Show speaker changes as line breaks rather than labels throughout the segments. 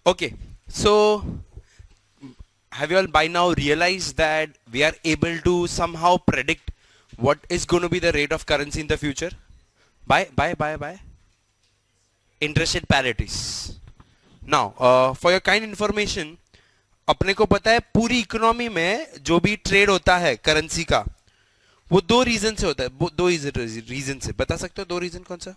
Okay, so have you all by now realized that we are able to somehow predict what is going to be the rate of currency in the future? By interest rate parities. Now, for your kind information, अपने को पता है पूरी economy में जो भी trade होता है करेंसी का वो दो रीजन से होता है। दो रीजन से बता सकते हो? दो रीजन कौन सा?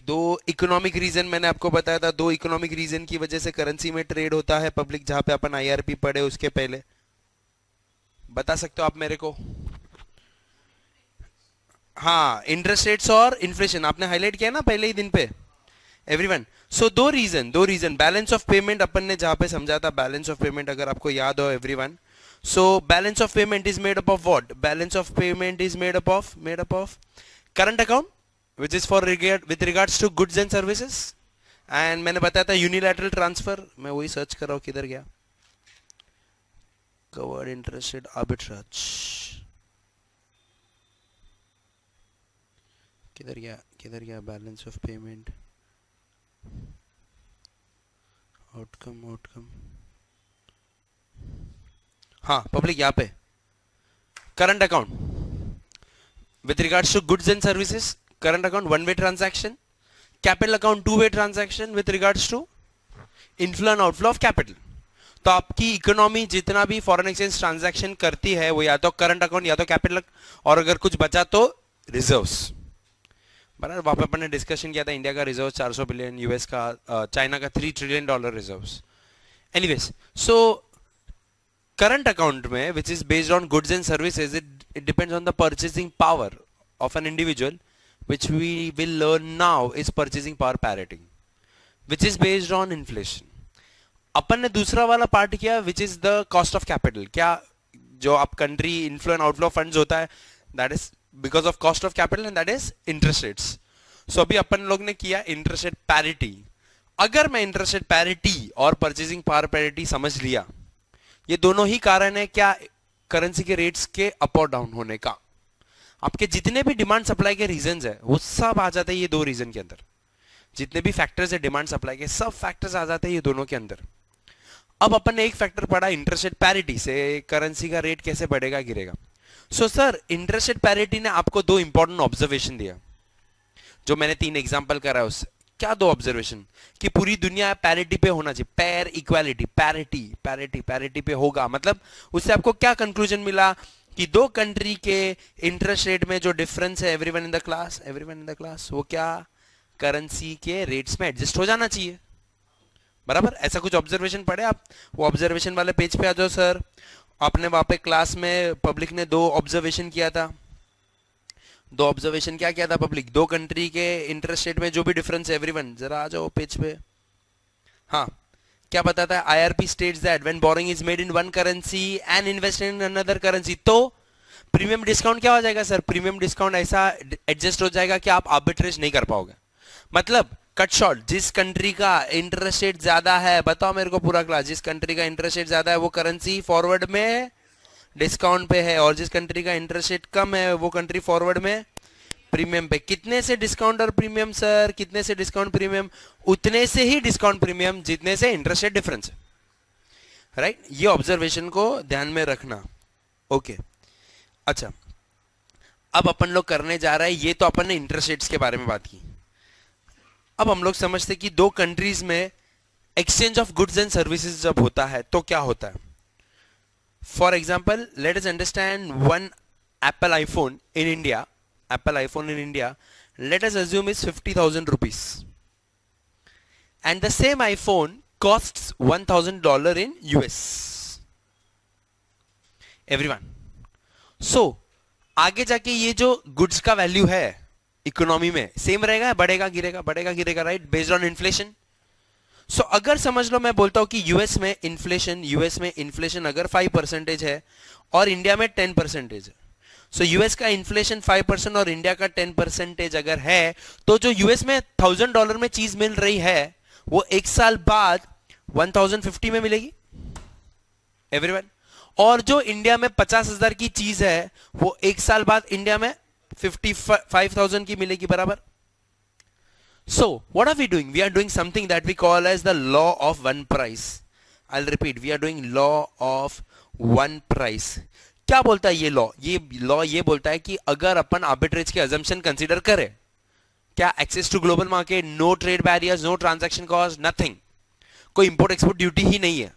दो इकोनॉमिक रीजन मैंने आपको बताया था। दो इकोनॉमिक रीजन की वजह से करेंसी में ट्रेड होता है पब्लिक, जहां पे अपन आईआरपी पढ़े उसके पहले। बता सकते हो आप मेरे को? हाँ, इंटरेस्ट रेट्स और इन्फ्लेशन आपने हाईलाइट किया ना पहले ही दिन पे एवरीवन। सो दो रीजन बैलेंस ऑफ पेमेंट अपन ने जहां पे समझा था, बैलेंस ऑफ पेमेंट अगर आपको याद हो everyone. So balance of payment is made up of what? Balance of payment is made up of current account which is for with regards to goods and services. And मैंने बताया था unilateral transfer, मैं वही search कर रहा हूं किधर गया, कवर्ड इंटरेस्ट रेट आर्बिट्राज, किधर गया बैलेंस ऑफ पेमेंट, आउटकम। हाँ पब्लिक यहाँ पे current account with regards to goods and services, current account one way transaction, capital account two way transaction with regards to inflow and outflow of capital। तो आपकी economy जितना भी foreign exchange transaction करती है वो या तो करंट अकाउंट या तो कैपिटल, और अगर कुछ बचा तो रिजर्व्स। बराबर, वहां पे अपन ने डिस्कशन किया था इंडिया का रिजर्व 400 बिलियन, यूएस का चाइना का $3 ट्रिलियन रिजर्व्स। एनीवेज, सो current account में which is based on goods and services, it depends on the purchasing power of an individual, which we will learn now is purchasing power parity, which is based on inflation। अपन ने दूसरा वाला part किया which is the cost of capital। क्या जो आप country inflow and outflow funds होता है that is because of cost of capital and that is interest rates। so अभी अपन लोग ने किया इंटरेस्ट रेट पैरिटी। अगर मैं इंटरेस्ट रेट पैरिटी और परचेसिंग पावर पैरिटी समझ लिया, ये दोनों ही कारण है क्या करेंसी के रेट्स के अप और डाउन होने का। आपके जितने भी डिमांड सप्लाई के रीजंस है वो सब आ जाते हैं ये दो रीजन के अंदर। जितने भी फैक्टर्स है डिमांड सप्लाई के, सब फैक्टर्स आ जाते हैं ये दोनों के अंदर। अब अपन ने एक फैक्टर पढ़ा इंटरेस्ट रेट पैरिटी से करेंसी का रेट कैसे बढ़ेगा गिरेगा। So sir interest rate parity ने आपको दो इंपॉर्टेंट ऑब्जर्वेशन दिया, जो मैंने 3 एग्जांपल करा है उससे। क्या दो ऑब्जर्वेशन? कि पूरी दुनिया पैरिटी पे होना चाहिए, पैर इक्वालिटी, पैरिटी पे होगा। मतलब उससे आपको क्या कंक्लूजन मिला कि दो कंट्री के इंटरेस्ट रेट में जो डिफरेंस है एवरीवन इन द क्लास वो क्या करेंसी के रेट्स में एडजस्ट हो जाना चाहिए। बराबर, ऐसा कुछ ऑब्जर्वेशन पढ़े आप? वो ऑब्जर्वेशन वाले पेज पे आ जाओ सर। आपने वहां पे क्लास में पब्लिक ने दो ऑब्जर्वेशन किया था। दो ऑब्जर्वेशन क्या किया था पब्लिक? दो कंट्री के इंटरेस्ट रेट में जो भी डिफरेंस है एवरीवन जरा आ जाओ पेज पे। हाँ, क्या बताता है? IRP states that when borrowing is made in one currency and invest in another currency, तो प्रीमियम डिस्काउंट क्या हो जाएगा सर? प्रीमियम डिस्काउंट ऐसा एडजस्ट हो जाएगा कि आप आर्बिट्रेज नहीं कर पाओगे। मतलब कट शॉर्ट, जिस कंट्री का इंटरेस्ट रेट ज्यादा है, बताओ मेरे को पूरा क्लास, जिस कंट्री का इंटरेस्ट रेट ज्यादा है वो करेंसी फॉरवर्ड में डिस्काउंट पे है, और जिस कंट्री का इंटरेस्ट रेट कम है वो कंट्री फॉरवर्ड में प्रीमियम पे। कितने से डिस्काउंट और प्रीमियम सर? कितने से डिस्काउंट प्रीमियम? उतने से ही डिस्काउंट प्रीमियम जितने से इंटरेस्ट रेट डिफरेंस है। राइट, ये ऑब्जर्वेशन को ध्यान में रखना। ओके, अच्छा अब अपन लोग करने जा रहे हैं, ये तो अपन ने इंटरेस्ट रेट्स के बारे में बात की। अब हम लोग समझते कि दो कंट्रीज में exchange of goods and services जब होता है तो क्या होता है। For example, let us understand one Apple iPhone in India. Let us assume is 50,000 rupees, and the same iPhone costs $1,000 in US. Everyone. So आगे जाके ये जो गुड्स का वैल्यू है इकोनॉमी में सेम रहेगा, बढ़ेगा गिरेगा, राइट, बेस्ड ऑन इन्फ्लेशन। सो अगर समझ लो मैं बोलता हूं कि यूएस में इन्फ्लेशन अगर 5% है और इंडिया में 10% है, सो यूएस का इन्फ्लेशन 5% और इंडिया का 10% अगर है, तो जो यूएस में $1,000 में चीज मिल रही है वो एक साल बाद 1,050 में मिलेगी एवरीवन। और जो इंडिया में 50,000 की चीज है वो एक साल बाद इंडिया में 55,000 की मिलेगी। बराबर, So what are we doing? We are doing something that we call as the law of one price. I'll repeat, we are doing law of one price. क्या बोलता है ये लॉ? ये लॉ ये बोलता है कि अगर अपन आर्बिट्रेज के अजम्पशन कंसीडर करें, क्या access to global market, no trade barriers, no transaction cost, nothing, कोई इंपोर्ट एक्सपोर्ट ड्यूटी ही नहीं है,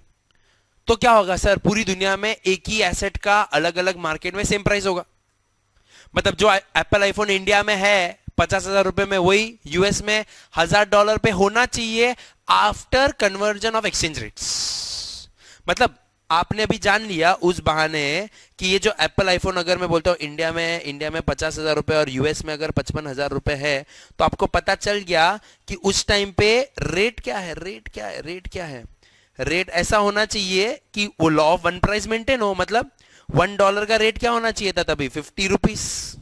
तो क्या होगा सर? पूरी दुनिया में एक ही एसेट का अलग अलग मार्केट में सेम प्राइस होगा. मतलब जो एप्पल आईफोन इंडिया में है 50,000 रुपए में, वही यूएस में $1,000 पे होना चाहिए after conversion of exchange rates. मतलब आपने अभी जान लिया उस बहाने कि ये जो एप्पल आईफोन अगर मैं बोलता हूं इंडिया में 50,000 रुपए और यूएस में अगर 55,000 रुपए है, तो आपको पता चल गया कि उस टाइम पे रेट क्या है. रेट ऐसा होना चाहिए कि वो law of one price maintain हो. मतलब $1 का रेट क्या होना चाहिए था तभी? 50 रुपीस.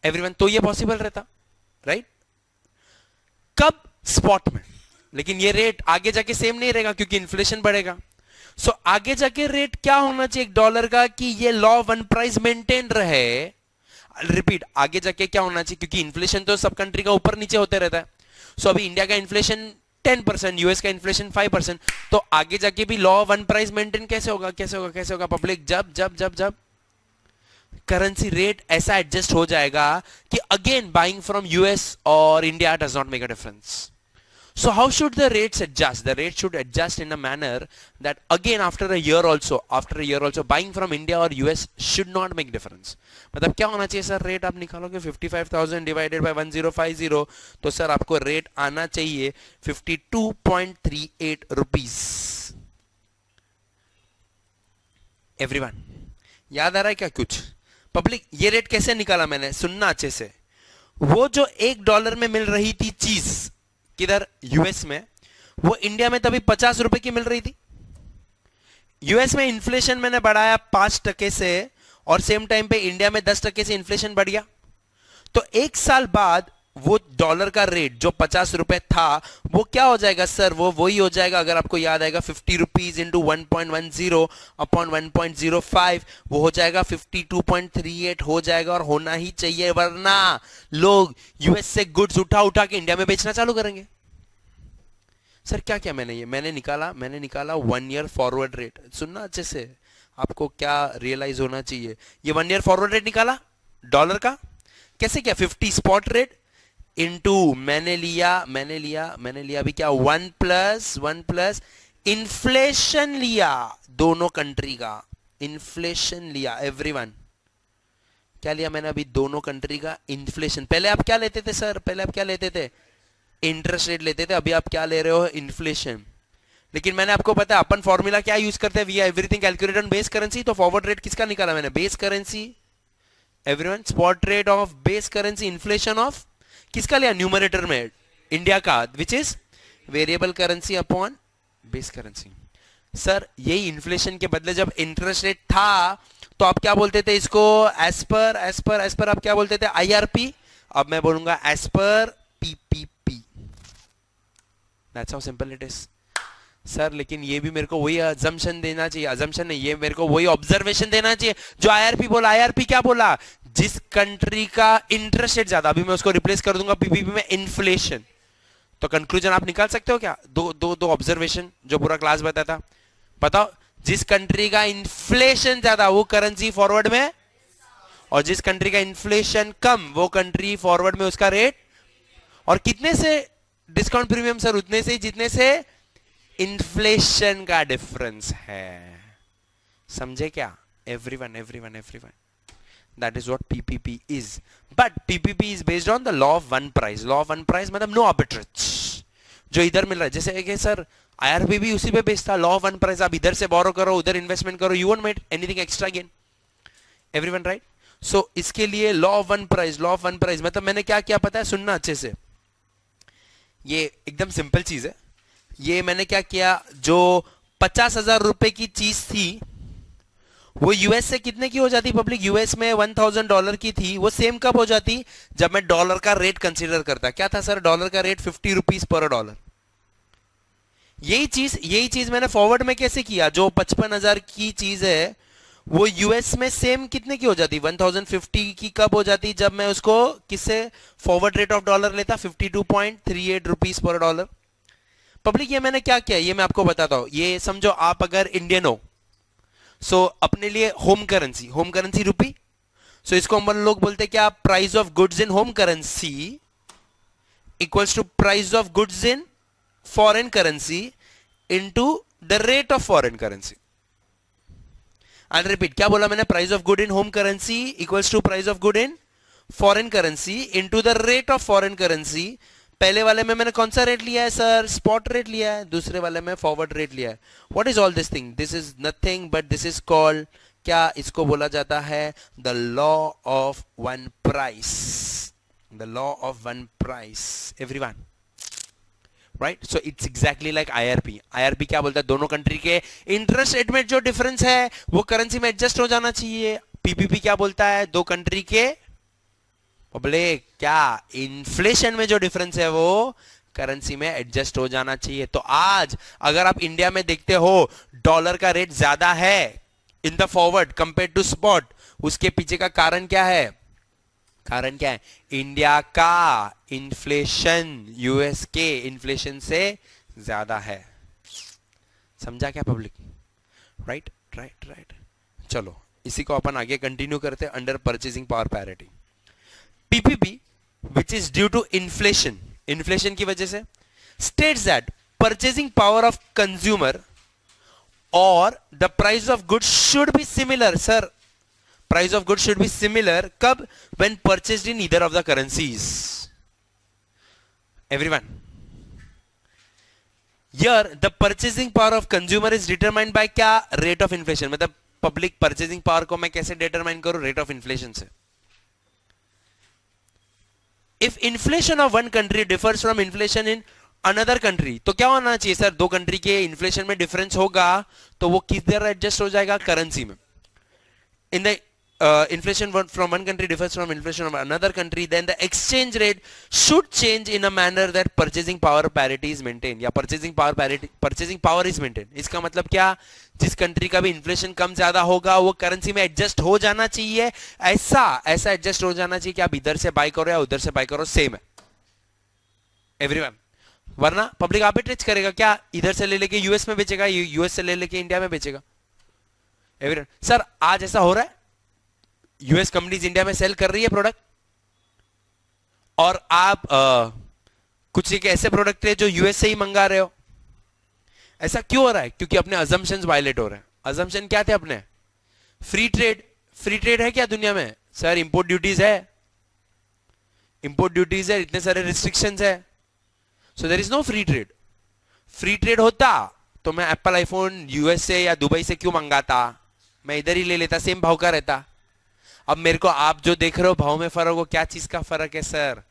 एवरीवन, तो ये पॉसिबल रहता, राइट? कब? स्पॉट में. लेकिन ये रेट आगे जाके सेम नहीं रहेगा क्योंकि इन्फ्लेशन बढ़ेगा. सो आगे जाके रेट क्या होना चाहिए $1 का कि ये लॉ वन प्राइस मेंटेन रहे. रिपीट, आगे जाके क्या होना चाहिए? क्योंकि इन्फ्लेशन तो सब कंट्री का ऊपर नीचे होते रहता है. सो अभी इंडिया का इन्फ्लेशन 10%, यूएस का इन्फ्लेशन 5%, तो आगे जाके भी लॉ वन प्राइस मेंटेन कैसे होगा पब्लिक? जब करेंसी रेट ऐसा एडजस्ट हो जाएगा कि अगेन बाइंग फ्रॉम यूएस और India does not make a difference. So how should the rates adjust? The rates should adjust in a manner that again after a year also buying from India or US should not make difference. मतलब क्या होना चाहिए sir? Rate आप निकालोगे 55,000 divided by 1050, तो sir आपको rate आना चाहिए 52.38 रुपीस. एवरीवन, याद आ रहा है क्या कुछ? पब्लिक, ये रेट कैसे निकाला मैंने? सुनना अच्छे से. वो जो $1 में मिल रही थी चीज किधर? यूएस में, वो इंडिया में तभी 50 रुपए की मिल रही थी. यूएस में इन्फ्लेशन मैंने बढ़ाया 5% से और सेम टाइम पे इंडिया में 10% से इन्फ्लेशन बढ़ गया. तो एक साल बाद वो $1 का रेट जो 50 रुपए था वो क्या हो जाएगा सर? वो वही हो जाएगा, अगर आपको याद आएगा, 50 रुपीज इंटू 1.10 अपॉन 1.05, वो हो जाएगा 52.38 हो जाएगा. और होना ही चाहिए, वरना लोग यूएस से गुड्स उठा के इंडिया में बेचना चालू करेंगे. सर क्या मैंने निकाला 1 ईयर फॉरवर्ड रेट. सुनना अच्छे से, आपको क्या रियलाइज होना चाहिए. ये 1 ईयर फॉरवर्ड रेट निकाला $1 का. कैसे? क्या 50 स्पॉट रेट इनटू मैंने लिया अभी क्या 1 प्लस इन्फ्लेशन लिया, दोनों कंट्री का इन्फ्लेशन लिया. एवरीवन, क्या लिया मैंने अभी? दोनों कंट्री का इन्फ्लेशन. पहले आप क्या लेते थे सर? इंटरेस्ट रेट लेते थे. अभी आप क्या ले रहे हो? इन्फ्लेशन. लेकिन मैंने आपको पता है अपन फॉर्मूला क्या यूज करते हैं? We are everything calculated on base currency. तो फॉरवर्ड रेट किसका निकाला मैंने? Base currency. Everyone, spot rate of base currency, inflation of किसका लिया? न्यूमरेटर में इंडिया का, which is variable currency upon base currency. Sir यही इन्फ्लेशन के बदले जब इंटरेस्ट रेट था तो आप क्या बोलते थे इसको? एज पर आप क्या बोलते थे? आईआरपी. अब मैं बोलूंगा एज पर PPP. That's how simple it is sir. लेकिन ये भी मेरे को वही अजम्पशन देना चाहिए, अजम्पशन नहीं, ये मेरे को वही ऑब्जर्वेशन देना चाहिए जो आईआरपी बोला. आईआरपी क्या बोला? जिस कंट्री का इंटरेस्ट रेट ज्यादा, अभी मैं उसको रिप्लेस कर दूंगा पीपीपी में इन्फ्लेशन. तो कंक्लूजन आप निकाल सकते हो क्या? दो ऑब्जर्वेशन जो पूरा क्लास बताता. बताओ, जिस कंट्री का इन्फ्लेशन ज्यादा वो करेंसी फॉरवर्ड में, और जिस कंट्री का इन्फ्लेशन कम वो कंट्री फॉरवर्ड में उसका रेट. और कितने से डिस्काउंट प्रीमियम सर? उतने से जितने से इन्फ्लेशन का डिफरेंस है. समझे क्या? Everyone. That is what PPP is. But PPP is based on the law of one price. Law of one price मतलब no arbitrage. जो इधर मिल रहा है, जैसे कि सर IRP भी उसी पे बेस्ड था. Law of one price. आप इधर से बोरो करो, उधर इन्वेस्टमेंट करो, you won't make anything extra gain. Everyone right? So इसके लिए लॉ ऑफ वन प्राइस मतलब मैंने क्या किया पता है? सुनना अच्छे से. ये एकदम सिंपल चीज है. ये मैंने क्या किया, जो 50,000 रुपए की चीज थी वो यूएस से कितने की हो जाती पब्लिक? यूएस में $1,000 की थी. वो सेम कब हो जाती? जब मैं डॉलर का रेट कंसीडर करता. क्या था सर? डॉलर का रेट 50 रुपीज पर डॉलर. यही चीज मैंने फॉरवर्ड में कैसे किया? जो 55,000 की चीज है वो यूएस में सेम कितने की हो जाती, 1050 की कब हो जाती, जब मैं उसको किससे फॉरवर्ड रेट ऑफ डॉलर लेता, 52.38 रुपीज पर डॉलर। पब्लिक ये मैंने क्या किया ये मैं आपको बताता हूं। ये समझो आप अगर इंडियन हो, सो अपने लिए होम करेंसी रुपी, सो इसको हम लोग बोलते हैं क्या, price of goods in home currency equals to price of goods in foreign currency into the rate of foreign currency. I repeat, क्या बोला मैंने, price of good in home currency equals to price of good in foreign currency into the rate of foreign currency. पहले वाले में मैंने कौन सा rate लिया है सर, स्पॉट रेट लिया है, दूसरे वाले में फॉरवर्ड रेट लिया है। What is all this thing, this is nothing but this is called, क्या इसको बोला जाता है, the law of one price, the law of one price everyone, right. So it's exactly like IRP. IRP क्या बोलता है, दोनों कंट्री के इंटरेस्ट रेट में जो डिफरेंस है वो करेंसी में एडजस्ट हो जाना चाहिए। पीपीपी क्या बोलता है, दो कंट्री के पब्लिक क्या इन्फ्लेशन में जो डिफरेंस है वो करेंसी में एडजस्ट हो जाना चाहिए। तो आज अगर आप इंडिया में देखते हो डॉलर का रेट ज्यादा है in the forward compare to spot, उसके पीछे का कारण क्या है, कारण क्या है, इंडिया का इन्फ्लेशन यूएस के इन्फ्लेशन से ज्यादा है। समझा क्या पब्लिक, राइट राइट राइट। चलो इसी को अपन आगे कंटिन्यू करते हैं under purchasing power parity. PPP which is due to inflation, inflation की वजह से, states that purchasing power of consumer और the price of goods should be similar. Sir price of goods should be similar कब, when purchased in either of the currencies, everyone। here the purchasing power of consumer is determined by क्या, rate of inflation। मतलब public purchasing power को मैं कैसे determine करूं, rate of inflation से। if inflation of one country differs from inflation in another country, तो क्या होना चाहिए सर, दो कंट्री के इन्फ्लेशन में डिफरेंस होगा तो वो किस तरह एडजस्ट हो जाएगा, करेंसी में। in the inflation from one country differs from inflation of another country, then the exchange rate should change in a manner that purchasing power parity is maintained, या purchasing power is maintained। इसका मतलब क्या, जिस country का भी inflation कम ज्यादा होगा वो करेंसी में एडजस्ट हो जाना चाहिए, ऐसा एडजस्ट हो जाना चाहिए कि आप इधर से बाय करो या उधर से बाय करो सेम है एवरीवन। वरना पब्लिक आर्बिट्रेज करेगा, क्या इधर से ले लेके यूएस में बेचेगा, यूएस से ले लेके इंडिया में बेचेगा एवरीवन। सर आज ऐसा हो रहा है, यूएस कंपनीज इंडिया में सेल कर रही है प्रोडक्ट, और आप कुछ एक ऐसे प्रोडक्ट है जो यूएस से ही मंगा रहे हो। ऐसा क्यों हो रहा है, क्योंकि अपने अजम्पशंस वायलेट हो रहे हैं। अजम्पशन क्या थे अपने, फ्री ट्रेड। फ्री ट्रेड है क्या दुनिया में, सर इंपोर्ट ड्यूटीज है, इंपोर्ट ड्यूटीज है, इतने सारे रिस्ट्रिक्शंस है, so there is no free trade. Free trade होता तो मैं एप्पल आईफोन यूएस से या दुबई से क्यों मंगाता, मैं इधर ही ले लेता, सेम भाव का रहता। अब मेरे को आप जो देख रहे हो भाव में फर्क, वो क्या चीज का फर्क है सर,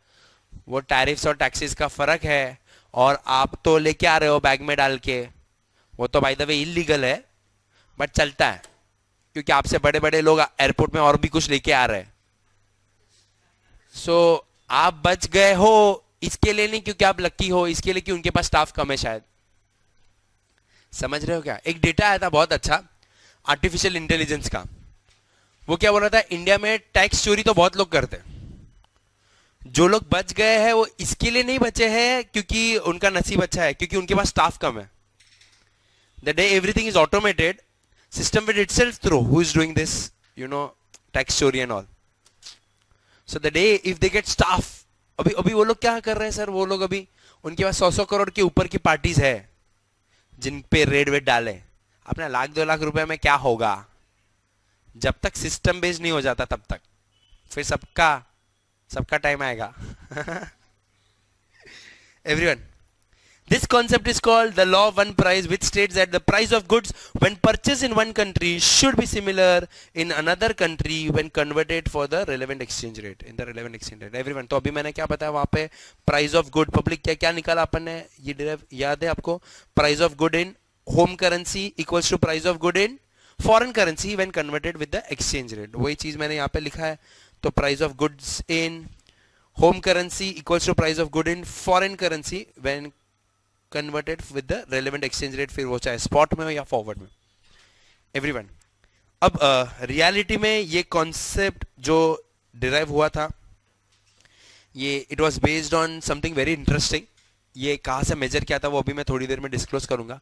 वो टैरिफ्स और टैक्सेस का फर्क है, और आप तो लेके आ रहे हो बैग में डाल के, वो तो बाय द वे इलीगल है बट चलता है, क्योंकि आपसे बड़े बड़े लोग एयरपोर्ट में और भी कुछ लेके आ रहे हैं। सो आप बच गए हो इसके लिए नहीं क्योंकि आप लकी हो, इसके लिए कि उनके पास स्टाफ कम है शायद। समझ रहे हो क्या, एक डेटा आया था बहुत अच्छा आर्टिफिशियल इंटेलिजेंस का, वो क्या बोल रहा था, इंडिया में टैक्स चोरी तो बहुत लोग करते हैं, जो लोग बच गए हैं वो इसके लिए नहीं बचे हैं क्योंकि उनका नसीब अच्छा है, क्योंकि उनके पास स्टाफ कम है। The day everything is automated, system will itself throw who is doing this, you know, tax चोरी and all. So the day if they get staff, अभी वो लोग क्या कर रहे हैं सर, वो लोग अभी उनके पास 100 करोड़ के ऊपर की पार्टीज है जिन पे रेड वेट डाले, अपना 1-2 लाख रुपए में क्या होगा, जब तक सिस्टम बेस्ड नहीं हो जाता तब तक, फिर सबका टाइम आएगा everyone. This concept is called the law of one price which states that the price of goods when purchase in one country should be similar in another country when converted for the relevant exchange rate, in the relevant exchange rate everyone. तो अभी मैंने क्या बताया वहां पे, price of good public क्या क्या निकाला अपन ने, ये याद है आपको, price of good in home currency equals to price of good in foreign currency when converted with the exchange rate, वही चीज मैंने यहाँ पे लिखा है। तो price of goods in home currency equals to price of good in foreign currency when converted with the relevant exchange rate, फिर वो चाहे स्पॉट में हो या फॉरवर्ड में एवरीवन। अब रियलिटी में ये कॉन्सेप्ट जो डिराइव हुआ था, ये it was based on something very interesting. ये कहाँ से मेजर किया था वो अभी मैं थोड़ी देर में डिस्क्लोज करूंगा.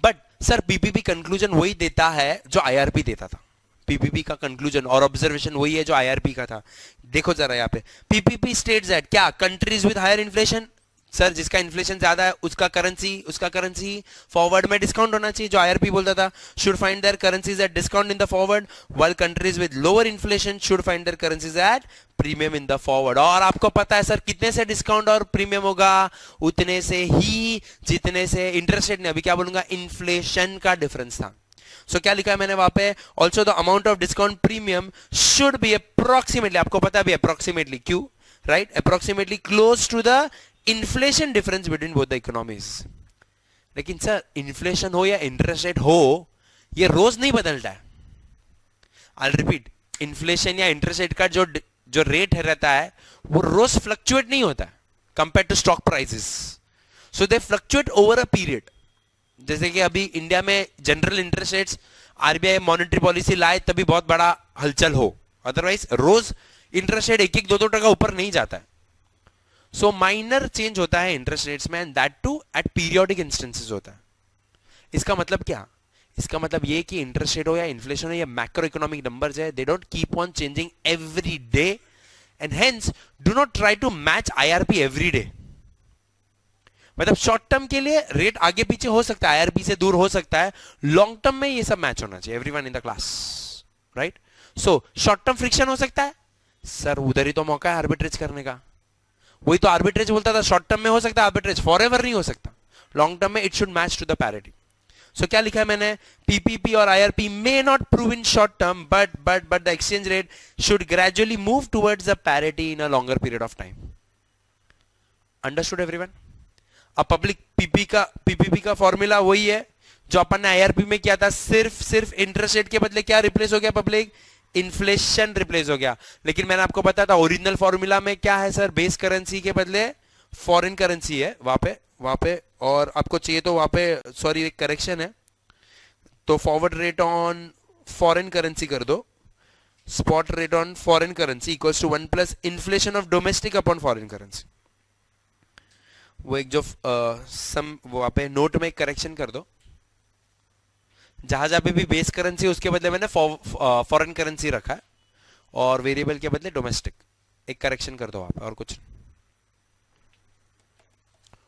बट सर पीपीपी कंक्लूजन वही देता है जो आईआरपी देता था. पीपीपी का कंक्लूजन और ऑब्जर्वेशन वही है जो आईआरपी का था. देखो जरा यहाँ पे पीपीपी स्टेट्स दैट क्या countries with higher inflation, sir जिसका इन्फ्लेशन ज्यादा है उसका करेंसी फॉरवर्ड में डिस्काउंट होना चाहिए, जो आईआरपी बोलता था should find their currencies at discount in the forward, while countries with lower inflation should find their currencies at premium in the forward. और आपको पता है सर कितने से डिस्काउंट और प्रीमियम होगा, उतने से ही जितने से इंटरेस्ट रेट ने, अभी क्या बोलूंगा, इन्फ्लेशन का डिफरेंस था. सो क्या लिखा है मैंने वहां पे, also the amount of discount premium should be approximately, आपको पता भी अप्रोक्सीमेटली, क्यों right, approximately close to the inflation difference between both the economies. लेकिन सर इन्फ्लेशन हो या इंटरेस्ट रेट हो, ये रोज नहीं बदलता है. आई रिपीट, इन्फ्लेशन या इंटरेस्ट रेट का जो रेट रहता है वो रोज फ्लक्चुएट नहीं होता compare to stock prices. So they fluctuate over a period. जैसे कि अभी इंडिया में general interest rates RBI monetary policy लाए तभी बहुत बड़ा हलचल हो, अदरवाइज रोज इंटरेस्ट रेट 1-2% ऊपर नहीं जाता है. सो माइनर चेंज होता है इंटरेस्ट रेट्स में, and that too at periodic instances होता है. इसका मतलब क्या, इसका मतलब ये कि इंटरेस्ट रेट हो या इन्फ्लेशन हो या मैक्रो इकोनॉमिक नंबर्स है, they don't keep on changing every day, and hence do not try to match IRP every day. मतलब शॉर्ट टर्म के लिए रेट आगे पीछे हो सकता है, आईआरपी से दूर हो सकता है, लॉन्ग टर्म में ये सब मैच होना चाहिए. Everyone in the class, right. So short term friction हो सकता है, सर उधर ही तो मौका है आर्बिट्रेज करने का. वही तो आर्बिट्रेज बोलता था, शॉर्ट टर्म में हो सकता है आर्बिट्रेज, फॉरएवर नहीं हो सकता. लॉन्ग टर्म में it should match to the parity. So क्या लिखा है मैंने, पीपीपी और IRP may not prove in short term but the exchange rate should gradually move towards the parity in a longer period of time. Understood everyone. अब public PPP का formula वही है जो अपन ने आईआरपी में किया था, सिर्फ इंटरेस्ट रेट के बदले क्या रिप्लेस हो गया पब्लिक, इन्फ्लेशन रिप्लेस हो गया. लेकिन मैंने आपको बताया था ओरिजिनल फॉर्मूला में क्या है सर, बेस करेंसी के बदले फॉरेन करेंसी है वहां पे और आपको चाहिए तो वहां पे, सॉरी एक करेक्शन है, तो forward rate on foreign currency कर दो, spot rate on foreign currency equals to 1 plus inflation of domestic upon foreign currency. वो एक जो वहां पे नोट में करेक्शन कर दो, जहां पे भी बेस करेंसी उसके बदले मैंने फॉरेन करेंसी रखा है और वेरिएबल के बदले डोमेस्टिक, एक करेक्शन कर दो आप और कुछ,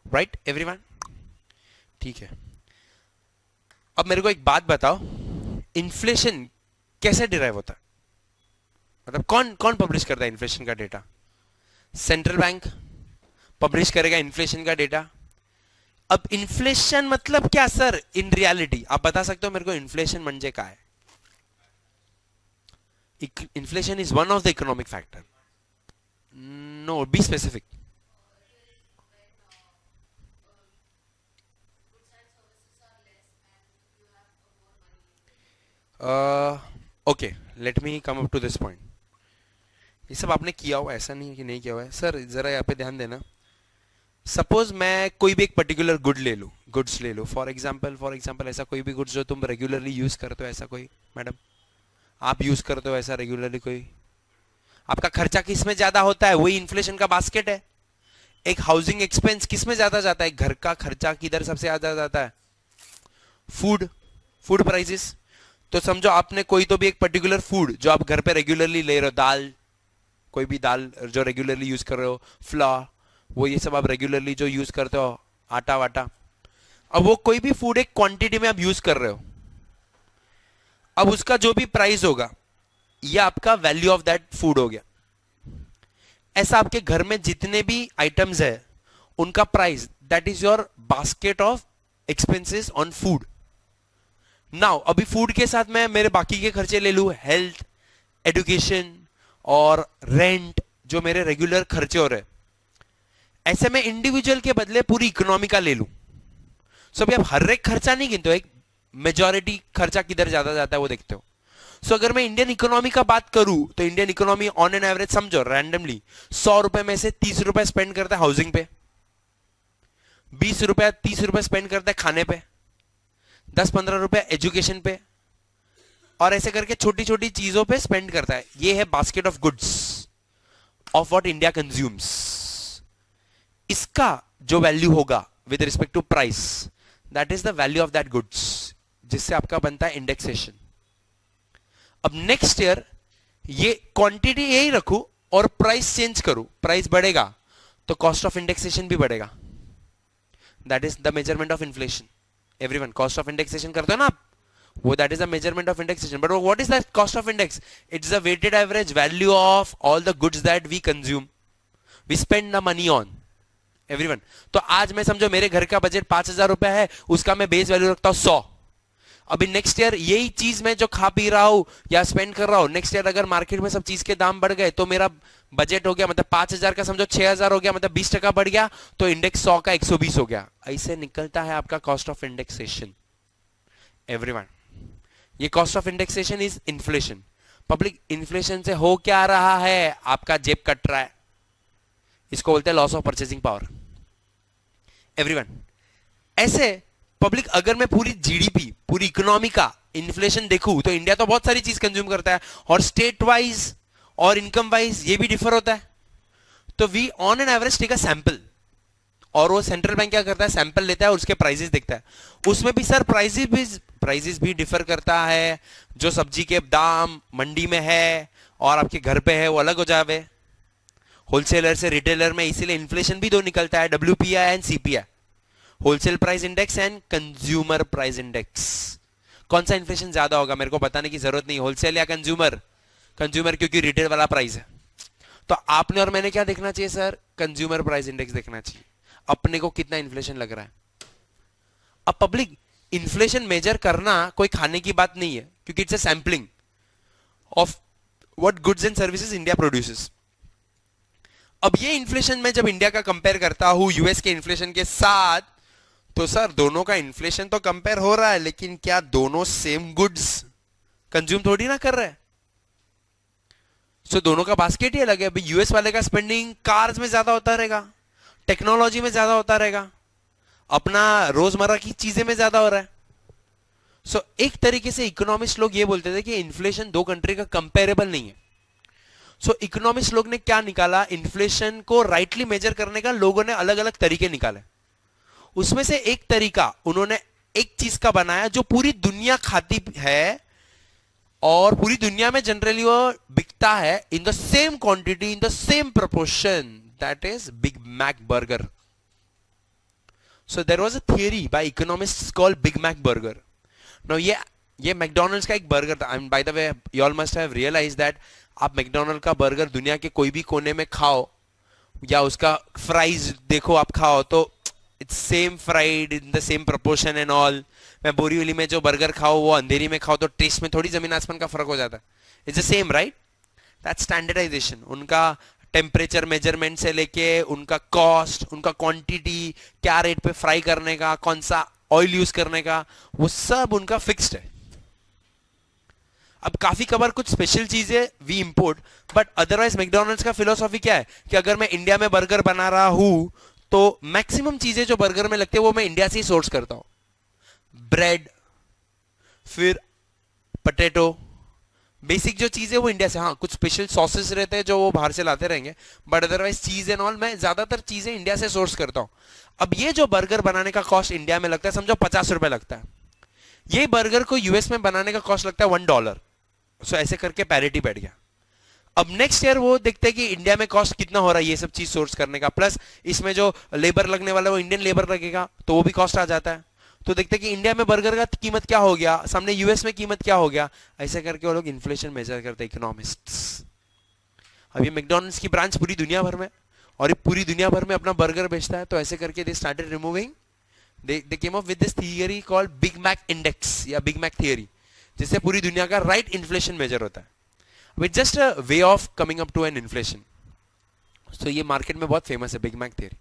राइट एवरीवन. ठीक है. अब मेरे को एक बात बताओ, इन्फ्लेशन कैसे डिराइव होता है, मतलब कौन पब्लिश करता है इन्फ्लेशन का डेटा, सेंट्रल बैंक पब्लिश करेगा इन्फ्लेशन का डेटा. अब इन्फ्लेशन मतलब क्या सर इन रियलिटी, आप बता सकते हो मेरे को इन्फ्लेशन म्हणजे काय. Inflation is one of the economic factor. No, be specific. Okay, let me come up to this point. ये सब आपने किया हुआ, ऐसा नहीं है कि नहीं किया हुआ है. सर जरा यहाँ पे ध्यान देना. सपोज मैं कोई भी एक पर्टिकुलर गुड्स ले लूँ, फॉर एग्जाम्पल ऐसा कोई भी गुड्स जो तुम रेगुलरली यूज करते हो, ऐसा कोई, मैडम आप यूज करते हो ऐसा रेगुलरली कोई, आपका खर्चा किस में ज्यादा होता है, वही इन्फ्लेशन का बास्केट है. एक हाउसिंग एक्सपेंस किस में ज्यादा जाता है, घर का खर्चा किधर सबसे ज्यादा जाता है, फूड प्राइसेस. तो समझो आपने कोई तो भी एक पर्टिकुलर फूड जो आप घर पे रेगुलरली ले रहे हो, दाल, कोई भी दाल जो रेगुलरली यूज कर रहे हो, फ्लावर, वो ये सब आप रेगुलरली जो यूज करते हो, आटा वाटा. अब वो कोई भी फूड एक क्वांटिटी में आप यूज कर रहे हो, अब उसका जो भी प्राइस होगा ये आपका वैल्यू ऑफ दैट फूड हो गया. ऐसा आपके घर में जितने भी आइटम्स है उनका price, that is your basket of expenses on food. Now अभी फूड के साथ मैं मेरे बाकी के खर्चे ले लूं, हेल्थ, एजुकेशन और रेंट, जो मेरे रेगुलर खर्चे हो रहे, ऐसे में इंडिविजुअल के बदले पूरी इकोनॉमी का ले लूं. सो अभी आप हर एक खर्चा नहीं गिनते हो, एक मेजॉरिटी खर्चा किधर ज्यादा जाता है वो देखते हो. सो अगर मैं इंडियन इकोनॉमी का बात करूं तो Indian economy on an average समझो रैंडमली 100 रुपए में से 30 रुपए स्पेंड करता है हाउसिंग पे, 20 रुपए 30 रुपए स्पेंड करता है खाने पे, 10-15 रुपए एजुकेशन पे, और ऐसे करके छोटी छोटी चीजों पे स्पेंड करता है। ये है basket of goods of what India consumes. इसका जो वैल्यू होगा with respect to price, that is the value of that goods, जिससे आपका बनता है इंडेक्सेशन। अब नेक्स्ट ईयर ये क्वांटिटी यही रखूं और प्राइस चेंज करूं, प्राइस बढ़ेगा तो कॉस्ट ऑफ इंडेक्सेशन भी बढ़ेगा। That is the measurement of inflation. Everyone cost of indexation करते हो ना आप, वो that is the measurement of indexation. But what is that cost of index? It's the weighted average value of all the goods that we consume, we spend the money on. Everyone, तो आज मैं समझो मेरे घर का budget 5,000 रुपए है, उसका मैं बेस वैल्यू रखता हूं 100। अभी नेक्स्ट ईयर यही चीज मैं जो खा पी रहा हूं या स्पेंड कर रहा हूं, नेक्स्ट ईयर अगर मार्केट में सब चीज के दाम बढ़ गए तो मेरा बजट हो गया, मतलब 5,000 का समझो 6,000 हो गया, मतलब 20% बढ़ गया, तो इंडेक्स 100 का 120 हो गया। ऐसे निकलता है आपका कॉस्ट ऑफ इंडेक्सेशन। एवरीवन, ये cost of indexation is inflation. Public, inflation से हो क्या रहा है? आपका जेब कट रहा है, इसको बोलते हैं loss of purchasing power. Everyone, ऐसे पब्लिक अगर मैं पूरी जीडीपी, पूरी इकोनॉमी का इन्फ्लेशन देखूं तो इंडिया तो बहुत सारी चीज कंज्यूम करता है, और स्टेट वाइज और इनकम वाइज ये भी डिफर होता है। तो we on an average take a sample, और वो सेंट्रल बैंक क्या करता है, सैंपल लेता है और उसके प्राइसेस देखता है। उसमें भी सर प्राइसेस भी डिफर करता है। जो सब्जी के दाम मंडी में है और आपके घर पे है वो अलग हो जावे, होलसेलर से रिटेलर में। इसीलिए इन्फ्लेशन भी दो निकलता है, WPI and CPI, wholesale price index and consumer price index. कौन सा इन्फ्लेशन ज्यादा होगा मेरे को बताने की जरूरत नहीं, होलसेल या कंज्यूमर? कंज्यूमर, क्योंकि रिटेल वाला प्राइस है। तो आपने और मैंने क्या देखना चाहिए सर? कंज्यूमर प्राइस इंडेक्स देखना चाहिए, अपने को कितना इन्फ्लेशन लग रहा है। अब पब्लिक, इन्फ्लेशन मेजर करना कोई खाने की बात नहीं है, क्योंकि it's a sampling of what goods and services India produces. अब ये इन्फ्लेशन में जब इंडिया का कंपेयर करता हूं यूएस के इन्फ्लेशन के साथ, तो सर दोनों का इन्फ्लेशन तो कंपेयर हो रहा है, लेकिन क्या दोनों सेम गुड्स कंज्यूम थोड़ी ना कर रहे हैं? सो दोनों का बास्केट ही अलग है। अभी यूएस वाले का स्पेंडिंग कार्स में ज्यादा होता रहेगा, टेक्नोलॉजी में ज्यादा होता रहेगा, अपना रोजमर्रा की चीजें में ज्यादा हो रहा है। सो एक तरीके से इकोनॉमिस्ट लोग ये बोलते थे कि इन्फ्लेशन दो कंट्री का कंपेरेबल नहीं है। सो इकोनॉमिस्ट लोग ने क्या निकाला, इन्फ्लेशन को राइटली मेजर करने का लोगों ने अलग अलग तरीके निकाले। उसमें से एक तरीका उन्होंने एक चीज का बनाया जो पूरी दुनिया खाती है और पूरी दुनिया में जनरली वो बिकता है in the same quantity, in the same proportion, that is Big Mac burger. So there was a theory by economists called Big Mac burger. Now ये मैकडॉनल्ड्स का एक बर्गर था। And by the way, you all must have realised that आप McDonald का burger दुनिया के कोई भी कोने में खाओ या उसका फ्राइज देखो आप खाओ, तो it's same fried in the same proportion and all. मैं बोरीवली में जो बर्गर खाओ वो अंधेरी में खाओ तो टेस्ट में थोड़ी जमीन आसमान का फर्क हो जाता है। It's the same, right? That's standardisation. उनका टेम्परेचर मेजरमेंट से लेके उनका कॉस्ट, उनका क्वांटिटी, क्या रेट पे फ्राई करने का, कौन सा ऑयल यूज करने का, वो सब उनका फिक्स्ड है। अब काफी कबार कुछ स्पेशल चीजें we import, but otherwise McDonald's का फिलोसॉफी क्या है कि अगर मैं इंडिया में बर्गर बना रहा हूं तो मैक्सिमम चीजें जो बर्गर में लगती है वो मैं इंडिया से ही सोर्स करता हूं। ब्रेड, फिर पोटैटो, बेसिक जो चीजें वो इंडिया से। हाँ, कुछ स्पेशल सॉसेस रहते हैं जो वो बाहर से लाते रहेंगे, बट अदरवाइज चीज एंड ऑल मैं ज्यादातर चीजें इंडिया से सोर्स करता हूं। अब ये जो बर्गर बनाने का कॉस्ट इंडिया में लगता है, समझो 50 रुपए लगता है, ये बर्गर को यूएस में बनाने का कॉस्ट लगता है $1। सो ऐसे करके पैरिटी बैठ गया। अब नेक्स्ट ईयर वो देखते हैं कि इंडिया में कॉस्ट कितना हो रहा है ये सब चीज सोर्स करने का, प्लस इसमें जो लेबर लगने वाला है वो इंडियन लेबर लगेगा, तो वो भी कॉस्ट आ जाता है। तो देखते हैं कि इंडिया में बर्गर का कीमत क्या हो गया, सामने यूएस में कीमत क्या हो गया, ऐसे करके वो लोग इन्फ्लेशन मेजर करते हैं, इकोनॉमिस्ट्स। अब ये मैकडॉनल्ड्स की ब्रांच पूरी दुनिया भर में, और ये पूरी दुनिया भर में अपना बर्गर बेचता है, तो ऐसे करके they started removing, they came up with this theory called Big Mac Index या Big Mac theory, जिससे पूरी दुनिया का राइट इन्फ्लेशन मेजर होता है, with just a way of coming up to an inflation. So ये मार्केट में बहुत फेमस है बिग मैक थियरी।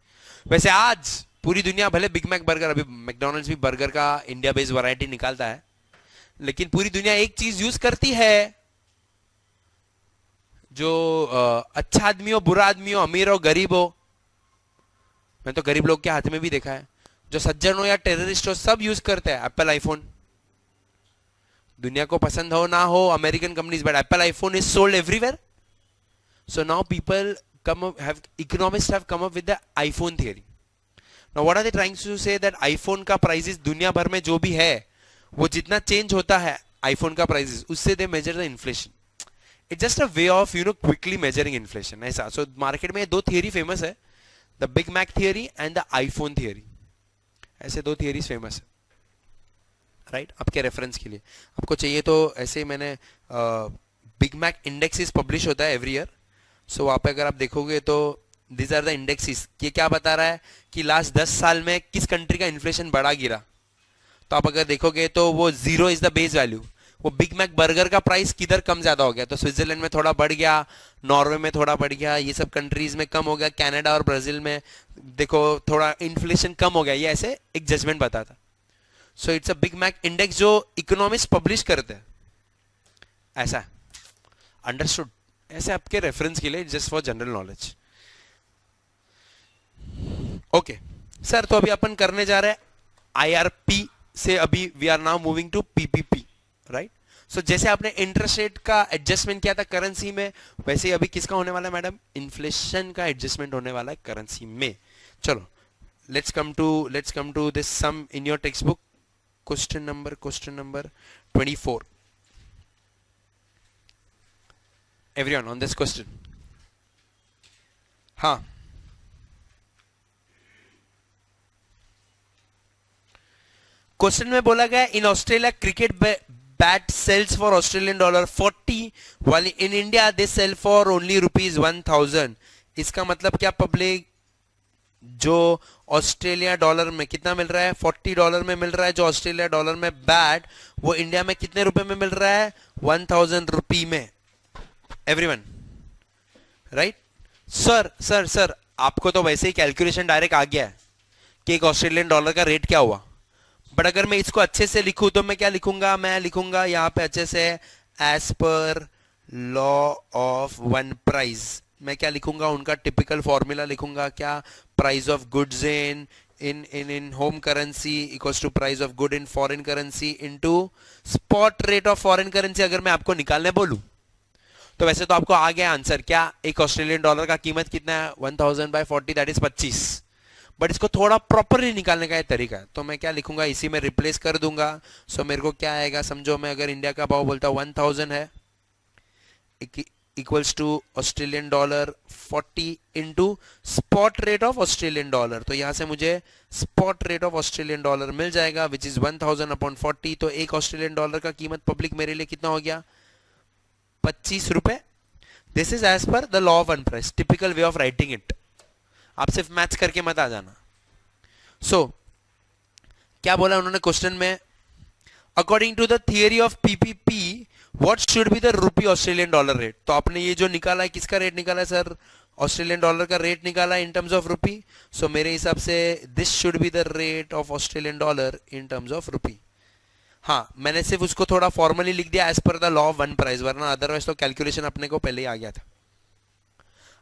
वैसे आज पूरी दुनिया भले बिग मैक बर्गर, अभी मैकडॉनल्ड्स भी बर्गर का इंडिया बेस्ड वैरायटी निकालता है, लेकिन पूरी दुनिया एक चीज यूज करती है, जो अच्छा आदमी हो, बुरा आदमी हो, अमीर हो, गरीब हो, मैं तो गरीब लोग के हाथ में भी देखा है, जो सज्जन हो या टेररिस्ट हो, सब यूज करते हैं एप्पल आईफोन। दुनिया को पसंद हो ना हो, American companies, but Apple iPhone is sold everywhere. So now people economists have come up with the iPhone theory. Now what are they trying to say? That iPhone का prices दुनिया भर में जो भी है वो जितना change होता है iPhone का prices, उससे they measure the inflation. It's just a way of quickly measuring inflation. ऐसा. So market में दो theory famous है, the Big Mac theory and the iPhone theory. ऐसे दो theories famous है, right? आपके reference के लिए आपको चाहिए तो ऐसे मैंने Big Mac indexes publish होता है every year. सो वहाँ पे अगर आप देखोगे तो दिस आर द इंडेक्सेस. ये क्या बता रहा है कि लास्ट 10 साल में किस कंट्री का इन्फ्लेशन बढ़ा गिरा. तो आप अगर देखोगे तो वो 0 इज द बेस वैल्यू. वो बिग मैक बर्गर का प्राइस किधर कम ज्यादा हो गया, तो स्विट्जरलैंड में थोड़ा बढ़ गया, नॉर्वे में थोड़ा बढ़ गया, ये सब कंट्रीज में कम हो गया, कनाडा और ब्राजील में देखो थोड़ा इन्फ्लेशन कम हो गया. ये ऐसे एक जजमेंट बताता. So it's a Big Mac index जो इकोनॉमिस्ट पब्लिश करते हैं. ऐसा अंडरस्टूड. ऐसे आपके रेफरेंस के लिए, just for general knowledge. Okay sir, तो अभी अपन करने जा रहे हैं आईआरपी से. अभी we are now moving to PPP, right. So जैसे आपने इंटरेस्ट रेट का एडजस्टमेंट किया था करेंसी में, वैसे ही अभी किसका होने वाला है मैडम? इन्फ्लेशन का एडजस्टमेंट होने वाला है करेंसी में. चलो let's come to this sum in your textbook. Question number 24. Everyone on this question. हाँ, क्वेश्चन में बोला गया in Australia cricket bat sells for Australian dollar 40 while in India they sell for only ₹1000. इसका मतलब क्या public? जो Australia dollar में कितना मिल रहा है? $40 में मिल रहा है. जो ऑस्ट्रेलिया डॉलर में बैट, वो इंडिया में कितने रुपए में मिल रहा है? 1000 रुपी में. Everyone right. सर आपको तो वैसे ही कैलकुलेशन डायरेक्ट आ गया है कि एक ऑस्ट्रेलियन डॉलर का रेट क्या हुआ. बट अगर मैं इसको अच्छे से लिखूं तो मैं क्या लिखूंगा? मैं लिखूंगा यहाँ पे अच्छे से as per law of one price. मैं क्या लिखूंगा? उनका टिपिकल फॉर्मूला लिखूंगा. क्या? Price of goods in home currency equals to price of good in foreign currency into spot rate of foreign currency. अगर मैं आपको निकालने बोलूं तो वैसे तो आपको आ गया आंसर. क्या? एक ऑस्ट्रेलियन डॉलर का कीमत कितना है? 1000 by 40 दैट इज 25. बट इसको थोड़ा प्रॉपरली निकालने का एक तरीका है. तो मैं क्या लिखूंगा? इसी में रिप्लेस कर दूंगा. सो मेरे को क्या आएगा? समझो मैं अगर इंडिया का भाव बोलता हूं 1000 है, equals to Australian dollar 40 into spot rate of Australian dollar. तो यहां से मुझे spot rate of Australian dollar मिल जाएगा विच इज 1000 अपॉन 40. तो एक ऑस्ट्रेलियन डॉलर का कीमत पब्लिक मेरे लिए कितना हो गया? 25 रुपए. This is as per the law of one price, typical way of writing it. आप सिर्फ मैच करके मत आ जाना. सो क्या बोला उन्होंने क्वेश्चन में? According to the theory of PPP what should be the rupee Australian dollar rate. तो आपने ये जो निकाला है, किसका रेट निकाला है सर? ऑस्ट्रेलियन डॉलर का रेट निकाला है इन टर्म्स ऑफ रुपी. सो मेरे हिसाब से this should be the rate of Australian dollar in terms of रुपी. हाँ, मैंने सिर्फ उसको थोड़ा फॉर्मली लिख दिया as per the law of one price, वरना अदरवाइज तो कैलकुलेशन अपने को पहले ही आ गया था.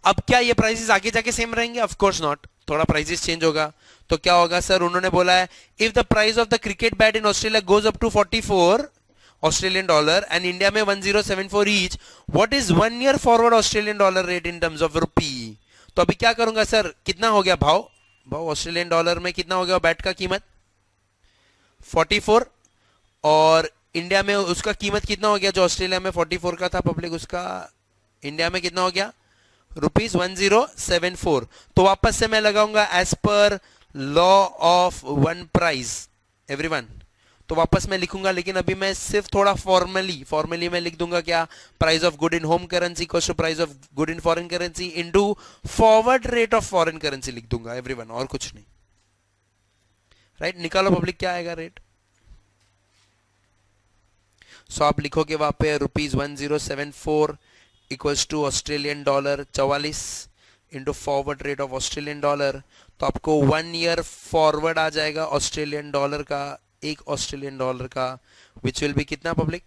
अब क्या ये प्राइसेस आगे जाके सेम रहेंगे? Of course not. थोड़ा प्राइसेस चेंज होगा. तो क्या होगा सर? उन्होंने बोला है if the price of the cricket bat in Australia goes up to 44 Australian dollar and India में 1074 each, what is 1 year forward Australian dollar rate in terms of rupee. तो अभी क्या करूंगा सर? कितना हो गया भाव ऑस्ट्रेलियन डॉलर में कितना हो गया बैट का कीमत? 44. और इंडिया में उसका कीमत कितना हो गया? जो ऑस्ट्रेलिया में 44 का था पब्लिक, उसका इंडिया में कितना हो गया? ₹1074. तो वापस से मैं लगाऊंगा as per law of one price. Everyone, तो वापस मैं लिखूंगा, लेकिन अभी मैं सिर्फ थोड़ा फॉर्मली मैं लिख दूंगा. क्या? Price of good in home currency equals to price of good in foreign currency into forward rate of foreign currency लिख दूंगा. एवरीवन, और कुछ नहीं. राइट. निकालो पब्लिक, क्या आएगा रेट? सो आप लिखोगे वहां पे ₹1074 equals to Australian dollar 44 into forward rate of Australian dollar. तो आपको 1 ईयर फॉरवर्ड आ जाएगा ऑस्ट्रेलियन डॉलर का, एक ऑस्ट्रेलियन डॉलर का, विच विल बी कितना public?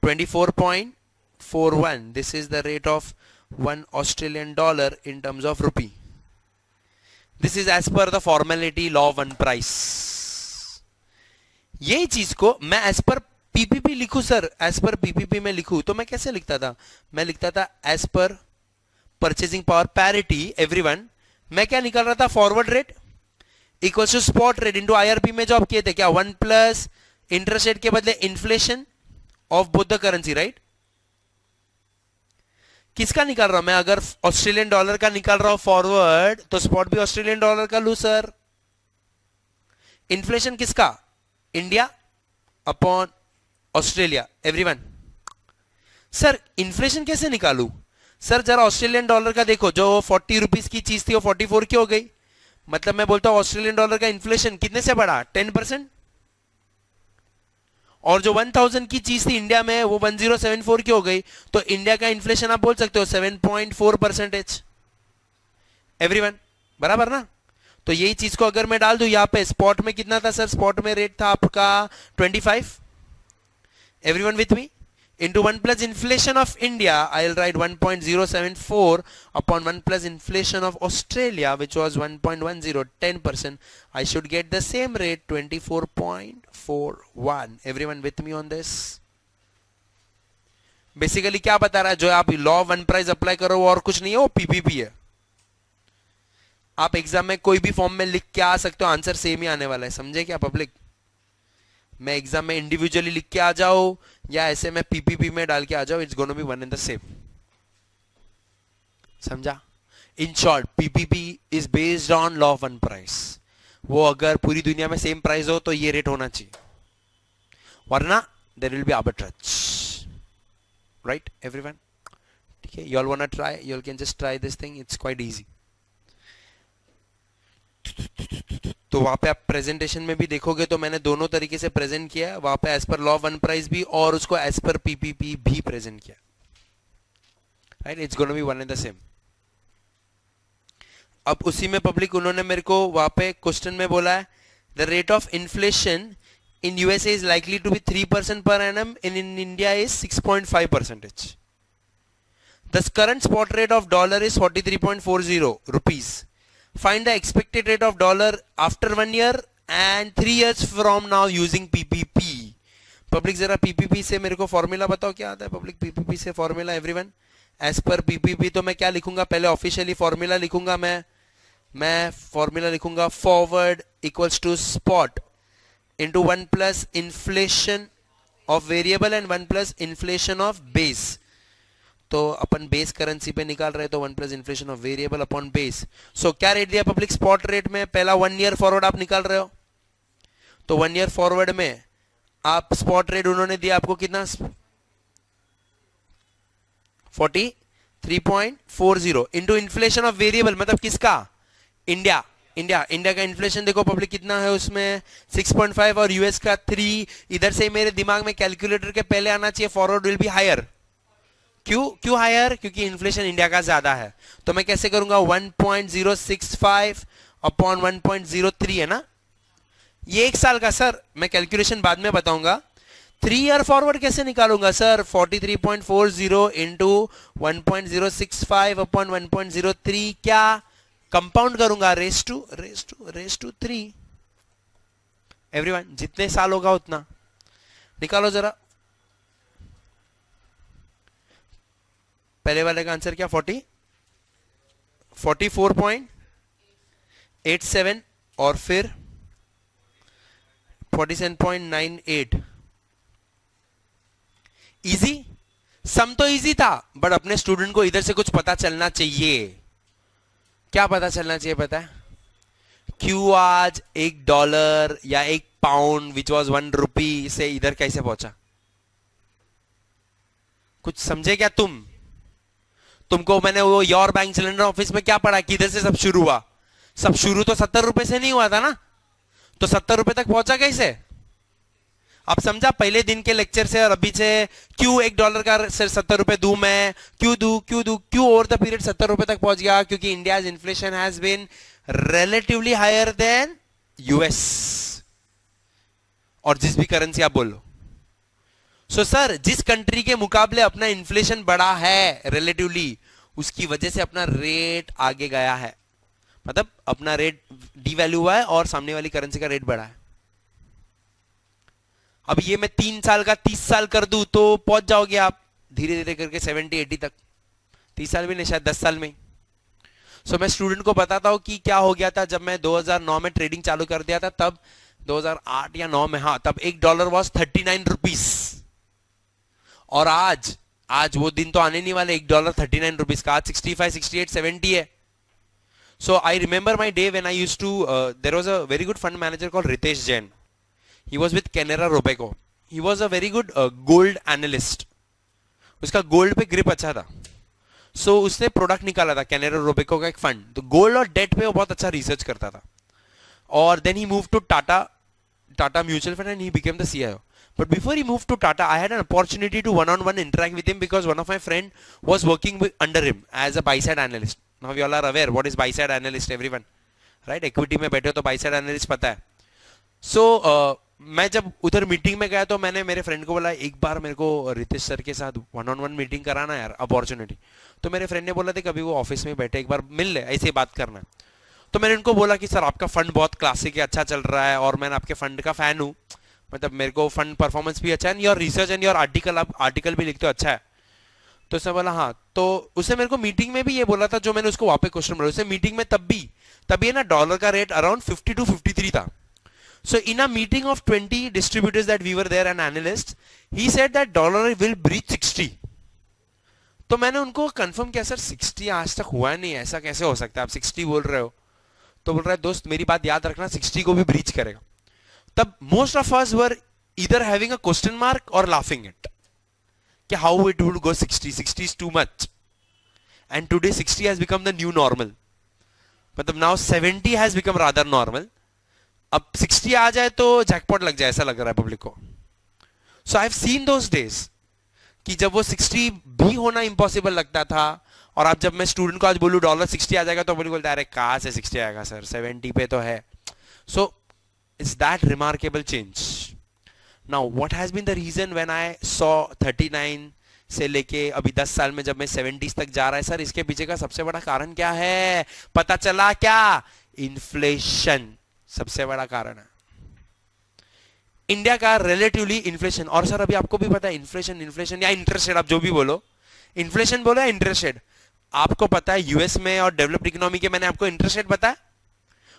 24.41. This is the rate of 1 Australian dollar in terms of rupee. This is as per the formality law one price. ये चीज को मैं एज पर पीपीपी लिखूं सर, एज पर पीपीपी में लिखूं तो मैं कैसे लिखता था, मैं लिखता था as per purchasing power parity everyone, मैं क्या निकाल रहा था, forward rate equals to spot rate into IRP में जो आप किए थे क्या, 1 प्लस इंटरेस्ट रेट के बदले inflation of both the currency, right. किसका निकाल रहा हूं मैं, अगर ऑस्ट्रेलियन डॉलर का निकाल रहा हूं फॉरवर्ड तो स्पॉट भी ऑस्ट्रेलियन डॉलर का लू सर। इन्फ्लेशन किसका, India upon Australia everyone. Sir inflation कैसे निकालूं, सर जरा ऑस्ट्रेलियन डॉलर का देखो, जो 40 रुपीज की चीज थी वो 44 की हो गई, मतलब मैं बोलता हूं ऑस्ट्रेलियन डॉलर का इन्फ्लेशन कितने से बढ़ा, 10%, और जो 1000 की चीज थी इंडिया में वो 1074 की हो गई, तो इंडिया का इन्फ्लेशन आप बोल सकते हो 7.4% एवरीवन, बराबर ना। तो यही चीज को अगर मैं डाल दूं यहां पे, स्पॉट में कितना था सर, स्पॉट में रेट था आपका 25, everyone with me, into 1 plus inflation of India, I'll write 1.074 upon 1 plus inflation of Australia, which was 1.10, 10%. I should get the same rate, 24.41. Everyone with me on this? Basically क्या बता रहा है, जो आप law one price apply करो वो और कुछ नहीं है, वो पीपीपी है। आप एग्जाम में कोई भी फॉर्म में लिख के आ सकते हो, आंसर सेम ही आने वाला है, समझे क्या पब्लिक। मैं एग्जाम में इंडिविजुअली लिख के आ जाओ या ऐसे मैं पीपीपी में डाल के आ जाओ, it's gonna be one and the same, समझा। In short PPP is based on law of one price, वो अगर पूरी दुनिया में सेम प्राइस हो तो ये रेट होना चाहिए, वरना there will be arbitrage, right everyone. ठीक है, you all want to try, you all can just try this thing, it's quite easy. तो वहां पे आप प्रेजेंटेशन में भी देखोगे तो मैंने दोनों तरीके से प्रेजेंट किया, वहां पे as per law one price भी और उसको एज पर पीपीपी भी प्रेजेंट किया, right. It's gonna be one and the same. अब उसी में पब्लिक उन्होंने मेरे को वहां पे क्वेश्चन में बोला है, the rate of inflation in USA is likely to be 3% per annum, in India is 6.5%। The current spot rate of dollar is 43.40 rupees. Find the expected rate of dollar after 1 year and 3 years from now using PPP. Public जरा PPP से मेरे को formula बताओ क्या आता है public, PPP से formula everyone. As per PPP तो मैं क्या लिखूंगा, पहले ऑफिशियली फॉर्मूला लिखूंगा, मैं फॉर्मूला लिखूंगा forward equals to spot into 1 plus inflation of variable and 1 plus inflation of base. तो अपन बेस करेंसी पे निकाल रहे तो 1 plus inflation of variable upon base. So क्या रेट दिया पब्लिक, स्पॉट रेट में पहला 1 ईयर फॉरवर्ड आप निकाल रहे हो, तो 1 ईयर फॉरवर्ड में आप स्पॉट रेट उन्होंने दिया आपको कितना, 43.40 इंटू इन्फ्लेशन ऑफ वेरिएबल, मतलब किसका, इंडिया। इंडिया का इन्फ्लेशन देखो पब्लिक कितना है उसमें 6.5 और यूएस का 3। इधर से मेरे दिमाग में कैलकुलेटर के पहले आना चाहिए फॉरवर्ड विल बी हायर। क्यों हायर, क्योंकि इन्फ्लेशन इंडिया का ज्यादा है। तो मैं कैसे करूंगा, 1.065 अपॉन 1.03 है ना, ये 1 साल का सर, मैं कैलकुलेशन बाद में बताऊंगा। 3 ईयर फॉरवर्ड कैसे निकालूंगा सर, 43.40 इंटू 1.065 अपॉन 1.03, क्या कंपाउंड करूंगा, रेस टू 3 एवरीवन, जितने साल होगा उतना निकालो जरा। पहले वाले का आंसर क्या, 44.87 और फिर 47.98। इजी सम तो इजी था, बट अपने स्टूडेंट को इधर से कुछ पता चलना चाहिए। क्या पता चलना चाहिए पता है, क्यों आज $1 या £1 विच वॉज 1 रुपी से इधर कैसे पहुंचा, कुछ समझे क्या तुमको मैंने वो योर बैंक सिलेंडर ऑफिस में क्या पढ़ा, किधर से सब शुरू हुआ, सब शुरू तो 70 रुपए से नहीं हुआ था ना, तो 70 रुपए तक पहुंचा कैसे। अब समझा पहले दिन के लेक्चर से और अभी से, क्यों $1 का सिर्फ 70 रुपए दूं मैं, क्यों ओवर द पीरियड 70 रुपए तक पहुंच गया, क्योंकि India's inflation has been relatively higher than US, और जिस भी करेंसी आप बोलो। सो सर जिस कंट्री के मुकाबले अपना इन्फ्लेशन बढ़ा है रिलेटिवली, उसकी वजह से अपना रेट आगे गया है, मतलब अपना रेट डीवैल्यू हुआ है और सामने वाली करेंसी का रेट बढ़ा है। अब ये मैं 3 साल का 30 साल कर दूं तो पहुंच जाओगे आप धीरे धीरे करके 70-80 तक, 30 साल भी नहीं, शायद 10 साल में। सो मैं स्टूडेंट को बताता हूं कि क्या हो गया था जब मैं 2009 में ट्रेडिंग चालू कर दिया था, तब 2008 या 9 में, हाँ, तब $1 वॉज 39 रुपीज। और आज वो दिन तो आने नहीं वाले $1 39 रुपीज का, आज 65, 68, 70 है। So I remember my day when I used to, there was a very good fund manager called Ritesh Jain. He was with Canara Robeco. He was a very good gold analyst. उसका gold पे grip अच्छा था। So उसने product निकाला था Canara Robeco का एक fund, तो गोल्ड और डेट पे वो बहुत अच्छा रिसर्च करता था। और then he moved to Tata Mutual Fund and he became the CIO. But before he moved to Tata, I had an opportunity to one-on-one interact with him because one of my friend was working under him as a buy-side analyst. Now you all are aware what is buy-side analyst, everyone, right? Equity में बैठे हो तो buy-side analyst पता है। So मैं जब उधर meeting में गया तो मैंने मेरे फ्रेंड को बोला एक बार मेरे को रितेश सर के साथ one-on-one मीटिंग कराना यार, अपॉर्चुनिटी। तो मेरे फ्रेंड ने बोला था कभी वो ऑफिस में बैठे एक बार मिल ले, ऐसे बात करना। तो मैंने उनको बोला कि सर आपका फंड बहुत क्लासिक है, अच्छा चल रहा है और मैं आपके फंड का फैन हूँ, मतलब मेरे को फंड परफॉर्मेंस भी अच्छा है, your research and your article, आप आर्टिकल भी लिखते हो अच्छा है। तो उसने बोला हाँ। तो उसने मेरे को मीटिंग में भी ये बोला था जो मैंने उसको वापस क्वेश्चन बोला, उसने मीटिंग में तभी ना डॉलर का रेट अराउंड 50 to 53 था। So in a meeting of 20 distributors that we were there and analyst, he said that dollar will breach 60। तो मैंने उनको कंफर्म किया, सर 60 आज तक हुआ नहीं, ऐसा कैसे हो सकता है, आप 60 बोल रहे हो। तो बोल रहा है दोस्त मेरी बात याद रखना, 60 को भी ब्रीच करेगा। तब most of us were either having a question mark और लाफिंग इट कि how it would go 60 is too much, and today 60 has become the new normal, मतलब now 70 has become rather normal. अब 60 आ जाए तो jackpot लग जाए ऐसा लग रहा है पब्लिक को। So I have seen those days कि जब वो 60 भी होना इम्पॉसिबल लगता था, और अब जब मैं स्टूडेंट को आज बोलूं डॉलर 60 आ जाएगा तो बोलता है अरे कहां से 60 आएगा सर, 70 पे तो है। So it's that remarkable change. Now what has been the reason when I saw 39 से लेके अभी 10 साल में जब मैं 70s तक जा रहा है, सर इसके पीछे का सबसे बड़ा कारण क्या है पता चला क्या? इन्फ्लेशन सबसे बड़ा कारण है। इंडिया का रिलेटिवली इन्फ्लेशन, और सर अभी आपको भी पता है इन्फ्लेशन या इंटरेस्ट रेट, आप जो भी बोलो, इन्फ्लेशन बोलो या इंटरेस्ट रेट, आपको पता है यूएस में और डेवलप्ड इकोनॉमी के मैंने आपको इंटरेस्ट रेट बताया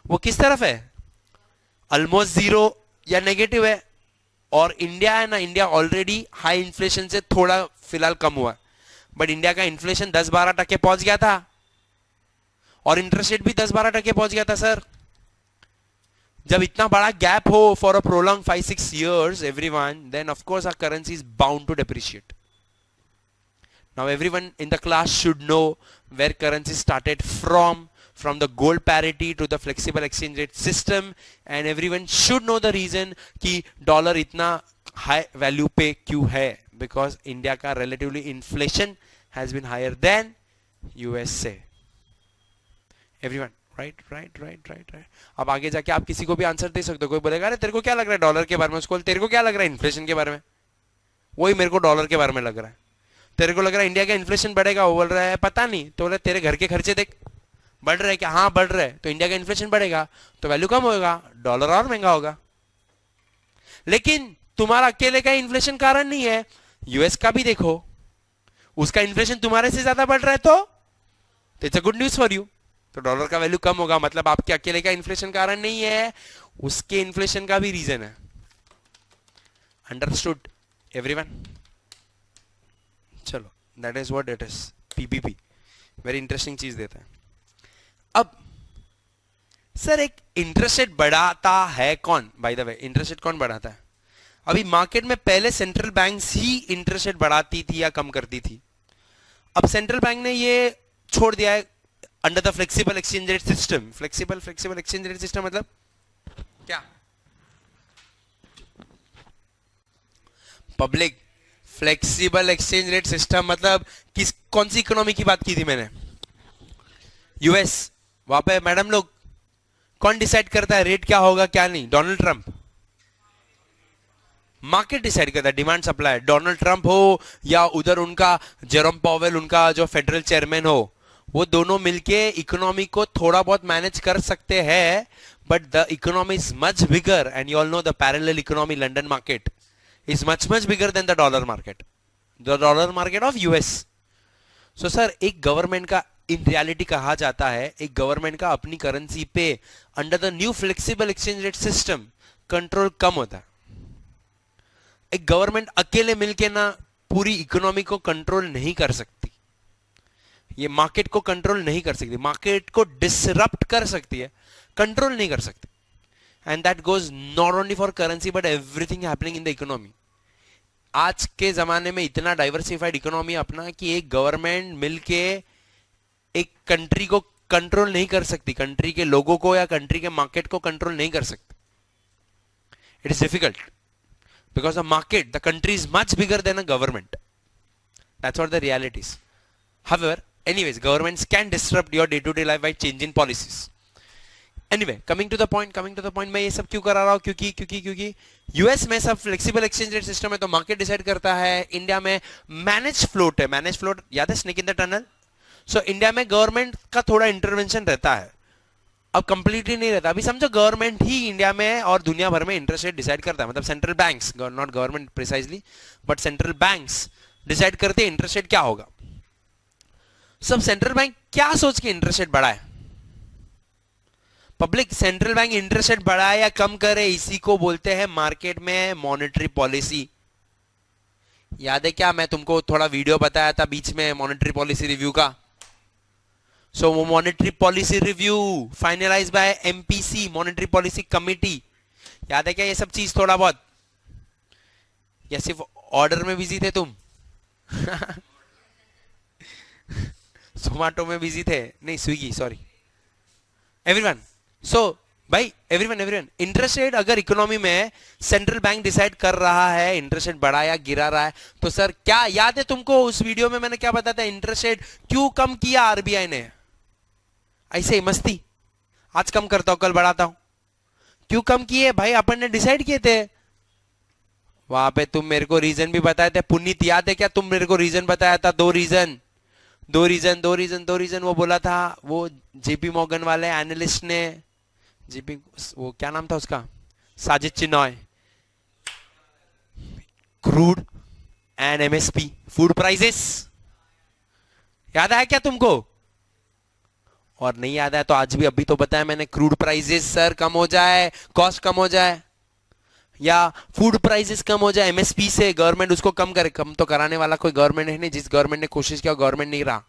वो किस तरफ है, ऑलमोस्ट जीरो या नेगेटिव है। और इंडिया है ना, इंडिया ऑलरेडी हाई इन्फ्लेशन से थोड़ा फिलहाल कम हुआ, बट इंडिया का इन्फ्लेशन 10-12% पहुंच गया था और इंटरेस्ट रेट भी 10-12% पहुंच गया था सर। जब इतना बड़ा गैप हो for a prolong 5-6 years everyone, then of course our currency is bound to depreciate. Now everyone in the class should know where currency started from the gold parity to the flexible exchange rate system, and everyone should know the reason कि dollar इतना high value पे क्यों है, because India का relatively inflation has been higher than USA. Everyone, right. अब आगे जाके आप किसी को भी आंसर दे सकते हो, कोई बोलेगा अरे तेरे को क्या लग रहा है डॉलर के बारे में, उसको तेरे को क्या लग रहा है इन्फ्लेशन के बारे में, वही मेरे को डॉलर के बारे में लग रहा है। तेरे को लग रहा है इंडिया का इन्फ्लेशन बढ़ेगा, वो बोल रहा है पता नहीं, तो बोले तेरे घर के खर्चे देख बढ़ रहे क्या, हाँ बढ़ रहे, तो इंडिया का इन्फ्लेशन बढ़ेगा तो वैल्यू कम होगा, डॉलर और महंगा होगा। लेकिन तुम्हारा अकेले का इन्फ्लेशन कारण नहीं है, यूएस का भी देखो, उसका इन्फ्लेशन तुम्हारे से ज्यादा बढ़ रहा है तो it's a good news for you, तो डॉलर का वैल्यू कम होगा, मतलब आपके अकेले का इन्फ्लेशन कारण नहीं है, उसके इन्फ्लेशन का भी रीजन है। Understood everyone? चलो, that is what it is. PPP very interesting चीज देता है। अब सर एक इंटरेस्ट रेट बढ़ाता है कौन? Bye the way interest rate कौन बढ़ाता है? अभी मार्केट में पहले सेंट्रल बैंक्स ही इंटरेस्ट रेट बढ़ाती थी या कम करती थी, अब सेंट्रल बैंक ने ये छोड़ दिया है under the flexible exchange rate system. Flexible exchange rate system मतलब क्या? Public, flexible exchange rate system मतलब कौन सी इकोनॉमी की बात की थी मैंने? यूएस। वहां पे मैडम लोग कौन डिसाइड करता है रेट क्या होगा क्या नहीं? Donald Trump. मार्केट डिसाइड करता है, डिमांड सप्लाई। डोनाल्ड ट्रंप हो या उधर उनका जेरोम पावेल, उनका जो फेडरल चेयरमैन हो, वो दोनों मिलके इकोनॉमी को थोड़ा बहुत मैनेज कर सकते हैं, but the economy is much bigger and you all know the parallel economy London market, is much much bigger than the dollar market, the dollar market of US. So sir, एक government का in reality कहा जाता है, एक government का अपनी currency पे under the new flexible exchange rate system control कम होता है. एक गवर्नमेंट अकेले मिलके ना पूरी इकोनॉमी को कंट्रोल नहीं कर सकती, ये मार्केट को कंट्रोल नहीं कर सकती, मार्केट को डिसरप्ट कर सकती है, कंट्रोल नहीं कर सकती. And that goes not only for currency but everything happening in the economy. आज के जमाने में इतना डाइवर्सिफाइड इकोनॉमी अपना कि एक गवर्नमेंट मिलके एक कंट्री को कंट्रोल नहीं कर सकती, कंट्री के लोगों को या कंट्री के मार्केट को कंट्रोल नहीं कर सकती. It is difficult because the market, the country is much bigger than a government. That's what the reality is. However, anyways, governments can disrupt your day-to-day life by changing policies. Anyway, coming to the point, मैं ये सब क्यों करा रहा हूँ? क्योंकि US में सब फ्लेक्सिबल एक्सचेंज रेट सिस्टम है तो मार्केट डिसाइड करता है. इंडिया में मैनेज फ्लोट है, मैनेज फ्लोट याद है, snake in the tunnel. So India में गवर्नमेंट का थोड़ा इंटरवेंशन रहता है, अब कंप्लीटली नहीं रहता. अभी समझो गवर्नमेंट ही इंडिया में और दुनिया भर में इंटरेस्ट रेट डिसाइड करता है, मतलब central banks, not government precisely but central banks decide करते हैं इंटरेस्ट रेट क्या होगा. सब सेंट्रल बैंक क्या सोच के इंटरेस्ट रेट बढ़ाए? Public, central bank interest rate बढ़ाए या कम करे, इसी को बोलते हैं मार्केट में मॉनेटरी पॉलिसी. याद है क्या, मैं तुमको थोड़ा वीडियो बताया था बीच में मॉनेटरी पॉलिसी रिव्यू का. So monetary policy review finalized by MPC, monetary policy committee. याद है क्या ये सब चीज थोड़ा बहुत, या सिर्फ ऑर्डर में बिजी थे तुम? जोमैटो में बिजी थे, नहीं स्विगी, सॉरी. एवरीवन, सो भाई एवरीवन, इंटरेस्ट रेट अगर इकोनॉमी में सेंट्रल बैंक डिसाइड कर रहा है, इंटरेस्ट रेट बढ़ा या गिरा रहा है, तो सर क्या याद है तुमको उस वीडियो में मैंने क्या बताया था? इंटरेस्ट रेट क्यों कम किया आरबीआई ने? ऐसे ही मस्ती, आज कम करता हूं कल बढ़ाता हूं. क्यों कम किए भाई? अपन ने डिसाइड किए थे. वहां पे तुम मेरे को रीजन भी बताए थे. पुनीत याद है क्या, तुम मेरे को रीजन बताया था? दो रीजन. वो बोला था, वो जेपी मॉर्गन वाले एनालिस्ट ने, जेपी, वो क्या नाम था उसका, Sajid Chinoy, crude and MSP, food prices. याद आया क्या तुमको? और नहीं याद है तो आज भी, अभी तो बताया मैंने, क्रूड प्राइसेस सर कम हो जाए, कॉस्ट कम हो जाए, या फूड प्राइसेस कम हो जाए एमएसपी से, गवर्नमेंट उसको कम करे. कम तो कराने वाला कोई गवर्नमेंट है नहीं. जिस गवर्नमेंट ने कोशिश किया गवर्नमेंट नहीं रहा.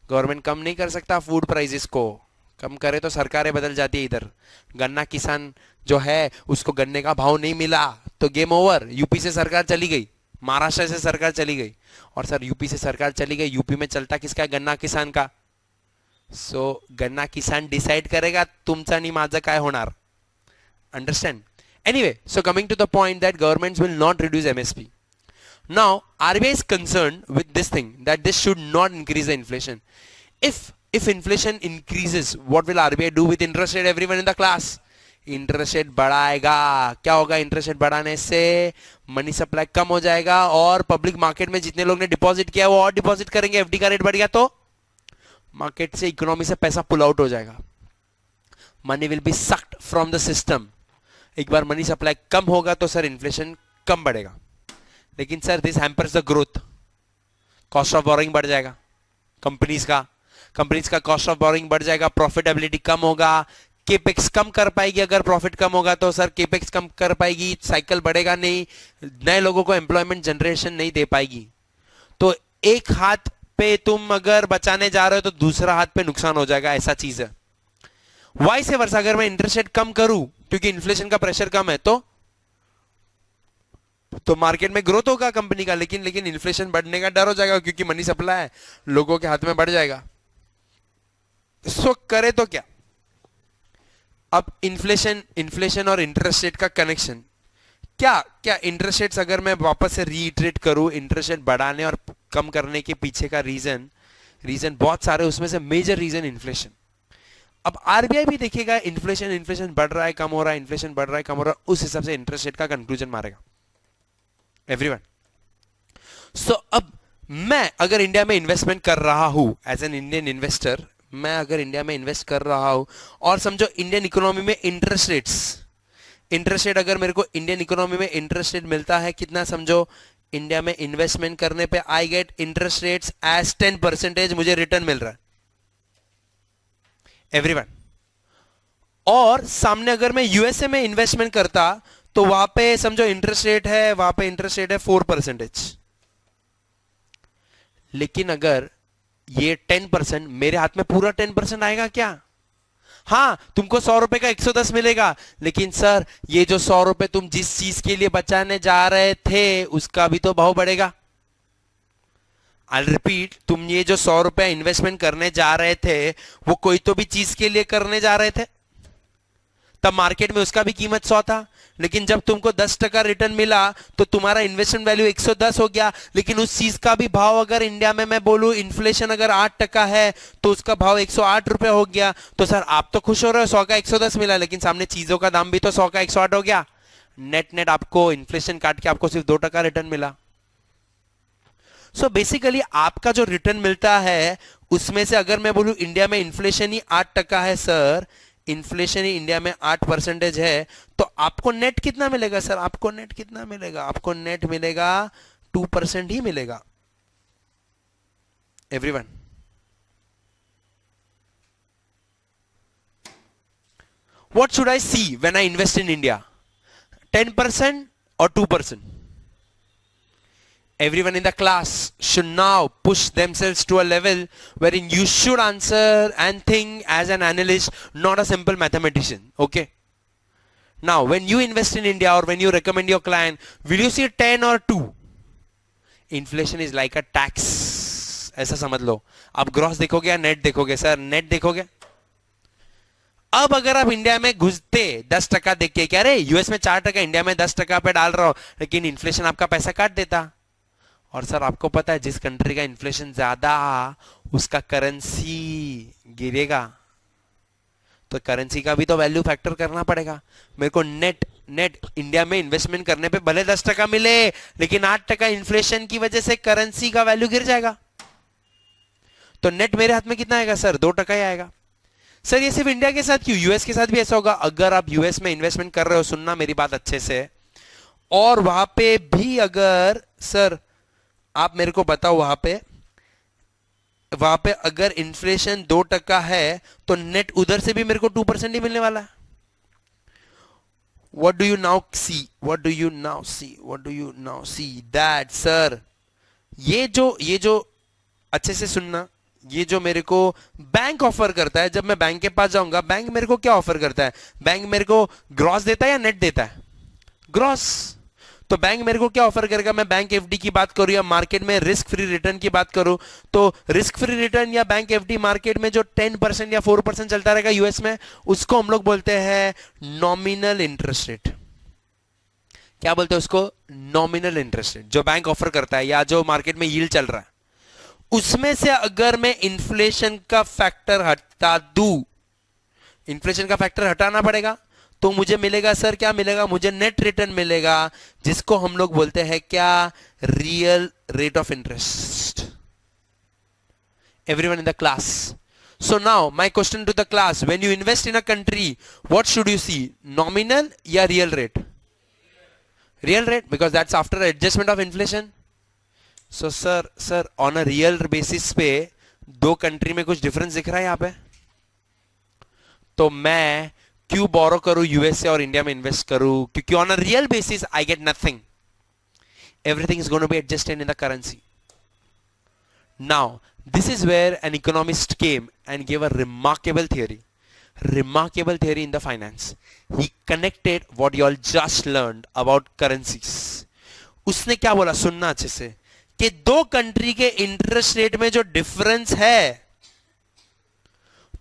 गवर्नमेंट कम नहीं कर सकता फूड प्राइसेस को. कम करे तो सरकारें बदल जाती है. इधर गन्ना किसान जो है उसको गन्ने का भाव नहीं मिला तो गेम ओवर. यूपी से सरकार चली गई, महाराष्ट्र से सरकार चली गई, और सर यूपी से सरकार चली गई, यूपी में चलता किसका है? गन्ना किसान का. सो गन्ना किसान डिसाइड करेगा तुमचा आणि माझं काय होणार. Understand? Anyway, so coming to the point that governments will not reduce MSP. Now RBI is concerned with this thing that this should not increase the inflation. if inflation increases, what will RBI do with interest rate? Everyone in the class, interest rate बढ़ाएगा. क्या होगा? Interest rate बढ़ाने से money supply कम हो जाएगा और public market में जितने लोग ने डिपॉजिट किया वो और डिपॉजिट करेंगे. एफडी का रेट बढ़ गया तो मार्केट से, इकोनॉमी से पैसा पुल आउट हो जाएगा. Money will be sucked from the system. एक बार मनी सप्लाई कम होगा तो सर इन्फ्लेशन कम बढ़ेगा. लेकिन sir this hampers the growth. Cost of borrowing बढ़ जाएगा कंपनीज का कॉस्ट ऑफ बोरोइंग बढ़ जाएगा, प्रॉफिटेबिलिटी कम होगा, केपेक्स कम कर पाएगी. अगर प्रॉफिट कम होगा तो सर केपेक्स कम कर पाएगी, साइकिल बढ़ेगा नहीं, नए लोगों को एम्प्लॉयमेंट जनरेशन नहीं दे पाएगी. तो एक हाथ पे तुम अगर बचाने जा रहे हो तो दूसरा हाथ पे नुकसान हो जाएगा. ऐसा चीज है. वाई से वर्षा, अगर मैं इंटरेस्ट रेट कम करूं क्योंकि इन्फ्लेशन का प्रेशर कम है तो मार्केट में ग्रोथ होगा कंपनी का, लेकिन इन्फ्लेशन बढ़ने का डर हो जाएगा क्योंकि मनी सप्लाई लोगों के हाथ में बढ़ जाएगा. सो करे तो क्या? अब इन्फ्लेशन और इंटरेस्ट रेट का कनेक्शन क्या इंटरेस्ट रेट्स, अगर मैं वापस से रीइटरेट करूं, इंटरेस्ट रेट बढ़ाने और कम करने के पीछे का रीजन बहुत सारे, उसमें से मेजर रीजन इन्फ्लेशन. अब आरबीआई भी देखेगा इन्फ्लेशन बढ़ रहा है कम हो रहा है, इन्फ्लेशन बढ़ रहा है कम हो रहा है, उस हिसाब से इंटरेस्ट रेट का कंक्लूजन मारेगा. एवरीवन, सो अब मैं अगर इंडिया में इन्वेस्टमेंट कर रहा हूं एज एन इंडियन इन्वेस्टर, मैं अगर इंडिया में इन्वेस्ट कर रहा हूं और समझो इंडियन इकोनॉमी में इंटरेस्ट रेट्स इंटरेस्ट रेट अगर मेरे को इंडियन इकोनॉमी में इंटरेस्ट रेट मिलता है कितना, समझो इंडिया में इन्वेस्टमेंट करने पे I get interest rates as 10%, मुझे रिटर्न मिल रहा है एवरीवन। और सामने अगर मैं यूएसए में इन्वेस्टमेंट करता तो वहां पे समझो इंटरेस्ट रेट है, वहां पे इंटरेस्ट रेट है 4%। लेकिन अगर ये 10%, मेरे हाथ में पूरा 10% आएगा क्या? हाँ, तुमको 100 रुपए का 110 मिलेगा, लेकिन सर ये जो 100 रुपए तुम जिस चीज के लिए बचाने जा रहे थे उसका भी तो भाव बढ़ेगा। आई रिपीट, तुम ये जो 100 रुपए इन्वेस्टमेंट करने जा रहे थे वो कोई तो भी चीज के लिए करने जा रहे थे, तब मार्केट में उसका भी कीमत 100 था, लेकिन जब तुमको 10% रिटर्न मिला तो तुम्हारा इन्वेस्टमेंट वैल्यू 110 हो गया। लेकिन उस चीज का भी भाव अगर इंडिया में मैं बोलूं इन्फ्लेशन अगर 8% है तो उसका भाव 108 रुपए हो गया। तो सर आप तो खुश हो रहे हो 100 का 110 मिला, लेकिन सामने चीजों का दाम भी तो 100 का 108 हो गया। नेट नेट आपको इन्फ्लेशन काट के आपको सिर्फ 2% रिटर्न मिला। सो बेसिकली आपका जो रिटर्न मिलता है उसमें से अगर मैं बोलूं इंडिया में इन्फ्लेशन ही 8% है सर, इन्फ्लेशन ही इंडिया में 8% है, तो आपको नेट कितना मिलेगा सर? आपको नेट कितना मिलेगा? आपको नेट मिलेगा 2% ही मिलेगा everyone. What should I see when I invest in India, 10% और 2%? Everyone in the class should now push themselves to a level wherein you should answer and think as an analyst, not a simple mathematician. Okay? Now, when you invest in India or when you recommend your client, will you see 10 or 2? Inflation is like a tax. ऐसा समझ लो। आप gross देखोगे या net देखोगे? Sir net देखोगे। अब अगर आप इंडिया में घुसते 10% देख के, क्या रे यूएस में 4%, इंडिया में 10% पे डाल रहा हो, लेकिन इन्फ्लेशन आपका पैसा काट देता। और सर आपको पता है जिस कंट्री का इन्फ्लेशन ज्यादा उसका करेंसी गिरेगा, तो करेंसी का भी तो वैल्यू फैक्टर करना पड़ेगा। मेरे को नेट नेट इंडिया में इन्वेस्टमेंट करने पे भले 10% मिले, लेकिन 8% इन्फ्लेशन की वजह से करेंसी का वैल्यू गिर जाएगा। तो नेट मेरे हाथ में कितना आएगा सर? 2% ही आएगा। सर ये सिर्फ इंडिया के साथ क्यों, यूएस के साथ भी ऐसा होगा। अगर आप यूएस में इन्वेस्टमेंट कर रहे हो, सुनना मेरी बात अच्छे से, और वहां पे भी अगर सर आप मेरे को बताओ वहां पे अगर इन्फ्लेशन 2% है तो नेट उधर से भी मेरे को 2% ही मिलने वाला है। What do you now see? What do you now see? What do you now see? That sir, ये जो अच्छे से सुनना, ये जो मेरे को बैंक ऑफर करता है, जब मैं बैंक के पास जाऊंगा, बैंक मेरे को क्या ऑफर करता है? बैंक मेरे को ग्रॉस देता है या नेट देता है? ग्रॉस। तो बैंक मेरे को क्या ऑफर करेगा? मैं बैंक एफडी की बात करूं या मार्केट में रिस्क फ्री रिटर्न की बात करूं, तो रिस्क फ्री रिटर्न या बैंक एफडी मार्केट में जो 10% या 4% चलता रहेगा यूएस में, उसको हम लोग बोलते हैं नॉमिनल इंटरेस्ट रेट। क्या बोलते हैं उसको? नॉमिनल इंटरेस्ट रेट, जो बैंक ऑफर करता है या जो मार्केट में यील्ड चल रहा है। उसमें से अगर मैं इन्फ्लेशन का फैक्टर हटा दूं, इन्फ्लेशन का फैक्टर हटाना पड़ेगा, तो मुझे मिलेगा सर, क्या मिलेगा? मुझे नेट रिटर्न मिलेगा, जिसको हम लोग बोलते हैं क्या? Real rate of interest. Everyone in the class, so now my question to the class, when you invest in a country, what should you see, nominal या real rate? Real rate, because that's after adjustment of inflation. So sir on a real basis पे दो country में कुछ difference दिख रहा है यहां पे, तो मैं क्यों बोरो करूं यूएस से और इंडिया में इन्वेस्ट करूं? क्योंकि on a real basis I get nothing, everything is going to be adjusted in the currency. Now this is where an economist came and give a remarkable theory in the finance. He connected what you all just learned about currencies. उसने क्या बोला? सुनना अच्छे से, कि दो country के interest rate में जो डिफरेंस है,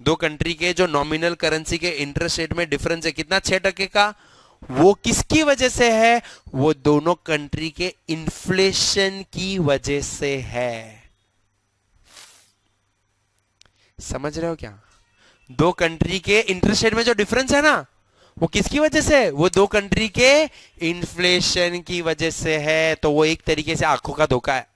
दो कंट्री के जो नॉमिनल करेंसी के इंटरेस्ट रेट में डिफरेंस है कितना? 6% का। वो किसकी वजह से है? वो दोनों कंट्री के इन्फ्लेशन की वजह से है। समझ रहे हो क्या? दो कंट्री के इंटरेस्ट रेट में जो डिफरेंस है ना, वो किसकी वजह से? वो दो कंट्री के इन्फ्लेशन की वजह से है। तो वो एक तरीके से आंखों का धोखा है।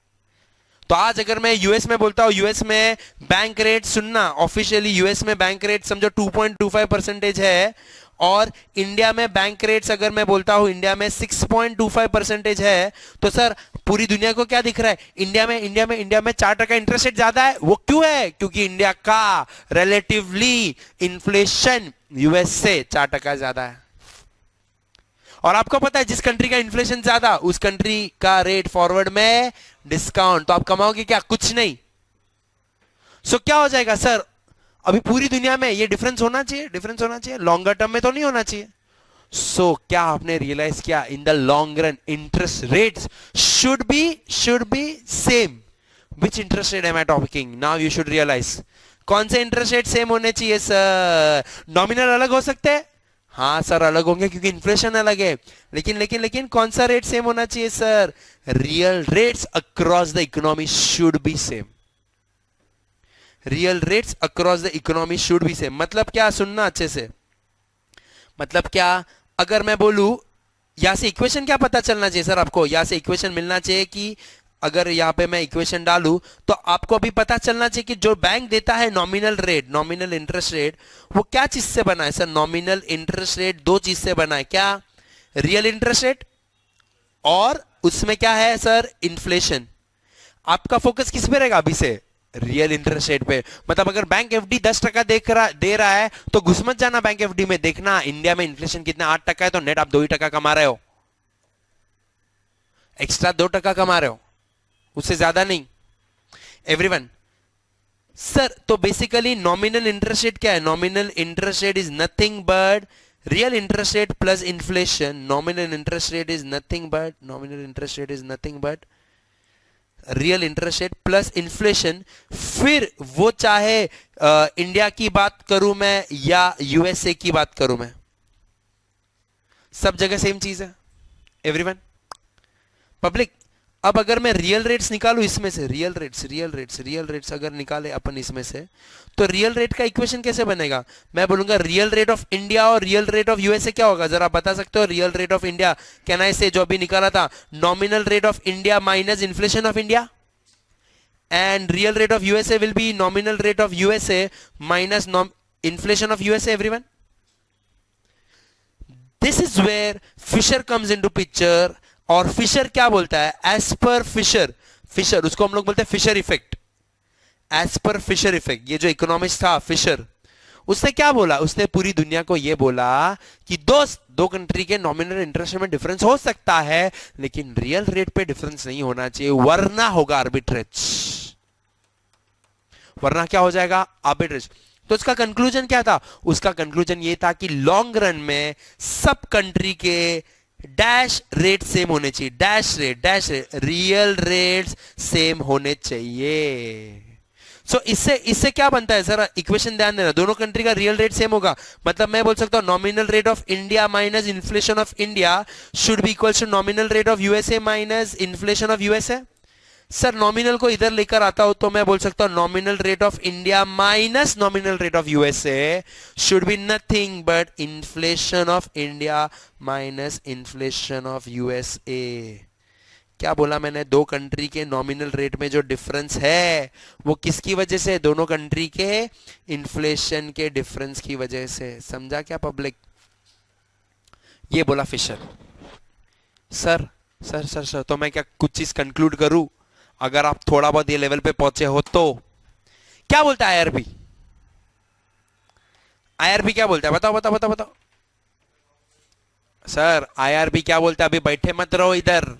तो आज अगर मैं यूएस में बोलता हूं, यूएस में बैंक रेट, सुनना, ऑफिशियली यूएस में बैंक रेट समझो 2.25% है, और इंडिया में बैंक रेट्स अगर मैं बोलता हूं इंडिया में 6.25% है, तो सर पूरी दुनिया को क्या दिख रहा है? इंडिया में 4% इंटरेस्ट रेट ज्यादा है। वो क्यों है? क्योंकि इंडिया का रिलेटिवली इन्फ्लेशन यूएस से 4% ज्यादा है। और आपको पता है जिस कंट्री का इन्फ्लेशन ज्यादा उस कंट्री का रेट फॉरवर्ड में डिस्काउंट, तो आप कमाओगे क्या? कुछ नहीं। सो क्या हो जाएगा सर? अभी पूरी दुनिया में ये डिफरेंस होना चाहिए, लॉन्गर टर्म में तो नहीं होना चाहिए। सो क्या आपने रियलाइज किया? In the long run interest rates should be same. Which interest rate am I talking now? You should realize कौन से इंटरेस्ट रेट सेम होने चाहिए सर? नॉमिनल अलग हो सकते हैं, हाँ सर अलग होंगे क्योंकि इन्फ्लेशन अलग है, लेकिन कौन सा रेट सेम होना चाहिए sir? Real rates across the economy should be same. Real rates across the economy should be same मतलब क्या? सुनना अच्छे से। मतलब क्या? अगर मैं बोलूं यहां से इक्वेशन क्या पता चलना चाहिए सर आपको? यहां से इक्वेशन मिलना चाहिए कि अगर यहां पे मैं इक्वेशन डालूं तो आपको अभी पता चलना चाहिए कि जो बैंक देता है nominal rate, nominal interest rate, वो क्या चीज से बना है सर? नॉमिनल इंटरेस्ट रेट दो चीज से बना है। क्या? रियल इंटरेस्ट रेट और उसमें क्या है सर? इन्फ्लेशन। आपका फोकस किस पे रहेगा अभी से? रियल इंटरेस्ट रेट पे। मतलब अगर बैंक एफडी 10% दे रहा है तो घुस मत जाना बैंक एफडी में, देखना इंडिया में इन्फ्लेशन कितना 8% है तो नेट आप 2% कमा रहे हो, एक्स्ट्रा 2% कमा रहे हो, उससे ज्यादा नहीं। एवरीवन सर तो बेसिकली नॉमिनल इंटरेस्ट रेट क्या है? Nominal interest rate is nothing but real interest rate plus inflation. Nominal interest rate is nothing but real interest rate plus inflation. फिर वो चाहे इंडिया की बात करूं मैं या यूएसए की बात करूं मैं, सब जगह सेम चीज है। एवरीवन पब्लिक, अब अगर मैं रियल रेट्स निकालूं इसमें से, रियल रेट्स अगर निकाले अपन इसमें से, तो रियल रेट का इक्वेशन कैसे बनेगा? मैं बोलूंगा रियल रेट ऑफ इंडिया और रियल रेट ऑफ यूएसए क्या होगा? जरा बता सकते हो? Real rate of India can I say जो अभी निकाला था, nominal rate of India minus inflation of India, and real rate of USA will be nominal rate of USA minus inflation of USA. Everyone this is where Fisher comes into picture. और Fisher क्या बोलता है? As per Fisher उसको हम लोग बोलते हैं Fisher effect. As per Fisher effect, ये जो इकोनॉमिस्ट था फिशर, उसने क्या बोला? उसने पूरी दुनिया को यह बोला कि दोस्त दो कंट्री के नॉमिनल इंटरेस्ट में डिफरेंस हो सकता है लेकिन रियल रेट पे डिफरेंस नहीं होना चाहिए, वरना होगा आर्बिट्रेज। वरना क्या हो जाएगा? आर्बिट्रेज। तो उसका कंक्लूजन क्या था? उसका कंक्लूजन ये था कि लॉन्ग रन में सब कंट्री के डैश रेट सेम होने चाहिए। Dash rate real rates same होने चाहिए। सो इससे क्या बनता है सर? इक्वेशन ध्यान देना, दोनों कंट्री का रियल रेट सेम होगा। मतलब मैं बोल सकता हूं nominal rate of India minus inflation of India should be equals to nominal rate of USA minus inflation of USA. Sir nominal को इधर लेकर आता हूं तो मैं बोल सकता हूं nominal rate of India minus nominal rate of USA should be nothing but inflation of India minus inflation of USA. क्या बोला मैंने? दो कंट्री के नॉमिनल रेट में जो डिफरेंस है वो किसकी वजह से? दोनों कंट्री के इन्फ्लेशन के डिफरेंस की वजह से। समझा क्या पब्लिक? ये बोला फिशर। सर तो मैं क्या कुछ चीज कंक्लूड करूं? अगर आप थोड़ा बहुत ये लेवल पे पहुंचे हो तो क्या बोलता है आईआरबी? आईआरबी क्या बोलता है? बताओ सर आईआरबी क्या बोलता है? अभी बैठे मत रहो इधर।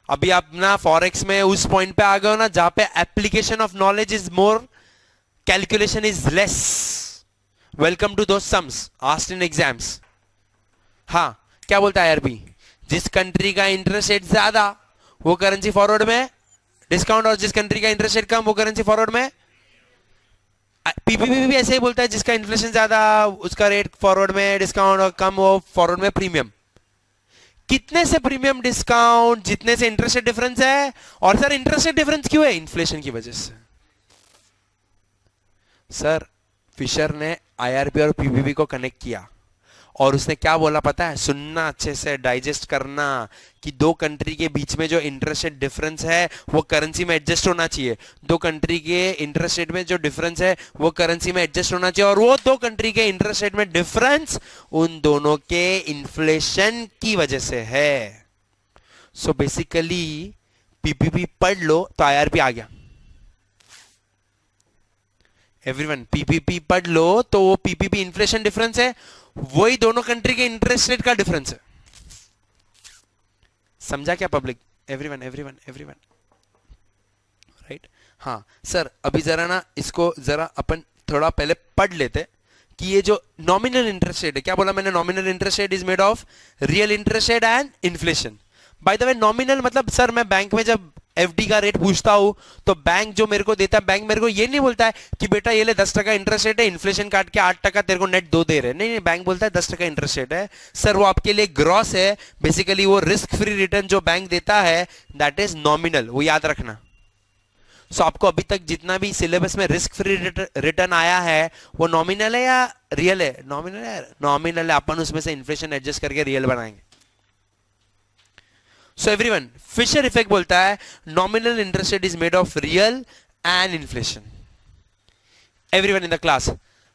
अभी आप ना फॉरेक्स में उस पॉइंट पे आ गए हो ना जहां पे application of knowledge is more, calculation is less. Welcome to those sums asked in exams. हाँ क्या बोलता है आईआरबी? जिस कंट्री का इंटरेस्ट रेट ज्यादा वो करेंसी फॉरवर्ड में डिस्काउंट, और जिस कंट्री का इंटरेस्ट रेट कम वो करेंसी फॉरवर्ड में। पीपीपी भी ऐसे ही बोलता है, जिसका इन्फ्लेशन ज्यादा उसका रेट फॉरवर्ड में डिस्काउंट और कम वो फॉरवर्ड में प्रीमियम। कितने से प्रीमियम डिस्काउंट? जितने से इंटरेस्ट रेट डिफरेंस है। और सर इंटरेस्ट रेट डिफरेंस क्यों है? इन्फ्लेशन की वजह से। सर फिशर ने आईआरबी और पीपीपी को कनेक्ट किया और उसने क्या बोला पता है, सुनना अच्छे से, डाइजेस्ट करना, कि दो कंट्री के बीच में जो इंटरेस्ट रेट डिफरेंस है वो करेंसी में एडजस्ट होना चाहिए। दो कंट्री के इंटरेस्ट रेट में जो डिफरेंस है वो करेंसी में एडजस्ट होना चाहिए, और वो दो कंट्री के इंटरेस्ट रेट में डिफरेंस उन दोनों के इन्फ्लेशन की वजह से है। सो बेसिकली पीपीपी पढ़ लो तो आईआरपी आ गया। एवरीवन पीपीपी पढ़ लो तो वो पीपीपी इन्फ्लेशन डिफरेंस है, वही दोनों कंट्री के इंटरेस्ट रेट का डिफरेंस है। समझा क्या public? Everyone everyone everyone right? हाँ सर, अभी जरा ना इसको जरा अपन थोड़ा पहले पढ़ लेते कि ये जो नॉमिनल इंटरेस्ट रेट है, क्या बोला मैंने? Nominal interest rate is made of real interest rate and inflation. Bye the way nominal मतलब सर मैं बैंक में जब एफडी का रेट पूछता हूं तो बैंक जो मेरे को देता है, बैंक मेरे को ये नहीं बोलता है कि बेटा ये ले 10% इंटरेस्ट रेट है, इन्फ्लेशन काट के 8% तेरे को नेट दो दे रहे। नहीं नहीं, बैंक बोलता है 10% इंटरेस्ट रेट है सर, वो आपके लिए ग्रॉस है। बेसिकली वो रिस्क फ्री रिटर्न जो बैंक देता है दैट इज नॉमिनल, वो याद रखना। सो आपको अभी तक जितना भी सिलेबस में रिस्क फ्री रिटर्न आया है वो नॉमिनल है या रियल है? नॉमिनल है, नॉमिनल है। अपन उसमें से इन्फ्लेशन एडजस्ट करके रियल बनाएंगे। सो एवरीवन, फिशर इफेक्ट बोलता है nominal interest rate is made of real and inflation. Everyone in the class,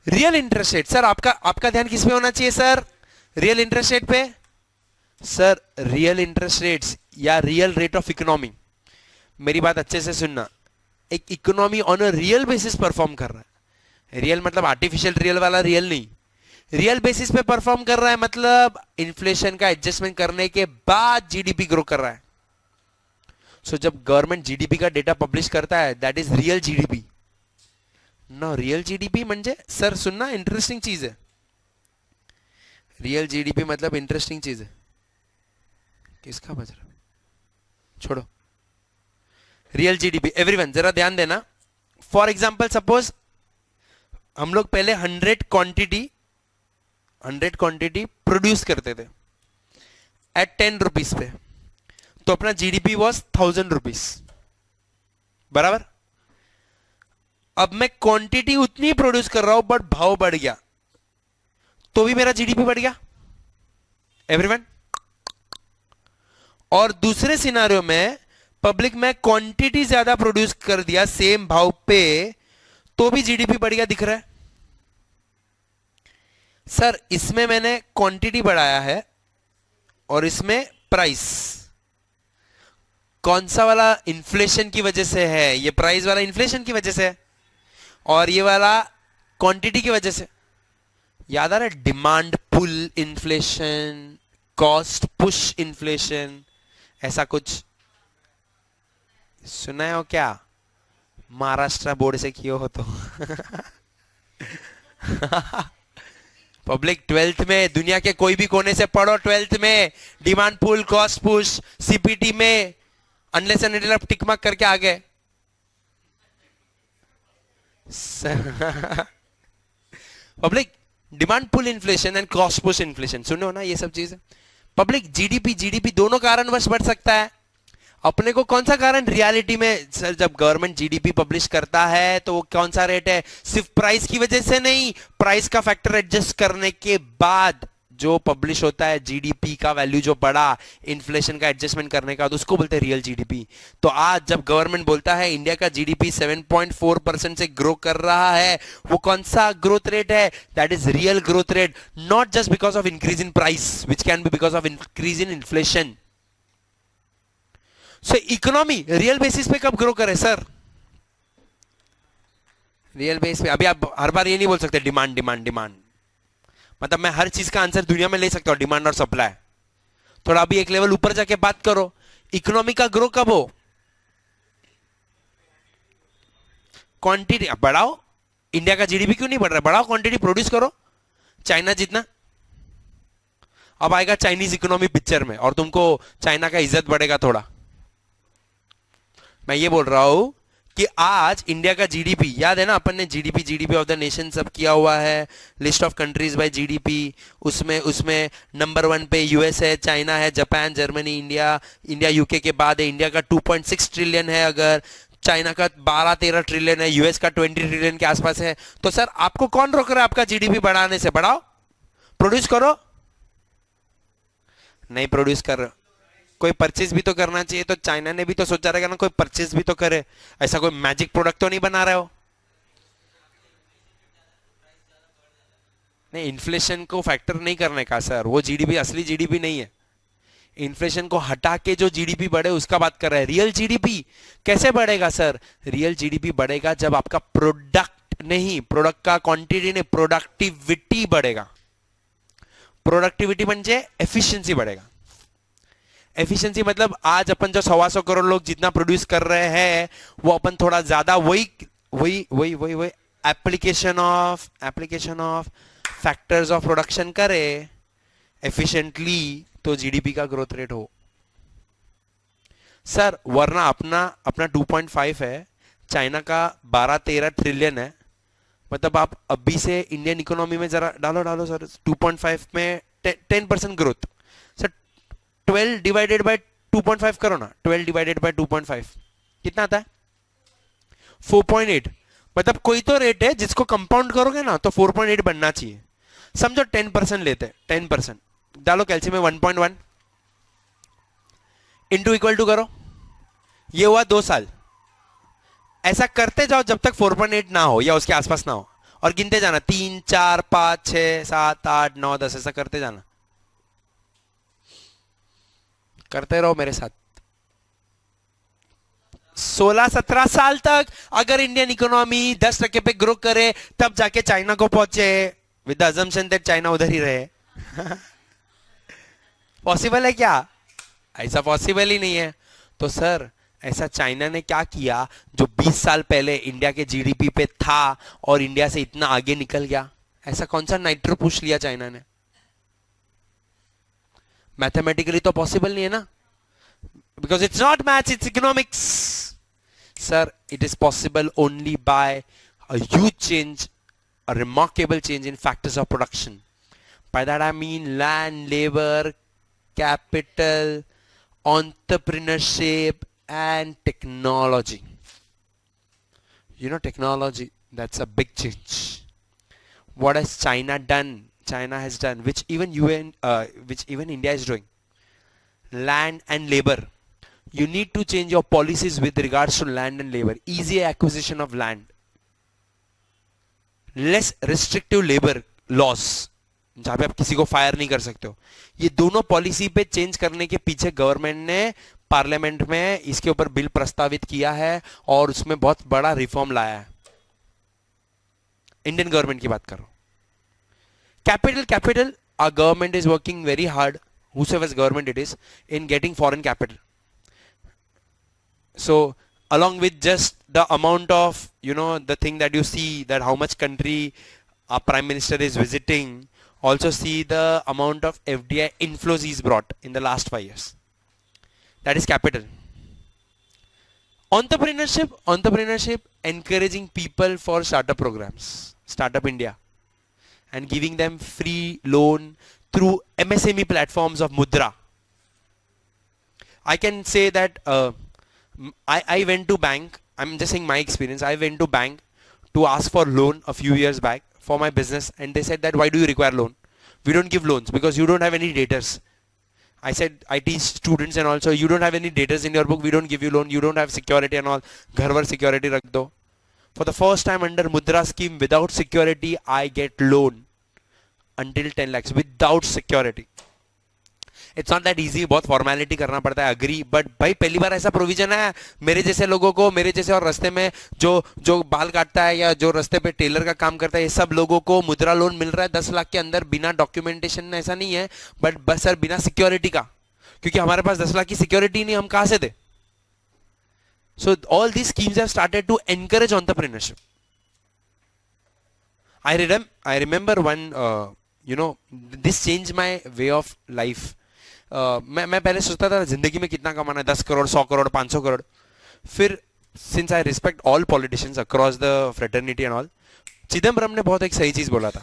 real interest rate sir आपका ध्यान किस पे होना चाहिए सर? रियल इंटरेस्ट रेट पे। सर रियल इंटरेस्ट रेट्स या रियल रेट ऑफ इकोनॉमी, मेरी बात अच्छे से सुनना, एक economy on a real basis perform कर रहा है। रियल मतलब आर्टिफिशियल रियल वाला रियल नहीं, रियल बेसिस पे परफॉर्म कर रहा है, मतलब इन्फ्लेशन का एडजस्टमेंट करने के बाद जीडीपी ग्रो कर रहा है। सो जब गवर्नमेंट जीडीपी का डेटा पब्लिश करता है दैट इज रियल जीडीपी ना। रियल जीडीपी म्हणजे सर सुनना, इंटरेस्टिंग चीज है। रियल जीडीपी मतलब इंटरेस्टिंग चीज है। किसका बज रहा? छोड़ो। रियल जीडीपी एवरीवन जरा ध्यान देना। फॉर एग्जांपल सपोज हम लोग पहले 100 क्वांटिटी प्रोड्यूस करते थे एट 10 रुपीज पे, तो अपना जीडीपी वॉज 1000 रुपीज, बराबर। अब मैं क्वांटिटी उतनी प्रोड्यूस कर रहा हूं बट भाव बढ़ गया, तो भी मेरा जीडीपी बढ़ गया एवरीवन। और दूसरे सिनारियो में पब्लिक में क्वांटिटी ज्यादा प्रोड्यूस कर दिया सेम भाव पे, तो भी जीडीपी बढ़ गया, दिख रहा है सर। इसमें मैंने क्वांटिटी बढ़ाया है और इसमें प्राइस। कौन सा वाला इन्फ्लेशन की वजह से है? ये प्राइस वाला इन्फ्लेशन की वजह से है और ये वाला क्वांटिटी की वजह से। याद आ रहा है? Demand pull inflation, cost push inflation, ऐसा कुछ सुना हो क्या? महाराष्ट्र बोर्ड से किए हो तो पब्लिक 12th में दुनिया के कोई भी कोने से पढ़ो, 12th में demand pull, cost push, CPT में अनलेस एंड अनटिल आप टिक मार्क करके आ गए। Public demand pull inflation and cost push inflation सुनो ना, ये सब चीजें। पब्लिक जीडीपी दोनों कारणवश बढ़ सकता है। अपने को कौन सा कारण रियलिटी में सर, जब गवर्नमेंट जीडीपी पब्लिश करता है तो वो कौन सा रेट है? सिर्फ प्राइस की वजह से नहीं, प्राइस का फैक्टर एडजस्ट करने के बाद जो पब्लिश होता है जीडीपी का वैल्यू जो बढ़ा इन्फ्लेशन का एडजस्टमेंट करने का, तो उसको बोलते हैं रियल जीडीपी। तो आज जब गवर्नमेंट बोलता है इंडिया का जीडीपी 7.4% से ग्रो कर रहा है, वो कौन सा ग्रोथ रेट है? That is real growth rate, not just because of increase in price which can be because of increase in inflation. So economy real basis पे कब ग्रो करे सर? रियल बेस पे। अभी आप हर बार ये नहीं बोल सकते डिमांड डिमांड डिमांड, मतलब मैं हर चीज का आंसर दुनिया में ले सकता हूं, डिमांड और सप्लाई। थोड़ा अभी एक लेवल ऊपर जाके बात करो, इकोनॉमी का ग्रो कब हो? क्वांटिटी बढ़ाओ। इंडिया का जीडीपी क्यों नहीं बढ़ रहा है? बढ़ाओ, क्वांटिटी प्रोड्यूस करो चाइना जितना। अब आएगा चाइनीज इकोनॉमी पिक्चर में और तुमको चाइना का इज्जत बढ़ेगा थोड़ा। मैं ये बोल रहा हूं कि आज इंडिया का जीडीपी, याद है ना अपन ने जीडीपी ऑफ द नेशन सब किया हुआ है, list of countries by GDP. उसमें नंबर 1 पे यूएस है, चाइना है, जापान, जर्मनी, इंडिया यूके के बाद है। इंडिया का 2.6 ट्रिलियन है, अगर चाइना का 12-13 ट्रिलियन है, यूएस का 20 ट्रिलियन के आसपास है। तो सर आपको कौन रोक रहा है आपका जीडीपी बढ़ाने से? बढ़ाओ, प्रोड्यूस करो। नहीं प्रोड्यूस कर रहे, कोई परचेज भी तो करना चाहिए, तो चाइना ने भी तो सोचा रहेगा ना कोई परचेज भी तो करे, ऐसा कोई मैजिक प्रोडक्ट तो नहीं बना रहे हो। नहीं, इन्फ्लेशन को फैक्टर नहीं करने का सर, वो जीडीपी असली जीडीपी नहीं है। इन्फ्लेशन को हटा के जो जीडीपी बढ़े उसका बात कर रहे हैं। रियल जीडीपी कैसे बढ़ेगा सर? रियल जीडीपी बढ़ेगा जब आपका प्रोडक्ट नहीं, प्रोडक्ट का क्वांटिटी नहीं, प्रोडक्टिविटी बढ़ेगा। प्रोडक्टिविटी म्हणजे एफिशिएंसी बढ़ेगा। एफिशिएंसी मतलब आज अपन जो 125 करोड़ लोग जितना प्रोड्यूस कर रहे हैं वो अपन थोड़ा ज्यादा वही वही वही वही वही application of factors of production करे एफिशिएंटली, तो जीडीपी का ग्रोथ रेट हो सर। वरना अपना 2.5 है, चाइना का 12-13 ट्रिलियन है। मतलब आप अभी से इंडियन इकोनॉमी में जरा डालो सर, 2.5 में 10% ग्रोथ सर। 12 डिवाइडेड बाय 2.5 करो ना, 12 डिवाइडेड बाय 2.5 कितना आता है? 4.8। मतलब कोई तो रेट है जिसको कंपाउंड करोगे ना तो 4.8 बनना चाहिए। समझो 10% लेते हैं, 10% डालो कैल्शियम में 1.1 इंटू इक्वल टू करो, ये हुआ 2 साल। ऐसा करते जाओ जब तक 4.8 ना हो या उसके आसपास ना हो, और गिनते जाना 3, 4, 5, 6, 7, 8, 9, 10 ऐसा करते जाना, करते रहो मेरे साथ। 16-17 साल तक अगर इंडियन इकोनॉमी 10% पे ग्रो करे तब जाके चाइना को पहुंचे, with the assumption that China उधर ही रहे। पॉसिबल है क्या? ऐसा पॉसिबल ही नहीं है। तो सर ऐसा चाइना ने क्या किया जो 20 साल पहले इंडिया के जीडीपी पे था और इंडिया से इतना आगे निकल गया? ऐसा कौन सा नाइट्रो पुश लिया चाइना ने? मैथमेटिकली तो पॉसिबल नहीं है ना, because it's not maths, it's economics. Sir it is possible only by a huge change, a remarkable change in factors of production. By that I mean land, labor, capital, entrepreneurship and technology. You know, technology, that's a big change. What has China done? China has done, which even India is doing. Land and labor. You need to change your policies with regards to land and labor. Easy acquisition of land. Less restrictive labour laws, जहां पे आप किसी को fire नहीं कर सकते हो। ये दोनों पॉलिसी पे चेंज करने के पीछे गवर्नमेंट ने पार्लियामेंट में इसके ऊपर बिल प्रस्तावित किया है और उसमें बहुत बड़ा रिफॉर्म लाया है। इंडियन गवर्नमेंट की बात करो। Capital our government is working very hard, whosoever's government it is, in getting foreign capital. So along with just the amount of, the thing that you see, that how much country our prime minister is visiting, also see the amount of FDI inflows he's brought in the last 5 years. That is capital. Entrepreneurship, encouraging people for startup programs, Startup India, and giving them free loan through MSME platforms of Mudra. I can say that I went to bank, I'm just saying my experience, I went to bank to ask for loan a few years back for my business, and they said that why do you require loan? We don't give loans because you don't have any debtors. I said I teach students and also you don't have any debtors in your book, we don't give you loan, you don't have security and all, घर वर security रख दो. For the first time under Mudra scheme, without security I get loan until 10 lakhs without security. It's not that easy, बहुत formality करना पड़ता है, agree, but भाई पहली बार ऐसा प्रोविजन है मेरे जैसे लोगों को, मेरे जैसे और रास्ते में जो बाल काटता है या जो रास्ते पे टेलर का काम करता है, ये सब लोगों को मुद्रा लोन मिल रहा है 10 लाख के अंदर बिना डॉक्यूमेंटेशन। ऐसा नहीं है बट बस सर बिना सिक्योरिटी का, क्योंकि हमारे पास 10 लाख की सिक्योरिटी नहीं, हम कहां से दे। So all these schemes have started to encourage entrepreneurship. I remember one, this changed my way of life. मैं पहले सोचता था जिंदगी में कितना कमाना है, 10 करोड़, 100 करोड़, 500 करोड़. फिर since I respect all politicians across the fraternity and all, Chidambaram ने बहुत एक सही चीज बोला था.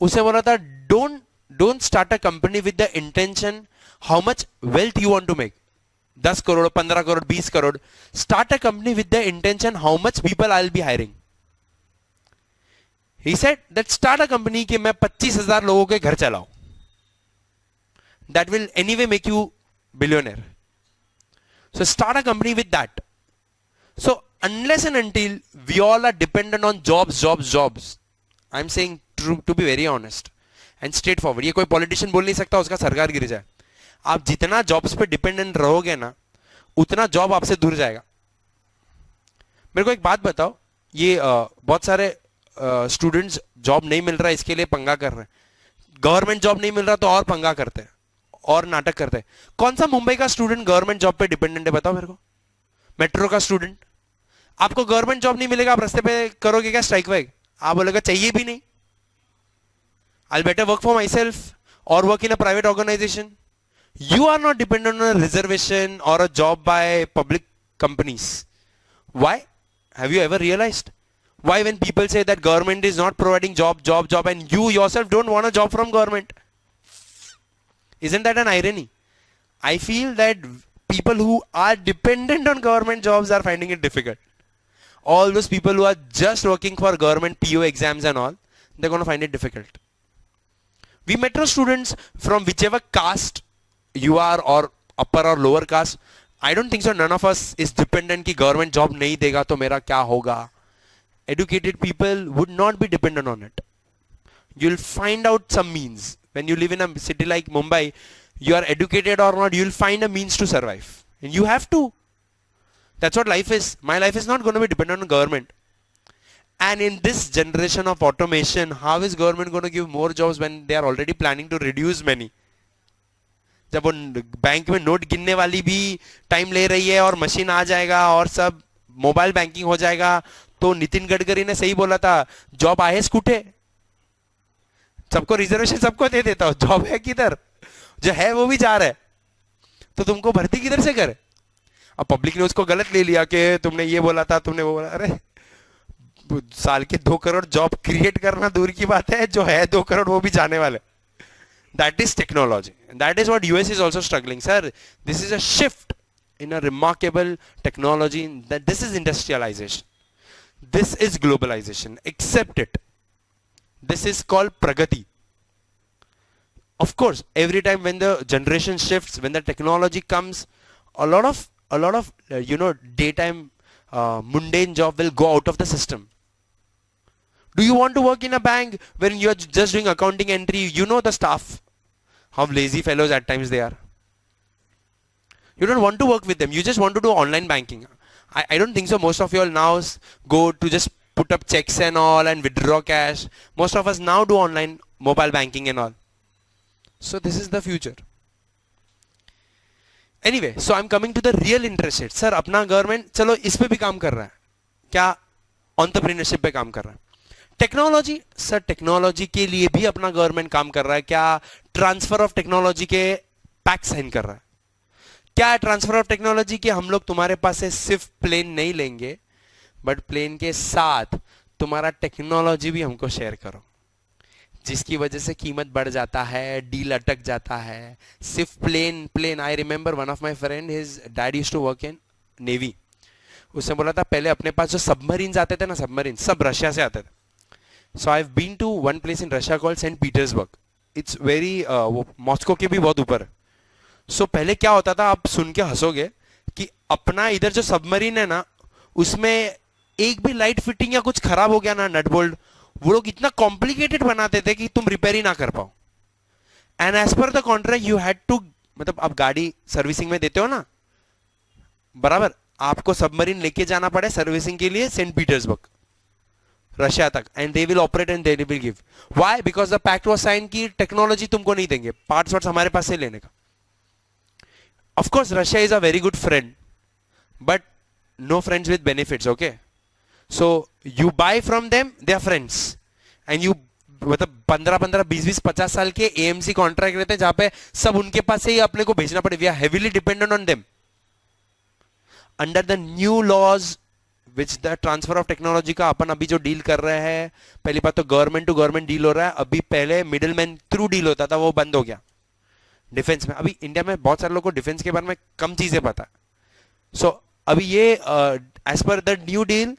उसे बोला था don't start a company with the intention how much wealth you want to make. 10 crore, 15 crore, 20 crore. Start a company with the intention how much people I will be hiring. He said that start a company कि मैं 25,000 लोगों के घर चलाऊं. that will anyway make you billionaire. So start a company with that. So unless and until we all are dependent on jobs, I'm saying true, to be very honest and straightforward, ये कोई politician बोल नहीं सकता उसका सरकार गिर जाए. आप जितना jobs पे dependent रहोगे ना, उतना job आपसे दूर जाएगा. मेरे को एक बात बताओ, ये बहुत सारे स्टूडेंट्स जॉब नहीं मिल रहा है इसके लिए पंगा कर रहे हैं, गवर्नमेंट जॉब नहीं मिल रहा तो और पंगा करते हैं और नाटक करते हैं. कौन सा मुंबई का स्टूडेंट गवर्नमेंट जॉब पे डिपेंडेंट है बताओ मेरे को? मेट्रो का स्टूडेंट. आपको गवर्नमेंट जॉब नहीं मिलेगा, आप रास्ते पे करोगे क्या स्ट्राइक वाइक? आप बोलेगा चाहिए भी नहीं, I better work for myself और work in a private organization. You are not dependent on a reservation और a job by public companies. Why? Have you ever realized? Why when people say that government is not providing job and you yourself don't want a job from government? Isn't that an irony? I feel that people who are dependent on government jobs are finding it difficult. All those people who are just working for government PO exams and all, they're going to find it difficult. We metro students from whichever caste you are or upper or lower caste, I don't think so none of us is dependent कि government job नहीं देगा तो मेरा क्या होगा. Educated people would not be dependent on it. You'll find out some means. When you live in a city like Mumbai, you are educated or not, you'll find a means to survive. And you have to. That's what life is. My life is not going to be dependent on government. And in this generation of automation, how is government going to give more jobs when they are already planning to reduce many? जब वो bank में note गिनने वाली भी time ले रही है और मशीन आ जाएगा और सब मोबाइल बैंकिंग हो जाएगा, तो नितिन गडकरी ने सही बोला था, जॉब आहेच कुठे? सबको रिजर्वेशन सबको दे देता हूं, जॉब है किधर? जो है वो भी जा रहा है, तो तुमको भर्ती किधर से करे? अब पब्लिक ने उसको गलत ले लिया कि तुमने ये बोला था, तुमने वो बोला. अरे साल के 2 करोड़ जॉब क्रिएट करना दूर की बात है, जो है 2 करोड़ वो भी जाने वाले. That is technology. That is what US is also struggling. Sir, this is a shift in a remarkable technology. That this is industrialization. This is globalization. Accept it. This is called pragati. Of course, every time when the generation shifts, when the technology comes, a lot of daytime mundane job will go out of the system. Do you want to work in a bank when you are just doing accounting entry? You know the staff, how lazy fellows at times they are. You don't want to work with them. You just want to do online banking. I don't think so. Most of you all now go to just put up checks and all and withdraw cash. Most of us now do online mobile banking and all. So this is the future. Anyway, so I'm coming to the real interested. Sir, अपना government चलो इस पे भी काम कर रहा है क्या? Entrepreneurship पे काम कर रहा है. टेक्नोलॉजी, सर टेक्नोलॉजी के लिए भी अपना गवर्नमेंट काम कर रहा है क्या? ट्रांसफर ऑफ टेक्नोलॉजी के पैक्ट साइन कर रहा है. क्या है ट्रांसफर ऑफ टेक्नोलॉजी? कि हम लोग तुम्हारे पास से सिर्फ प्लेन नहीं लेंगे, बट प्लेन के साथ तुम्हारा टेक्नोलॉजी भी हमको शेयर करो, जिसकी वजह से कीमत बढ़ जाता है, डील अटक जाता है. सिर्फ plane I remember one of my friend, his dad used to work in navy. उसने बोला था पहले अपने पास जो सबमरीन आते थे ना, सबमरीन सब रशिया से आते थे. So I've been to one place in Russia called St. Petersburg. It's very Moscow के भी बहुत ऊपर है. So पहले क्या होता था, आप सुन के हंसोगे कि अपना इधर जो सबमरीन है ना, उसमें एक भी लाइट फिटिंग या कुछ खराब हो गया ना, नट बोल्ट, वो लोग इतना कॉम्प्लिकेटेड बनाते थे कि तुम रिपेयर ही ना कर पाओ. And as per the contract you had to, मतलब आप गाड़ी सर्विसिंग में देते हो ना, बराबर आपको सबमरीन लेके जाना पड़े सर्विसिंग के लिए सेंट पीटर्सबर्ग रशिया तक, and they will operate and they will give. Why? Because the pact was sign की टेक्नोलॉजी तुमको नहीं देंगे, पार्ट्स वार्ट्स हमारे पास से लेने का. Of course Russia is a very good friend, but no friends with benefits. Okay, so you buy from them, they are friends, and you मतलब 15-15, 20-20, 50 साल के एएमसी कॉन्ट्रैक्ट रहते हैं जहां पे सब उनके पास से ही अपने को भेजना पड़े. We are heavily dependent on them. Under the new laws which the transfer of technology का अपन अभी जो डील कर रहे हैं, पहली बात तो गवर्नमेंट टू गवर्नमेंट डील हो रहा है. अभी पहले मिडिल मैन थ्रू डील होता था, वो बंद हो गया. डिफेंस में अभी इंडिया में बहुत सारे लोगों को डिफेंस के बारे में कम चीजें पता है. सो अभी ये as per the new deal,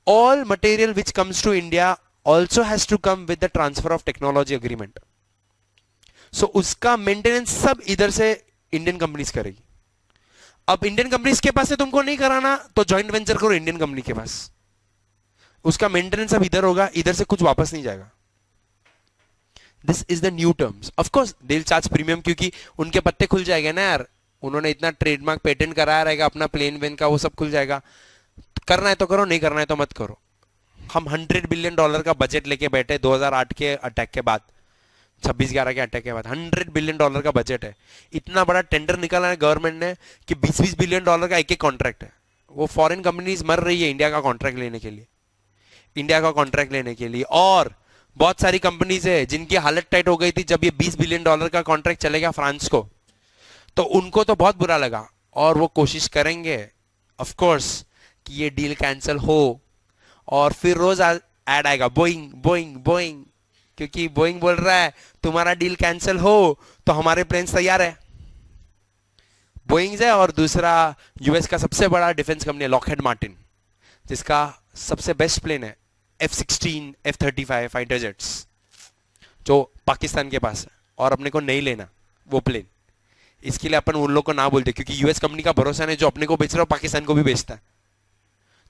all material which comes to India also has to come with the transfer of technology agreement. सो उसका मेंटेनेंस सब इधर से इंडियन कंपनीज करेगी. अब इंडियन कंपनीज के पास से तुमको नहीं कराना तो जॉइंट वेंचर करो इंडियन कंपनी के पास. उसका मेंटेनेंस अब इधर होगा, इधर से कुछ वापस नहीं जाएगा. This is the new terms. Of course they will charge premium, क्योंकि उनके पत्ते खुल जाएंगे ना यार. उन्होंने इतना ट्रेडमार्क पेटेंट कराया रहेगा अपना प्लेन वेन का, वो सब खुल जाएगा. करना है तो करो, नहीं करना है तो मत करो. हम $100 बिलियन का बजट लेके बैठे 2008 के अटैक के बाद, 26/11 के अटैक के बाद. $100 बिलियन का बजट है. इतना बड़ा टेंडर निकाला है गवर्नमेंट ने कि $20 बिलियन का एक एक कॉन्ट्रैक्ट है. वो फॉरेन कंपनीज मर रही है इंडिया का कॉन्ट्रैक्ट लेने के लिए, इंडिया का कॉन्ट्रैक्ट लेने के लिए. और बहुत सारी कंपनीज है जिनकी हालत टाइट हो गई थी जब ये $20 बिलियन का कॉन्ट्रैक्ट चलेगा फ्रांस को, तो उनको तो बहुत बुरा लगा. और वो कोशिश करेंगे ऑफ कोर्स कि ये डील कैंसिल हो. और फिर रोज ऐड आएगा बोइंग बोइंग बोइंग, क्योंकि बोइंग बोल रहा है तुम्हारा डील कैंसिल हो तो हमारे प्लेन्स तैयार है. बोइंग है. और दूसरा यूएस का सबसे बड़ा डिफेंस कंपनी है लॉकहेड मार्टिन, जिसका सबसे बेस्ट प्लेन है F-16 F-35 फाइटर जेट्स, जो पाकिस्तान के पास है और अपने को नहीं लेना वो प्लेन. इसके लिए अपन उन लोग को ना बोलते, क्योंकि यूएस कंपनी का भरोसा नहीं, जो अपने को बेच रहा है पाकिस्तान को भी बेचता है,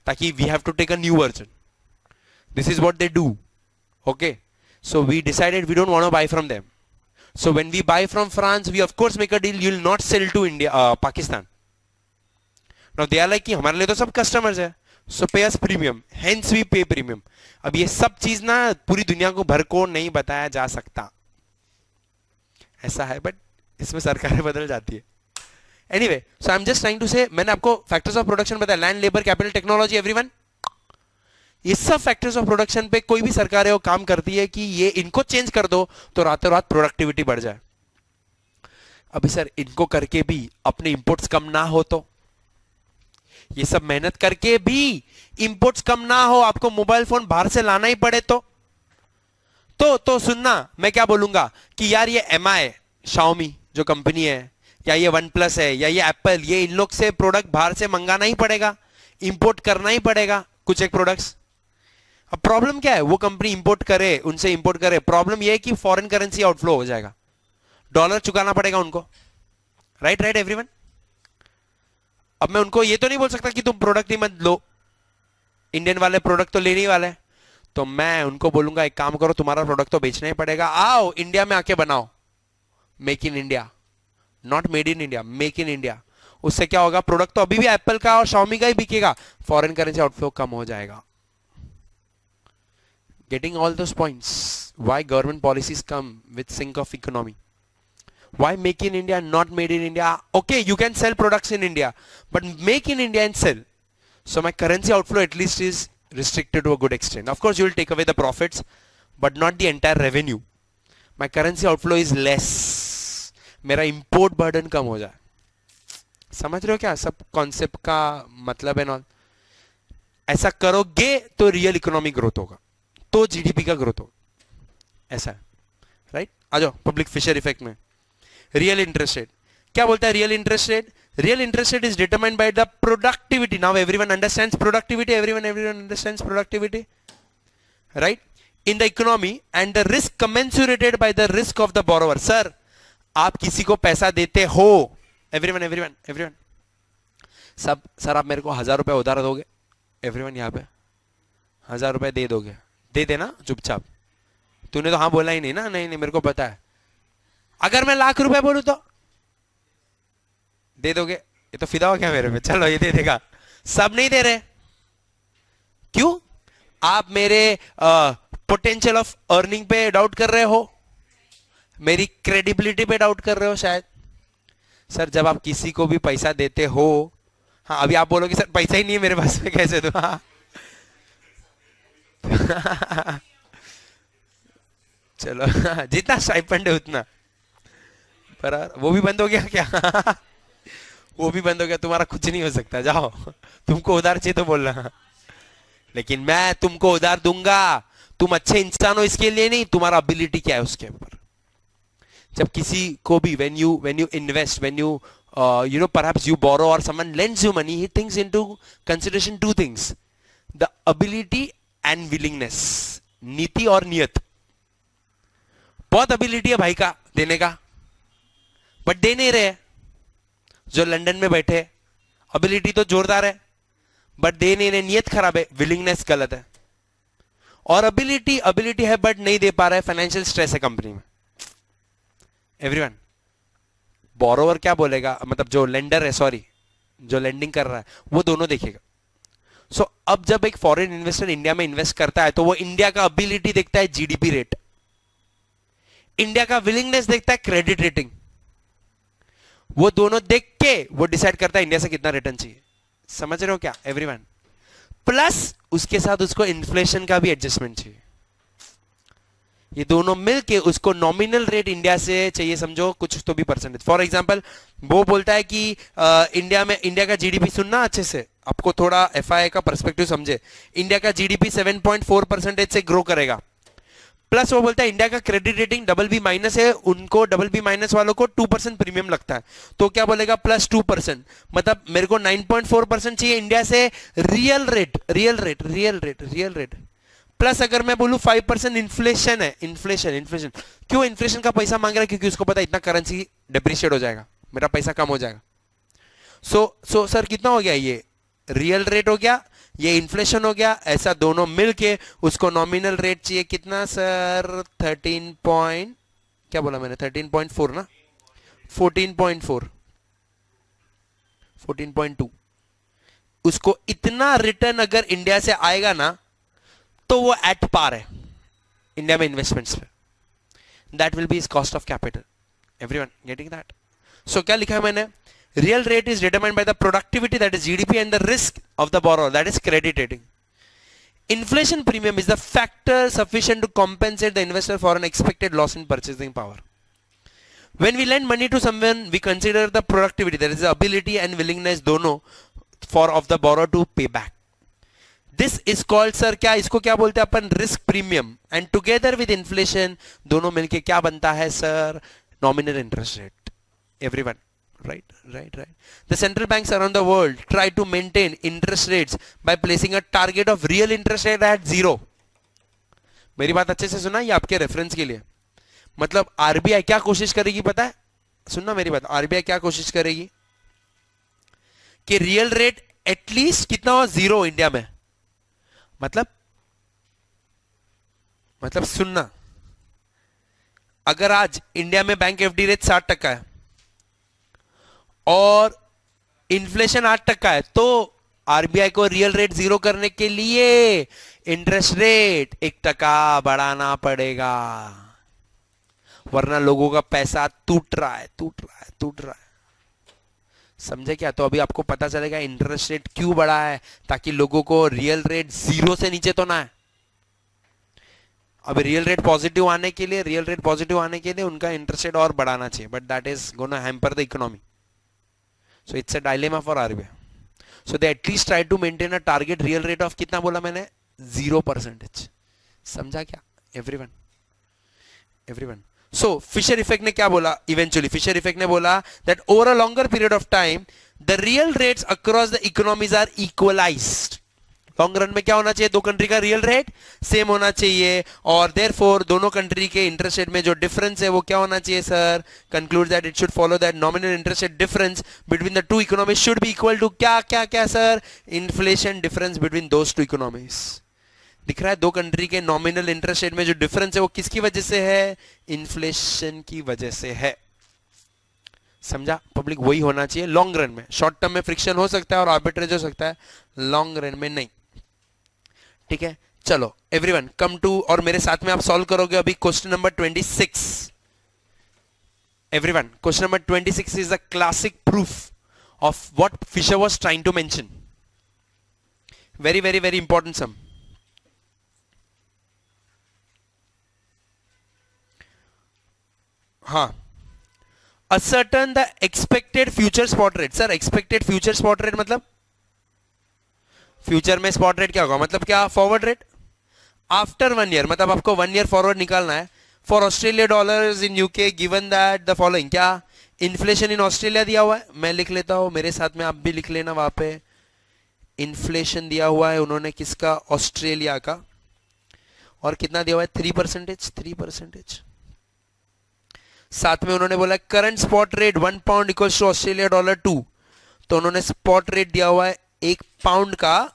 ताकि we have to take a new version. This is what they do. Okay, so we decided we don't want to buy from them. So when we buy from France, we of course make a deal. You will not sell to India, Pakistan. Now they are like कि हमारे लिए तो सब customers है, so pay us premium. Hence we pay premium. अब ये सब चीज ना पूरी दुनिया को भर को नहीं बताया जा सकता, ऐसा है. बट इसमें सरकारें बदल जाती है. Anyway, so I'm just trying to say, मैंने आपको factors of production बताया, land, labor, capital, technology, everyone. ये सब फैक्टर्स ऑफ प्रोडक्शन पे कोई भी सरकार है वो काम करती है कि ये इनको चेंज कर दो तो रातों रात प्रोडक्टिविटी बढ़ जाए. अभी सर इनको करके भी अपने इंपोर्ट्स कम ना हो, तो ये सब मेहनत करके भी इंपोर्ट्स कम ना हो, आपको मोबाइल फोन बाहर से लाना ही पड़े तो सुनना मैं क्या बोलूंगा कि यार ये MI Xiaomi जो कंपनी है, या ये OnePlus है, या ये एप्पल, ये इन लोग से प्रोडक्ट बाहर से मंगाना ही पड़ेगा, इंपोर्ट करना ही पड़ेगा कुछ एक प्रोडक्ट्स. अब प्रॉब्लम क्या है, वो कंपनी इंपोर्ट करे, उनसे इंपोर्ट करे, प्रॉब्लम ये है कि फॉरेन करेंसी आउटफ्लो हो जाएगा, डॉलर चुकाना पड़ेगा उनको. Right right everyone. अब मैं उनको ये तो नहीं बोल सकता कि तुम प्रोडक्ट ही मत लो, इंडियन वाले प्रोडक्ट तो लेने ही वाले. तो मैं उनको बोलूंगा एक काम करो, तुम्हारा प्रोडक्ट तो बेचना ही पड़ेगा, आओ इंडिया में आके बनाओ. Make in India, not made in India, make in India. उससे क्या होगा, प्रोडक्ट तो अभी भी एप्पल का और Xiaomi का ही बिकेगा, फॉरेन करेंसी आउटफ्लो कम हो जाएगा. Getting all those points, why government policies come with sync of economy, why make in India and not made in India. Okay, you can sell products in India, but make in India and sell. So my currency outflow at least is restricted to a good extent. Of course you will take away the profits, but not the entire revenue. My currency outflow is less, मेरा import burden कम हो जाए. समझ रहे हो क्या सब concept का मतलब है. नॉन ऐसा करोगे तो रियल इकोनॉमिक ग्रोथ होगा, तो जीडीपी का ग्रोथ हो, ऐसा है. राइट, आ जाओ पब्लिक फिशर इफेक्ट में. रियल इंटरेस्ट रेट क्या बोलता है? Real interest rate, real interest rate is determined by the productivity. Now everyone understands productivity, everyone understands productivity, right, in the economy, and the risk commensurated by the risk of the borrower. Sir आप किसी को पैसा देते हो, everyone everyone everyone, सब sir आप मेरे को 1000 रुपए उधार दोगे, एवरीवन यहाँ पे 1000 रुपए दे दोगे, दे देना चुपचाप. तूने तो हाँ बोला ही नहीं ना, नहीं नहीं मेरे को पता है. अगर मैं लाख रुपए बोलूं तो दे दोगे? ये तो फिदा हो क्या मेरे पे, चलो ये दे देगा. सब नहीं दे रहे, क्यों? आप मेरे पोटेंशियल ऑफ अर्निंग पे डाउट कर रहे हो, मेरी क्रेडिबिलिटी पे डाउट कर रहे हो शायद. सर जब आप किसी को भी पैसा देते हो, हाँ अभी आप बोलोगे सर पैसा ही नहीं है मेरे पास में कैसे दूं. हाँ चलो जितना स्टाइपेंड है उतना, पर वो भी बंद हो गया क्या? वो भी बंद हो गया, तुम्हारा कुछ नहीं हो सकता, जाओ. तुमको उधार चाहिए तो बोलना, लेकिन मैं तुमको उधार दूंगा, तुम अच्छे इंसान हो इसके लिए नहीं, तुम्हारा एबिलिटी क्या है उसके ऊपर. जब किसी को भी when you invest, when you you know perhaps you borrow or someone lends you money, he thinks into consideration two things, the ability and willingness. नीति और नियत. बहुत एबिलिटी है भाई का देने का, बट दे नहीं रहे। जो लंदन में बैठे, एबिलिटी तो जोरदार है बट दे नहीं रहे, नियत खराब है, विलिंगनेस गलत है। और एबिलिटी है बट नहीं दे पा रहा है, फाइनेंशियल स्ट्रेस है कंपनी में। एवरीवन, बोरोवर क्या बोलेगा, मतलब जो लेंडर है, सॉरी जो लेंडिंग कर रहा है, वो दोनों देखेगा। सो अब जब एक फॉरेन इन्वेस्टर इंडिया में इन्वेस्ट करता है तो वो इंडिया का एबिलिटी देखता है, जीडीपी रेट, इंडिया का विलिंगनेस देखता है, क्रेडिट रेटिंग, वो दोनों देख के वो डिसाइड करता है इंडिया से कितना रिटर्न चाहिए। समझ रहे हो क्या एवरीवन? प्लस उसके साथ उसको इन्फ्लेशन का भी एडजस्टमेंट चाहिए। ये दोनों मिलके उसको नॉमिनल रेट इंडिया से चाहिए, समझो कुछ तो भी परसेंटेज। फॉर एग्जांपल वो बोलता है कि इंडिया का जीडीपी, सुनना अच्छे से, आपको थोड़ा एफआईआई का पर्सपेक्टिव समझे। इंडिया का जीडीपी 7.4% से ग्रो करेगा, प्लस वो बोलता है इंडिया का क्रेडिट रेटिंग BB- है, उनको BB- वालों को 2% प्रीमियम लगता है, तो क्या बोलेगा +2%, मतलब मेरे को 9.4% चाहिए इंडिया से रियल रेट। प्लस अगर मैं बोलूं 5% इन्फ्लेशन है, इन्फ्लेशन क्यों इन्फ्लेशन का पैसा मांग रहा है? क्योंकि उसको पता है इतना करेंसी डेप्रिशिएट हो जाएगा, मेरा पैसा कम हो जाएगा। सो सर कितना हो गया? ये रियल रेट हो गया, ये इन्फ्लेशन हो गया, ऐसा दोनों मिलके उसको नॉमिनल रेट चाहिए कितना सर? 13.4 ना, 14.2। उसको इतना रिटर्न अगर इंडिया से आएगा ना तो वो एट पार है इंडिया में इन्वेस्टमेंट्स पे। That will be his cost of capital. Everyone getting that? So क्या लिखा है मैंने? Real rate is determined by the productivity, that is GDP, and the risk of the borrower, that is credit rating. Inflation premium is the factor sufficient to compensate the investor for an expected loss in purchasing power. When we lend money to someone, we consider the productivity, that is the ability and willingness दोनों of the borrower to pay back. This is called, sir, क्या इसको क्या बोलते हैं अपन? Risk premium. And together with inflation दोनों मिलके क्या बनता है sir? Nominal interest rate. Everyone, right. The central banks around the world try to maintain interest rates by placing a target of real interest rate at 0. मेरी बात अच्छे से सुना, ये आपके रेफरेंस के लिए। मतलब आरबीआई क्या कोशिश करेगी पता है? सुनना मेरी बात, आरबीआई क्या कोशिश करेगी कि रियल रेट एटलीस्ट कितना हो? 0 इंडिया में। मतलब सुनना, अगर आज इंडिया में बैंक एफडी रेट 60% है और इन्फ्लेशन 8% है, तो आरबीआई को रियल रेट 0 करने के लिए इंटरेस्ट रेट 1% बढ़ाना पड़ेगा, वरना लोगों का पैसा टूट रहा है। समझे क्या? तो अभी आपको पता चलेगा इंटरेस्ट रेट क्यों बढ़ा है, ताकि लोगों को रियल रेट 0 से नीचे तो ना है। अब रियल रेट पॉजिटिव आने के लिए उनका इंटरेस्ट रेट और बढ़ाना चाहिए, but that is gonna hamper the economy. So it's a dilemma for RBI. So they at least try to maintain a target real rate of कितना बोला मैंने? 0%. समझा क्या? Everyone. So Fisher effect ने क्या बोला? Eventually Fisher effect ने बोला that over a longer period of time the real rates across the economies are equalized. Long run में क्या होना चाहिए? दो कंट्री का रियल रेट सेम होना चाहिए, और देयरफॉर दोनों कंट्री के इंटरेस्ट रेट में जो डिफरेंस है वो क्या होना चाहिए sir? Conclude that it should follow that nominal interest rate difference between the two economies should be equal to क्या sir? Inflation difference between those two economies. दिख रहा है? दो कंट्री के नॉमिनल इंटरेस्ट रेट में जो डिफरेंस है वो किसकी वजह से है? इन्फ्लेशन की वजह से है। समझा पब्लिक? वही होना चाहिए लॉन्ग रन में। शॉर्ट टर्म में फ्रिक्शन हो सकता है और आर्बिट्रेज हो सकता है, लॉन्ग रन में नहीं। ठीक है, चलो एवरीवन कम टू, और मेरे साथ में आप सॉल्व करोगे अभी question number 26। Everyone, question number 26 is a classic proof of what Fisher was trying to mention. Very important sum. हाँ, ascertain the expected future spot rate. Sir expected future spot rate मतलब future में spot rate क्या होगा? मतलब क्या? Forward rate after 1 year, मतलब आपको 1 year forward निकालना है। For Australia dollars in UK given that the following, क्या इन्फ्लेशन इन ऑस्ट्रेलिया दिया हुआ है, मैं लिख लेता हूं, मेरे साथ में आप भी लिख लेना वहां पे। इन्फ्लेशन दिया हुआ है उन्होंने किसका? ऑस्ट्रेलिया का, और कितना दिया हुआ है? 3%। साथ में उन्होंने बोला current spot rate 1 pound equals to Australia dollar 2, तो उन्होंने स्पॉट रेट दिया हुआ है 1 पाउंड का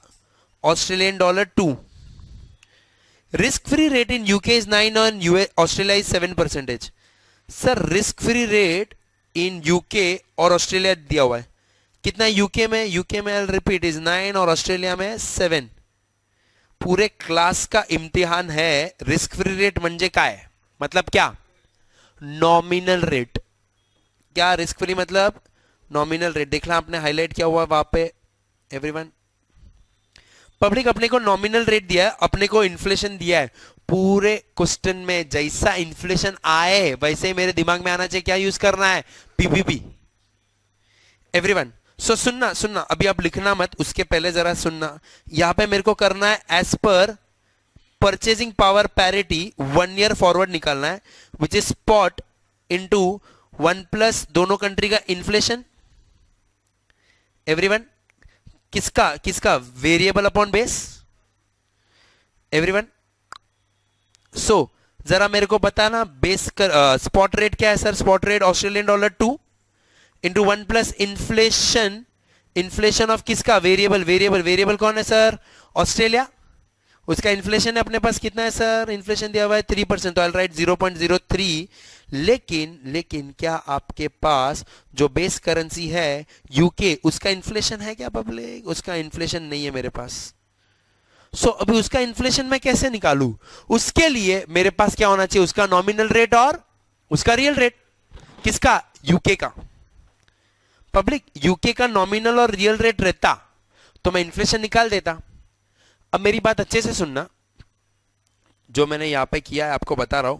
Australian dollar 2. Risk free rate in UK is 9 और Australia is 7%. Sir risk free rate in UK और ऑस्ट्रेलिया दिया हुआ है, कितना यूके में? यूके में रिपीट इज 9 और ऑस्ट्रेलिया में 7. पूरे क्लास का इम्तिहान है रिस्क फ्री रेट म्हणजे काय, मतलब क्या? Nominal rate. क्या रिस्क फ्री मतलब? Nominal rate. देखना आपने हाईलाइट किया हुआ वहां पे एवरीवन. पब्लिक अपने को नॉमिनल रेट दिया है, अपने को इन्फ्लेशन दिया है. पूरे क्वेश्चन में जैसा इन्फ्लेशन आए वैसे ही मेरे दिमाग में आना चाहिए क्या यूज करना है? पीपीपी. एवरीवन सो सुनना अभी आप लिखना मत, उसके पहले जरा सुनना. यहां पे मेरे को करना है as per purchasing power parity 1 year forward निकालना है, which is spot into 1 plus दोनों कंट्री का इन्फ्लेशन. एवरीवन किसका? Variable upon base. Everyone so जरा मेरे को बताना बेस कर स्पॉट रेट क्या है sir? Spot rate Australian dollar 2 into 1 plus inflation of किसका? वेरिएबल कौन है सर? ऑस्ट्रेलिया. उसका इन्फ्लेशन है अपने पास कितना है सर? इन्फ्लेशन दिया हुआ है 3%, तो आई राइट 0.03. लेकिन क्या आपके पास जो बेस करेंसी है यूके, उसका इन्फ्लेशन है क्या पब्लिक? उसका इन्फ्लेशन नहीं है मेरे पास. सो अभी उसका इन्फ्लेशन मैं कैसे निकालूं? उसके लिए मेरे पास क्या होना चाहिए? उसका नॉमिनल रेट और उसका रियल रेट. किसका? यूके का. पब्लिक यूके का नॉमिनल और रियल रेट रहता तो मैं इन्फ्लेशन निकाल देता. अब मेरी बात अच्छे से सुनना, जो मैंने यहां पे किया है आपको बता रहा हूं.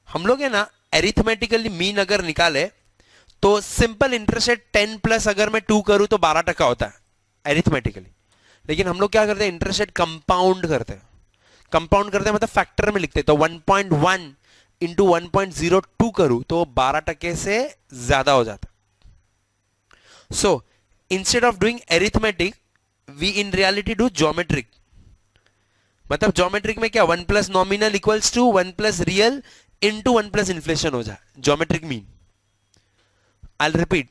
हम लोग है ना एरिथमेटिकली मीन अगर निकाले तो सिंपल इंटरेस्ट रेट 10 प्लस अगर मैं 2 करूं तो 12% होता है एरिथमेटिकली. लेकिन हम लोग क्या करते हैं? इंटरेस्ट रेट कंपाउंड करते हैं मतलब फैक्टर में लिखते हैं. तो 1.1 इंटू 1.02 करूं तो 12% से ज्यादा हो जाता. So instead of doing arithmetic we in reality do geometric. मतलब ज्योमेट्रिक में क्या? 1 plus nominal equals to 1 plus real into 1 plus inflation हो जाए. Geometric mean. I repeat,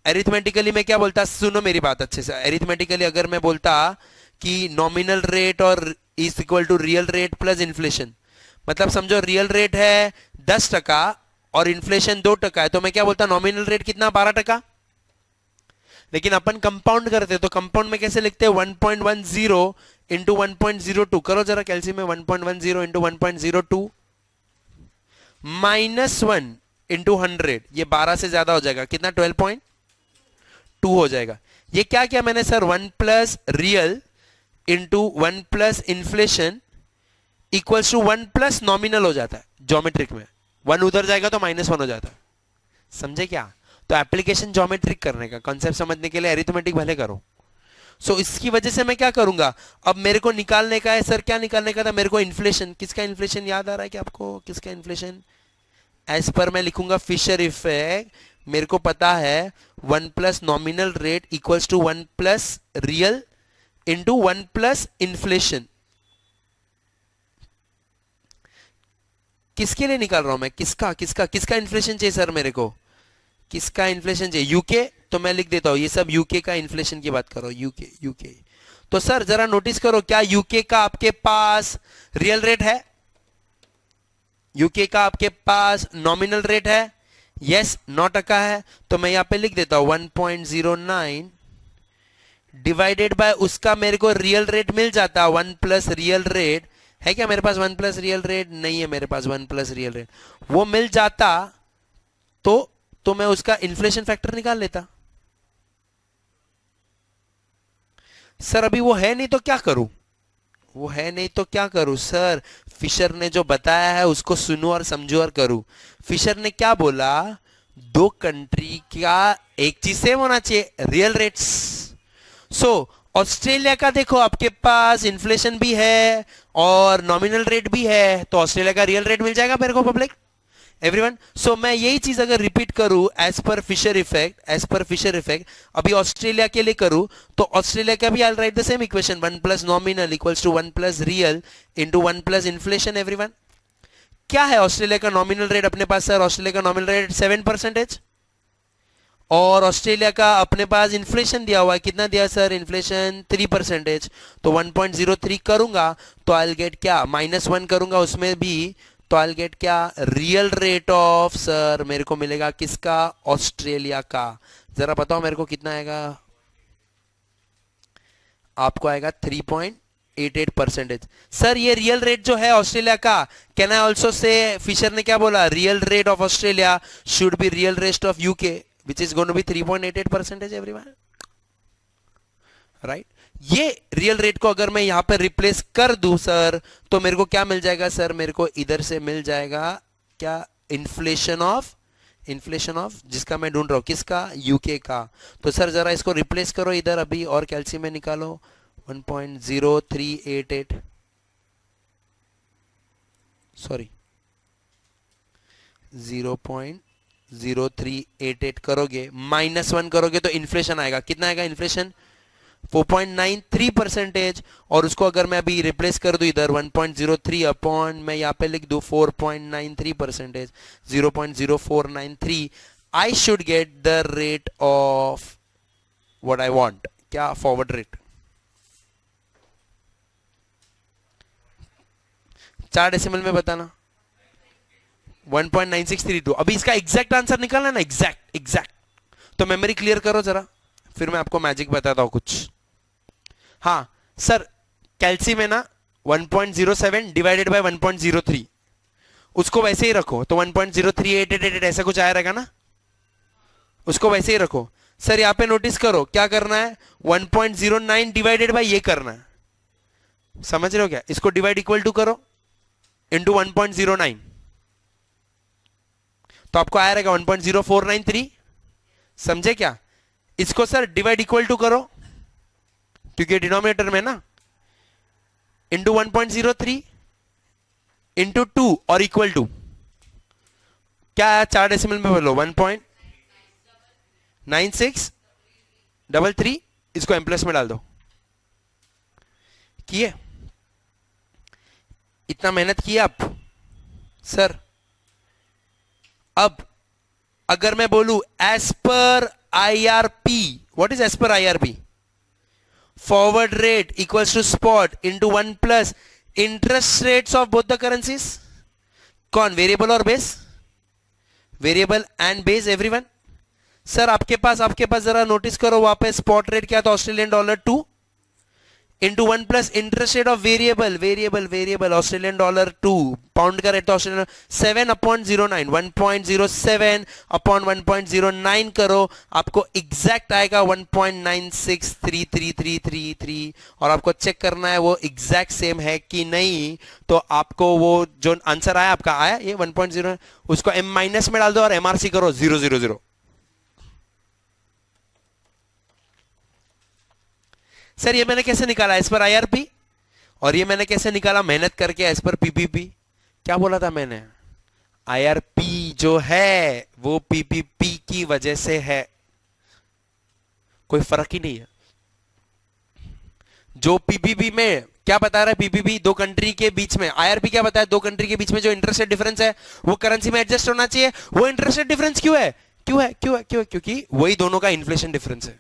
arithmetically में क्या बोलता? सुनो मेरी बात अच्छे से. एरिथमेटिकली अगर मैं बोलता कि नॉमिनल रेट और is equal to real rate plus inflation, मतलब समझो रियल रेट है 10% और इन्फ्लेशन 2% है, तो मैं क्या बोलता? नॉमिनल रेट कितना? 12%. लेकिन अपन कंपाउंड करते तो कंपाउंड में कैसे लिखते हैं? 1.10 इंटू 1.02. करो जरा कैलसी में. 1.10 इंटू 1.02 माइनस 1 इंटू 100. ये 12 से ज्यादा हो जाएगा. कितना? 12.2 हो जाएगा. ये क्या किया मैंने sir? 1 plus real into 1 plus inflation equals to 1 plus nominal हो जाता है. ज्योमेट्रिक में 1 उधर जाएगा तो -1 हो जाता है. समझे क्या? तो एप्लीकेशन ज्योमेट्रिक करने का कंसेप्ट समझने के लिए एरिथमेटिक भले करो. सो इसकी वजह से मैं क्या करूंगा? अब मेरे को निकालने का है सर. क्या निकालने का था मेरे को? इन्फ्लेशन. किसका इन्फ्लेशन याद आ रहा है कि आपको? किसका इन्फ्लेशन? एज पर मैं लिखूंगा फिशर इफेक्ट. मेरे को पता है 1 plus nominal rate equals to 1 plus real into 1 plus inflation. किसके लिए निकाल रहा हूं मैं? किसका इन्फ्लेशन चाहिए सर मेरे को? किसका इन्फ्लेशन चाहिए? यूके. तो मैं लिख देता हूं ये सब यूके का इन्फ्लेशन की बात करो. यूके. तो सर जरा नोटिस करो, क्या यूके का आपके पास रियल रेट है? यूके का आपके पास नॉमिनल रेट है? यस, 9% है. तो मैं यहां पे लिख देता हूं 1.09 डिवाइडेड बाय उसका मेरे को रियल रेट मिल जाता. 1 प्लस रियल रेट है क्या मेरे पास? 1 प्लस रियल रेट नहीं है मेरे पास. 1 प्लस रियल रेट वो मिल जाता तो मैं उसका इन्फ्लेशन फैक्टर निकाल लेता. सर अभी वो है नहीं तो क्या करूं? वो है नहीं तो क्या करूं सर? फिशर ने जो बताया है उसको सुनूं और समझूं और करूं. फिशर ने क्या बोला? 2 कंट्री का एक चीज सेम होना चाहिए, रियल रेट्स. सो ऑस्ट्रेलिया का देखो आपके पास इन्फ्लेशन भी है और नॉमिनल रेट भी है, तो ऑस्ट्रेलिया का रियल रेट मिल जाएगा मेरे को पब्लिक. एवरीवन सो मैं यही चीज अगर रिपीट करूं एज पर फिशर इफेक्ट अभी ऑस्ट्रेलिया के लिए करूं तो ऑस्ट्रेलिया का भी I write the same equation. 1 plus nominal equals to 1 plus real into 1 plus inflation. Everyone क्या है ऑस्ट्रेलिया का नॉमिनल रेट अपने पास सर? ऑस्ट्रेलिया का नॉमिनल रेट 7%, और ऑस्ट्रेलिया का अपने पास इन्फ्लेशन दिया हुआ है, कितना दिया सर? इन्फ्लेशन 3%। तो 1.03 करूंगा तो आई गेट क्या? -1 करूंगा उसमें भी तो आई गेट क्या? रियल रेट ऑफ सर मेरे को मिलेगा किसका? ऑस्ट्रेलिया का। जरा बताओ मेरे को कितना आएगा? आपको आएगा 3.88%। सर ये रियल रेट जो है ऑस्ट्रेलिया का, can I also say, Fisher ने क्या बोला? Real rate of Australia should be real rate of UK which is going to be 3.88% everyone, right? ये रियल रेट को अगर मैं यहां पर रिप्लेस कर दूं सर तो मेरे को क्या मिल जाएगा सर? मेरे को इधर से मिल जाएगा क्या? इन्फ्लेशन ऑफ जिसका मैं ढूंढ रहा हूं, किसका? यूके का। तो सर जरा इसको रिप्लेस करो इधर अभी और कैलसी में निकालो 1.0388, सॉरी 0.0388 करोगे, -1 करोगे तो इन्फ्लेशन आएगा। कितना आएगा इन्फ्लेशन? 4.93%। और उसको अगर मैं अभी रिप्लेस कर दूं इधर 1.03 अपॉन, मैं यहाँ पे लिख दूं 4.93%, 0.0493, I should get the rate of what I want. क्या? Forward rate. 4 डेसिमल में बताना। 1.9632। अभी इसका एग्जैक्ट आंसर निकालना ना, एग्जैक्ट। तो मेमोरी क्लियर करो जरा, फिर मैं आपको मैजिक बताता हूं कुछ। हाँ सर, कैल्सी में ना 1.07 डिवाइडेड बाय 1.03, उसको वैसे ही रखो तो 1.03888 ऐसा कुछ आया रहेगा ना, उसको वैसे ही रखो। सर यहाँ पे नोटिस करो क्या करना है? 1.09 डिवाइडेड बाय ये करना है, समझ रहे हो क्या? इसको डिवाइड इक्वल टू करो इंटू 1.09, तो आपको आया रहेगा 1.0493। समझे क्या? इसको सर डिवाइड इक्वल टू करो क्योंकि डिनोमिनेटर में ना, इंटू 1.03 इंटू 2 और इक्वल टू क्या है? 4 डेसिमल में बोलो 1.9633। इसको एम प्लस में डाल दो। किए? इतना मेहनत किया आप सर। अब अगर मैं बोलूं as per IRP, what is as per IRP? Forward rate equals to spot into 1 plus interest rates of both the currencies. कौन? वेरिएबल और base? Variable and base everyone. Sir आपके पास जरा नोटिस करो वहां पे स्पॉट रेट क्या था? Australian dollar 2 into 1 plus interest rate of variable Australian dollar 2, pound का रेट था ऑस्ट्रेलियन 7/09, 1.07 अपॉन 1.09 करो, आपको एग्जैक्ट आएगा 1.963333, और आपको चेक करना है वो एग्जैक्ट सेम है कि नहीं। तो आपको वो जो आंसर आया आपका आया ये 1.0, उसको m माइनस में डाल दो और MRC करो 000। सर ये मैंने कैसे निकाला? As per IRP. और ये मैंने कैसे निकाला? मेहनत करके एज पर पीपीपी। क्या बोला था मैंने? आईआरपी जो है वो पीपीपी की वजह से है, कोई फर्क ही नहीं है। जो पीपीपी में क्या बता रहा है? पीपीपी दो कंट्री के बीच में, आईआरपी क्या बताया? दो कंट्री के बीच में जो इंटरेस्ट रेट डिफरेंस है वो करेंसी में एडजस्ट होना चाहिए। वो इंटरेस्ट रेट डिफरेंस क्यों है? क्योंकि वही दोनों का इन्फ्लेशन डिफरेंस है।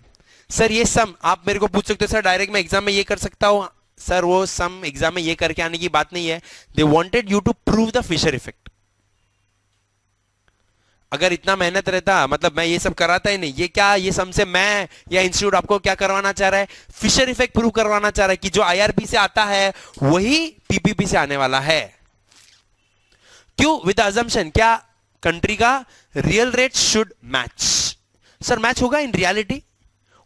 सर ये सम आप मेरे को पूछ सकते हो, सर डायरेक्ट मैं एग्जाम में ये कर सकता हूं? सर वो सम एग्जाम में ये करके आने की बात नहीं है। They wanted you to prove the Fisher effect. अगर इतना मेहनत रहता, मतलब मैं ये सब कराता ही नहीं। ये क्या, ये सम से मैं या इंस्टीट्यूट आपको क्या करवाना चाह रहा है? फिशर इफेक्ट प्रूव करवाना चाह रहा है कि जो आईआरपी से आता है वही पीपीपी से आने वाला है। क्यों? विद अजम्पशन क्या? कंट्री का real rate should match. Sir match होगा इन रियलिटी?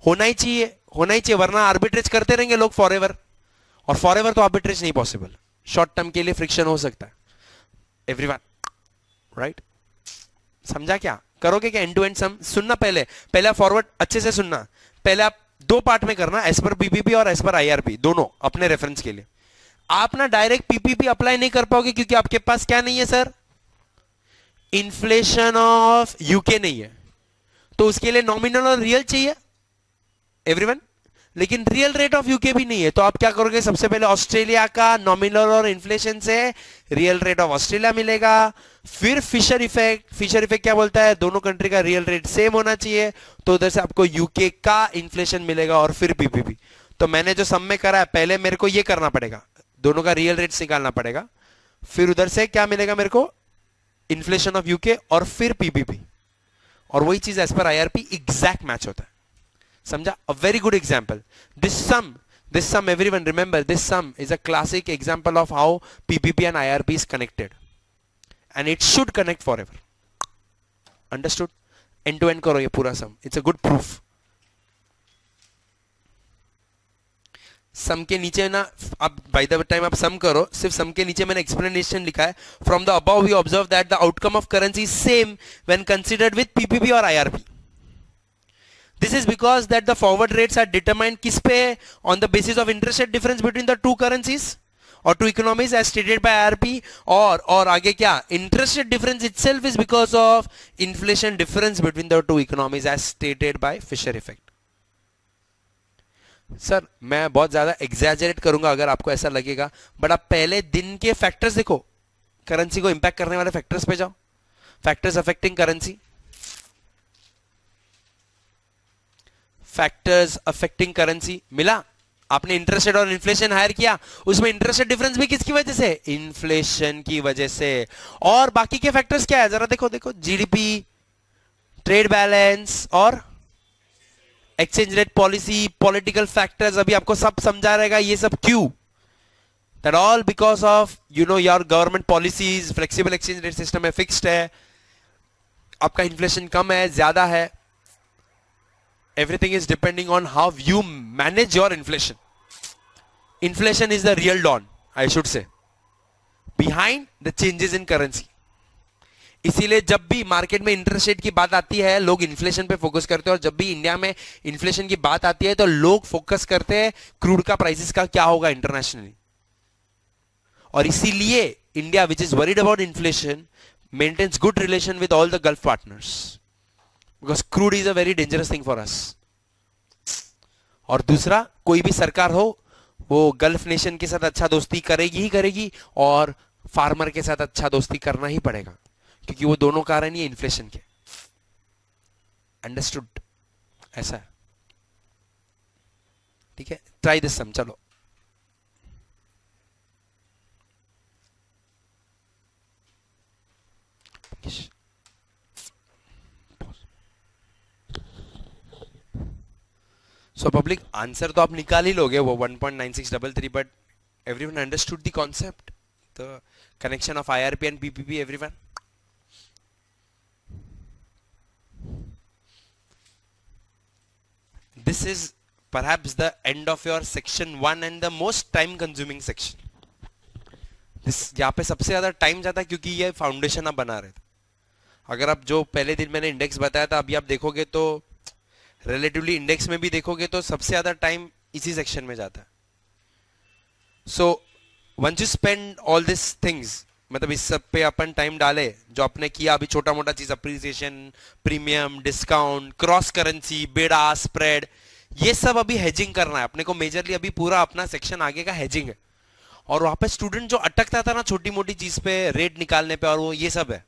होना ही चाहिए, वरना आर्बिट्रेज करते रहेंगे लोग फॉरएवर, और फॉरएवर तो आर्बिट्रेज नहीं पॉसिबल। शॉर्ट टर्म के लिए फ्रिक्शन हो सकता है एवरीवन, राइट? समझा क्या? करोगे क्या एंड टू एंड सम? सुनना पहले फॉरवर्ड अच्छे से सुनना। पहले आप 2 पार्ट में करना, एज पर पीपीपी और एज पर आईआरपी, दोनों अपने रेफरेंस के लिए। आप ना डायरेक्ट पीपीपी अप्लाई नहीं कर पाओगे क्योंकि आपके पास क्या नहीं है सर? इन्फ्लेशन ऑफ यूके नहीं है। तो उसके लिए नॉमिनल और रियल चाहिए एवरीवन। लेकिन रियल रेट ऑफ यूके भी नहीं है। तो आप क्या करोगे, सबसे पहले ऑस्ट्रेलिया का नॉमिनल और इन्फ्लेशन से रियल रेट ऑफ ऑस्ट्रेलिया मिलेगा, फिर फिशर इफेक्ट। फिशर इफेक्ट क्या बोलता है, दोनों कंट्री का रियल रेट सेम होना चाहिए, तो उधर से आपको यूके का इन्फ्लेशन मिलेगा और फिर पीपीपी। तो मैंने जो सम में करा है, पहले मेरे को ये करना पड़ेगा, दोनों का रियल रेट निकालना पड़ेगा, फिर उधर से क्या मिलेगा मेरे को, इन्फ्लेशन ऑफ यूके और फिर पीपीपी, और वही चीज as per IRP exact match होता है। समझा? अ very good example. this sum everyone remember, this sum is a classic example of how PPP and IRP is connected, and it should connect forever. Understood? End to end करो ये पूरा sum, it's a good proof. सम के नीचे ना, अब by the time आप सम करो, सिर्फ सम के नीचे मैंने एक्सप्लेनेशन लिखा है, from the above we observe that the outcome of currency same when considered with PPP और IRP. This is because that the forward rates are determined किस पे, on the basis of interest rate difference between the two currencies or two economies as stated by IRP, और आगे क्या, interest rate difference itself is because of inflation difference between the two economies as stated by Fisher effect. Sir मैं बहुत ज्यादा exaggerate करूंगा अगर आपको ऐसा लगेगा, बट आप पहले दिन के फैक्टर्स देखो, करेंसी को इंपैक्ट करने वाले फैक्टर्स पे जाओ, factors affecting currency, factors affecting currency मिला, आपने इंटरेस्ट रेट और इन्फ्लेशन हायर किया, उसमें इंटरेस्ट रेट डिफरेंस भी किसकी वजह से, इन्फ्लेशन की वजह से, और बाकी के फैक्टर्स क्या है जरा देखो, जीडीपी, ट्रेड बैलेंस और exchange rate policy, political factors, अभी आपको सब समझा रहेगा ये सब क्यों, that all because of your government policies, flexible exchange rate system है, फिक्स्ड है, आपका इन्फ्लेशन कम है ज्यादा है, everything is depending on how you manage your inflation. Inflation is the real dawn, I should say, behind the changes in currency. इसीलिए जब भी market में इंटरेस्ट रेट की बात आती है लोग इन्फ्लेशन पे फोकस करते हैं, और जब भी इंडिया में इन्फ्लेशन की बात आती है तो लोग फोकस करते हैं क्रूड का प्राइसेस का क्या होगा इंटरनेशनली. और इसीलिए India which is worried about inflation maintains good relation with all the gulf partners, because crude is a very dangerous thing for us. और दूसरा, कोई भी सरकार हो वो गल्फ नेशन के साथ अच्छा दोस्ती करेगी ही करेगी, और फार्मर के साथ अच्छा दोस्ती करना ही पड़ेगा, क्योंकि वो दोनों कारण ही है इन्फ्लेशन के. अंडरस्टूड? ऐसा है, ठीक है. ट्राई दिस सम, चलो. सो पब्लिक आंसर तो आप निकाल ही लोगे वो 1.9633, but everyone understood the concept, the connection of IRP and PPP, everyone? This is perhaps the end of your section 1 and the most time consuming section. this यहाँ पे सबसे ज्यादा टाइम जाता है क्योंकि ये फाउंडेशन आप बना रहे थे. अगर आप जो पहले दिन मैंने इंडेक्स बताया था अभी आप देखोगे तो रिलेटिवली इंडेक्स में भी देखोगे तो सबसे ज्यादा टाइम इसी सेक्शन में जाता है. So once you spend all this things, मतलब इस सब पे अपन टाइम डाले, जो आपने किया अभी छोटा मोटा चीज, appreciation, premium, discount, cross currency, बेड़ा, स्प्रेड, ये सब अभी हेजिंग करना है अपने को. मेजरली अभी पूरा अपना सेक्शन आगे का हेजिंग है. और वहां पे स्टूडेंट जो अटकता था ना छोटी मोटी चीज पे, रेट निकालने पे, और वो ये सब है.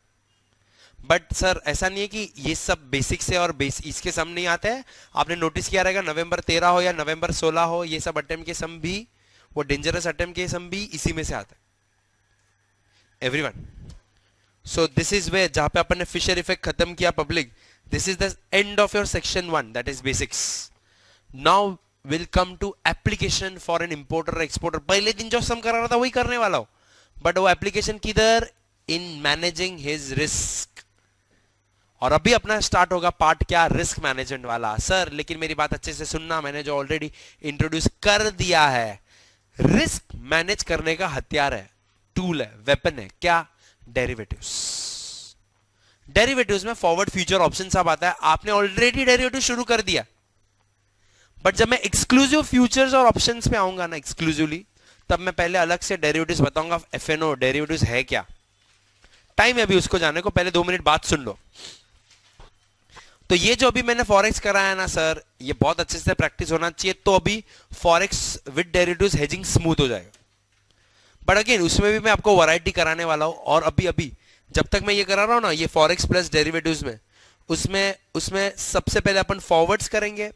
बट सर ऐसा नहीं है कि ये सब बेसिक से और इसके सम नहीं आते हैं. आपने नोटिस किया रहेगा नवंबर 13 हो या नवंबर 16 हो, ये सब अटेम्प्ट के सम भी, वो डेंजरस अटेम्प्ट के सम भी इसी में से आते हैं. Everyone, so this is way जहां पे अपन ने फिशर इफेक्ट खत्म किया public. This is the end of your section 1, that is basics. Now will come to application for an importer exporter. पहले दिन जो सम करा रहा था वही करने वाला हो, बट वो एप्लीकेशन किधर, इन मैनेजिंग हिज रिस्क. और अभी अपना स्टार्ट होगा पार्ट क्या, रिस्क मैनेजमेंट वाला. सर लेकिन मेरी बात अच्छे से सुनना, मैंने जो ऑलरेडी इंट्रोड्यूस कर दिया है, रिस्क मैनेज करने का हथियार है, टूल है, वेपन है, क्या, डेरिवेटिव्स. डेरिवेटिव्स में फॉरवर्ड, फ्यूचर, ऑप्शन सब आता है. आपने ऑलरेडी डेरिवेटिव शुरू कर दिया, बट जब मैं एक्सक्लूसिव फ्यूचर्स और ऑप्शंस पे आऊंगा ना एक्सक्लूसिवली, तब मैं पहले अलग से डेरिवेटिव्स बताऊंगा. एफएनओ डेरिवेटिव्स है क्या, टाइम है अभी उसको जाने को, पहले 2 मिनट बात सुन लो. तो ये जो अभी मैंने फॉरेक्स कराया ना सर, ये बहुत अच्छे से प्रैक्टिस होना चाहिए, तो अभी forex with derivatives hedging smooth हो जाएगा। बट अगेन उसमें भी मैं आपको वैरायटी कराने वाला हूं, और अभी अभी जब तक मैं ये करा रहा हूं ना, ये फॉरेक्स प्लस डेरिवेटिव्स में, उसमें सबसे पहले अपन फॉरवर्ड्स करेंगे,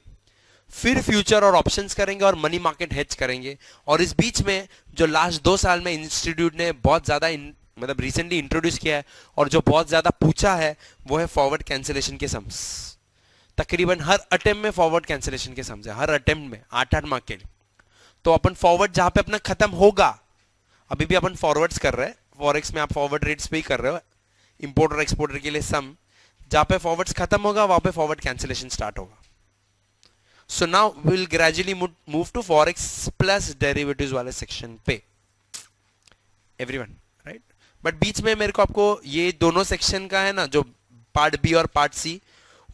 फिर फ्यूचर और ऑप्शंस करेंगे, और मनी मार्केट हेज करेंगे। और इस बीच में जो लास्ट 2 साल में इंस्टीट्यूट ने बहुत ज्यादा मतलब रिसेंटली इंट्रोड्यूस किया है और जो बहुत ज्यादा पूछा है, वो है फॉरवर्ड कैंसिलेशन के सम्स। तकरीबन हर अटेम्प्ट में फॉरवर्ड कैंसिलेशन के सम्स है, हर अटेम्प्ट में 8-8 मार्क के लिए। तो अपन फॉरवर्ड जहां पे अपना खत्म होगा, अभी भी अपन फॉरवर्ड्स कर रहे हैं, फॉरेक्स में आप फॉरवर्ड रेट्स पे ही कर रहे हो, इंपोर्टर और एक्सपोर्टर के लिए सम, जहां पे फॉरवर्ड्स खत्म होगा वहां पे फॉरवर्ड कैंसिलेशन स्टार्ट होगा। So now we will gradually move to forex plus derivatives वाले सेक्शन पे, एवरीवन, राइट। बट बीच में मेरे को आपको ये दोनों सेक्शन का है ना, जो पार्ट बी और पार्ट सी,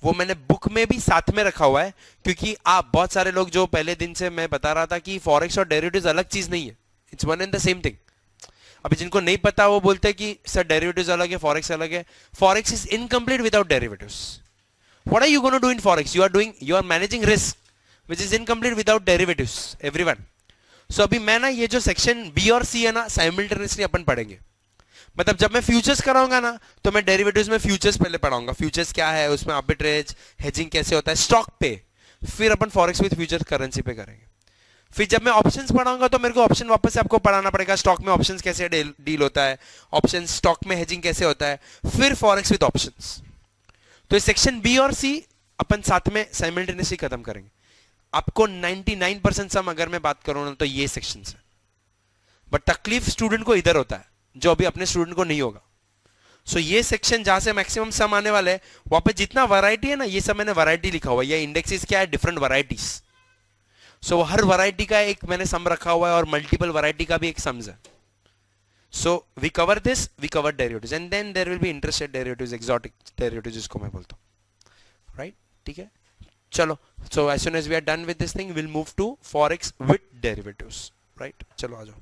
वो मैंने बुक में भी साथ में रखा हुआ है, क्योंकि आप बहुत सारे लोग जो पहले दिन से मैं बता रहा था कि फॉरेक्स और डेरिवेटिव्स अलग चीज नहीं है, it's one and the same thing. अभी जिनको नहीं पता वो बोलते हैं कि सर डेरिवेटिव्स अलग है, फॉरेक्स अलग है। Forex is incomplete without derivatives. What are you gonna do in forex? You are managing risk which is incomplete without derivatives, everyone. So अभी मैं ना ये जो सेक्शन बी और सी है ना, साइमल्टेनियसली अपन पढ़ेंगे। मतलब जब मैं फ्यूचर्स कराऊंगा ना, तो मैं डेरिवेटिव्स में फ्यूचर्स पहले पढ़ाऊंगा, फ्यूचर्स क्या है, उसमें आर्बिट्रेज हेजिंग कैसे होता है स्टॉक पे, फिर अपन फॉरेक्स विद फ्यूचर्स करेंसी पे करेंगे। फिर जब मैं ऑप्शंस पढ़ाऊंगा तो मेरे को ऑप्शन वापस से आपको पढ़ाना पड़ेगा, स्टॉक में ऑप्शंस कैसे डील होता है, ऑप्शन स्टॉक में हेजिंग कैसे होता है, फिर फॉरेक्स विद ऑप्शंस। तो सेक्शन बी और सी अपन साथ में साइमल्टेनियसली खत्म करेंगे। आपको 99% सम अगर मैं बात करूं ना, तो ये सेक्शन है। बट तकलीफ स्टूडेंट को इधर होता है, जो अभी अपने स्टूडेंट को नहीं होगा। सो ये सेक्शन जहां से मैक्सिमम सम आने वाले हैं, वहां पे जितना वैरायटी है ना, ये सब मैंने वैरायटी लिखा हुआ है, ये इंडेक्सेस क्या है, डिफरेंट वैरायटीज। सो हर वैरायटी का एक मैंने सम रखा हुआ है, और मल्टीपल वैरायटी का भी एक सम्स है। So we cover this, we cover derivatives, and then there will be interested derivatives, exotic derivatives जिसको मैं बोलता हूं, राइट। ठीक है, चलो। So as soon as we are done with this thing, will move to forex with derivatives, right. चलो आ जाओ।